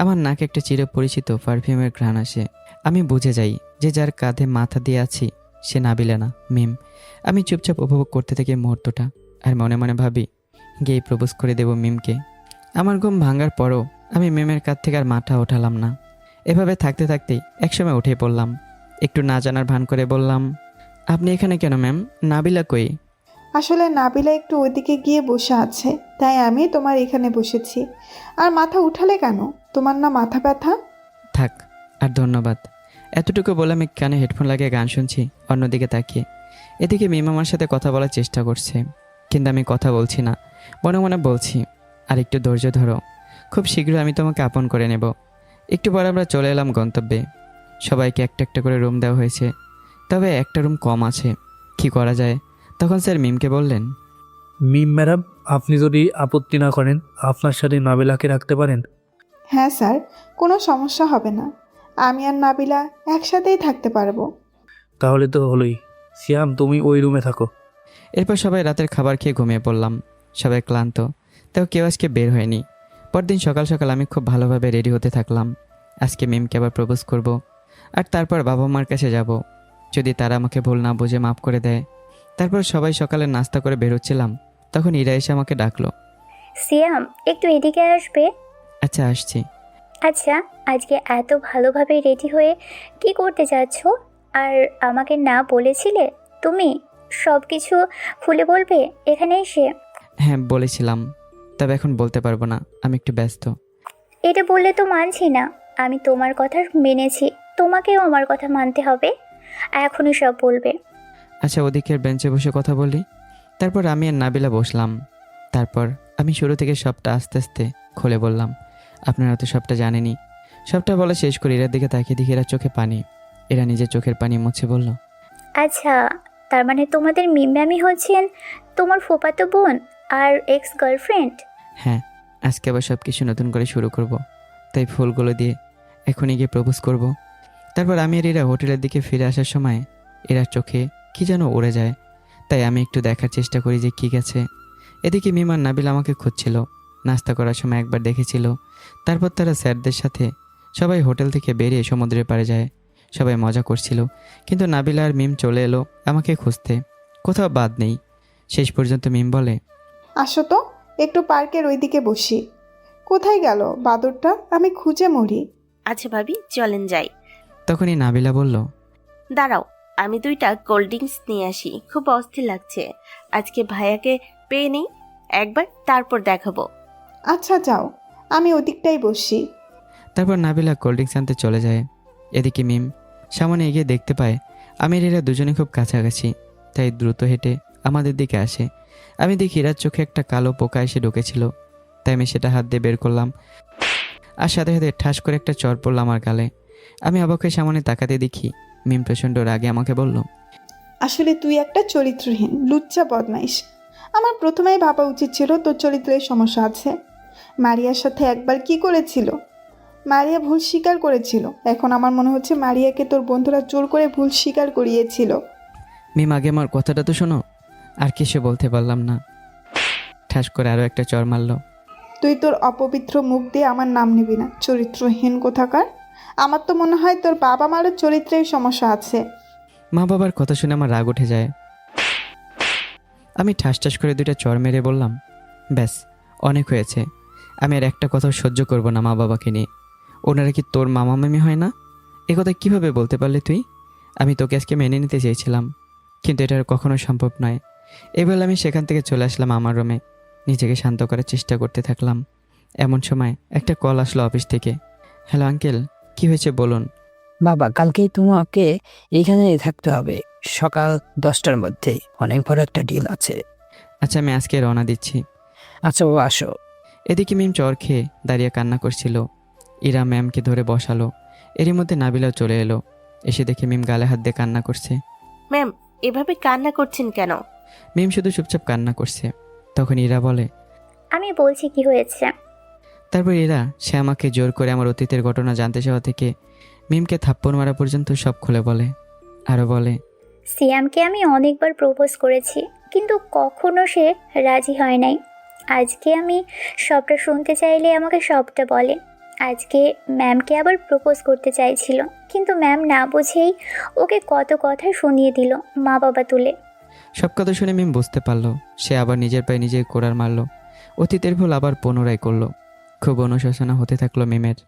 আমার নাকে একটা চিরপরিচিত পারফিউমের ঘ্রাণ আসে। আমি বুঝে যাই যে যার কাঁধে মাথা দিয়ে আছি সে নাবিলা না, মিম। আমি চুপচাপ উপভোগ করতে থাকি মুহূর্তটা, আর মনে মনে ভাবি গিয়ে প্রপোজ করে দেব মিমকে। আমার ঘুম ভাঙার পরও আমি মিমের কাছ থেকে আর মাথা ওঠালাম না। এভাবে থাকতে থাকতেই একসময় উঠে পড়লাম। একটু না জানার ভান করে বললাম, আপনি এখানে কেন ম্যাম? নাবিলা কই? আসলে নাবিলা একটু ওইদিকে গিয়ে বসে আছে, তাই আমি তোমার এখানে বসেছি। আর মাথা উঠালে কেন? তোমার না মাথা ব্যথা? থাক, আর ধন্যবাদ। এতটুকু বলে আমি কানে হেডফোন লাগিয়ে গান শুনছি অন্যদিকে তাকিয়ে। এদিকে মিম আমার সাথে কথা বলার চেষ্টা করছে, কিন্তু আমি কথা বলছি না, মনে মনে বলছি, আর একটু ধৈর্য ধরো, খুব শীঘ্রই আমি তোমাকে আপন করে নেব। একটু পর আমরা চলে এলাম গন্তব্যে। সবাইকে একটা একটা করে রুম দেওয়া হয়েছে, তবে একটা রুম কম আছে, কি করা যায়? তখন স্যার মিমকে বললেন, মিম ম্যাডাম, আপনি যদি আপত্তি না করেন আপনার সাথে নাবিলাকে রাখতে পারেন। হ্যাঁ স্যার, কোনো সমস্যা হবে না। আমি আর নাবিলা একসাথেই থাকতে পারবো। তাহলে তো হলোই। সিয়াম, তুমি ওই রুমে থাকো। এরপর সবাই রাতের খাবার খেয়ে ঘুমিয়ে পড়লাম। সবাই ক্লান্ত, তাও কেউ আজকে বের হয়নি। পরদিন সকাল সকাল আমি খুব ভালোভাবে রেডি হতে থাকলাম। আজকে মিমকে আবার প্রপোজ করব, আর তারপর বাবা মার কাছে যাব, যদি তারা আমাকে ভুল না বুঝে মাফ করে দেয়। তারপর সবাই সকালে নাস্তা করে বেরোচ্ছিলাম, তখন ইরা এসে আমাকে ডাকলো। সিয়াম, একটু এদিকে আসবে? আচ্ছা, আসছি। আচ্ছা, আজকে এত ভালোভাবে রেডি হয়ে কি করতে যাচ্ছ? আর আমাকে না বলেছিলে? তুমি সব কিছু খুলে বলবে এখানে এসে? হ্যাঁ বলেছিলাম, তবে এখন বলতে পারবো না, আমি একটু ব্যস্ত। এটা বললে তো মানছি না। আমি তোমার কথা মেনেছি, তোমাকেও আমার কথা মানতে হবে। এখনই সব বলবে। আচ্ছা, ওদিকের বেঞ্চে বসে কথা বলি। তারপর আমি আর নাবিলা বসলাম। তারপর আমি শুরু থেকে সবটা আস্তে আস্তে খুলে বললাম। আপনারা তো সবটা জানেনই। সবটা বলা শেষ করে এরার দিকে তাকিয়ে দেখি এরা চোখে পানি। এরা নিজের চোখের পানি মুছে বলল, আচ্ছা, তার মানে তোমাদের মিম্যামি হচ্ছেন তোমার ফুফাতো বোন আর এক্স গার্লফ্রেন্ড? হ্যাঁ, আজকে আবার সব কিছু নতুন করে শুরু করব, তাই ফুলগুলো দিয়ে এখনই গিয়ে প্রপোজ করব। তারপর আমি আর এরা হোটেলের দিকে ফিরে আসার সময় এরা চোখে কি যেন উড়ে যায়, তাই আমি একটু দেখার চেষ্টা করি যে কী গেছে। এদিকে মিমার নাবিল আমাকে খুঁজছিল, নাস্তা করার সময় একবার দেখেছিল। তারপর তারা স্যারদের সাথে সবাই হোটেল থেকে বেরিয়ে সমুদ্রের পাড়ে যায়। সবাই মজা করছিল, কিন্তু নাবিলা আর মিম চলে এলো আমাকে খুঁজতে, কোথাও বাদ নেই। শেষ পর্যন্ত মিম বলে, আসো তো, একটু পার্কের ওইদিকে বসি। কোথায় গেল বাদরটা? আমি খুঁজে মরি। আচ্ছা ভাবি, চলেন যাই। তখনই নাবিলা বলল, দাঁড়াও, আমি 2টা কোল্ড ড্রিঙ্কস নিয়ে আসি, খুব অস্থির লাগছে। আজকে ভাইয়াকে পেয়ে নেই একবার, তারপর দেখাবো। আচ্ছা যাও, আমি ওদিকটাই বসি। তারপর নাবিলা কোল্ড ড্রিঙ্কস আনতে চলে যায়। এদিকে মিম সামনে এগিয়ে দেখতে পায় আমি আর এরা দুজনে খুব কাছাকাছি, তাই দ্রুত হেঁটে আমাদের দিকে আসে। আমি দেখি এরার চোখে একটা কালো পোকা এসে ঢুকেছিল, তাই আমি সেটা হাত দিয়ে বের করলাম, আর সাথে সাথে ঠাস করে একটা চড় পড়ল আমার গালে। আমি অবাক হয়ে সামনে তাকাতে দেখি মিম প্রচণ্ড রাগে আমাকে বলল, আসলে তুই একটা চরিত্রহীন লুচ্চা বদমাইশ। আমার প্রথমেই ভাবা উচিত ছিল তোর চরিত্রের সমস্যা আছে। মারিয়ার সাথে একবার কি করেছিল? মারিয়া ভুল স্বীকার করেছিল। এখন আমার মনে হচ্ছে মারিয়াকে তোর বন্ধুরা জোর করে ভুল স্বীকার করিয়েছিল। মিম আগে আমার কথাটা তো শোনো। আর কিছু বলতে পারলাম না, ঠাস করে আরও একটা চড় মারল। তুই তোর অপবিত্র মুখ দিয়ে আমার নাম নিবি না, চরিত্রহীন কোথাকার। আমার তো মনে হয় তোর বাবা মারও চরিত্রের সমস্যা আছে। মা বাবার কথা শুনে আমার রাগ উঠে যায়। আমি ঠাস ঠাস করে 2টা চড় মেরে বললাম, ব্যাস, অনেক হয়েছে। আমি আর একটা কথাও সহ্য করব না মা বাবাকে নিয়ে। ওনারা কি তোর মামা মামি হয় না? এ কথা কীভাবে বলতে পারলি তুই? আমি তোকে আজকে মেনে নিতে চেয়েছিলাম, কিন্তু এটা কখনো সম্ভব নয়। এবার আমি সেখান থেকে চলে আসলাম আমার রুমে, নিজেকে শান্ত করার চেষ্টা করতে থাকলাম। এমন সময় একটা কল আসলো অফিস থেকে। হ্যালো আঙ্কেল, কি হয়েছে বলুন। বাবা, কালকেই তোমাকে এইখানে থাকতে হবে সকাল 10টার মধ্যে, অনেক বড় একটা ডিল আছে। আচ্ছা, আমি আজকে রওনা দিচ্ছি। আচ্ছা ও আসো। এদিকে মিম চর খেয়ে দাঁড়িয়ে কান্না করছিল। ইরা ম্যামকে ধরে বসালো। এরই মধ্যে নাবিলাও চলে এলো। এসে দেখে মিম গালে হাত দিয়ে কান্না করছে। ম্যাম, এভাবে কান্না করছেন কেন? মিম শুধু চুপচাপ কান্না করছে। তখন ইরা বলে, আমি বলছি কি হয়েছে। তারপর ইরা সে আমাকে জোর করে আমার অতীতের ঘটনা জানতে চাওয়া থেকে মিমকে থাপ্পড় মারা পর্যন্ত সব খুলে বলে। আরও বলে, সিয়ামকে আমি অনেকবার প্রপোজ করেছি, কিন্তু কখনো সে রাজি হয় নাই। আজকে আমি সবটা শুনতে চাইলে আমাকে সবটা বলে। আজকে ম্যামকে আবার প্রপোজ করতে চাইছিল, কিন্তু ম্যাম না বুঝেই ওকে কত কথা শুনিয়ে দিল মা বাবা তুলে। সব কথা শুনে মিম বুঝতে পারলো সে আবার নিজের পায়ে নিজে কোড়ার মারলো। অতীতের ভুল আবার পুনরায় করলো। খুব অনুশোচনা হতে থাকলো মিমের।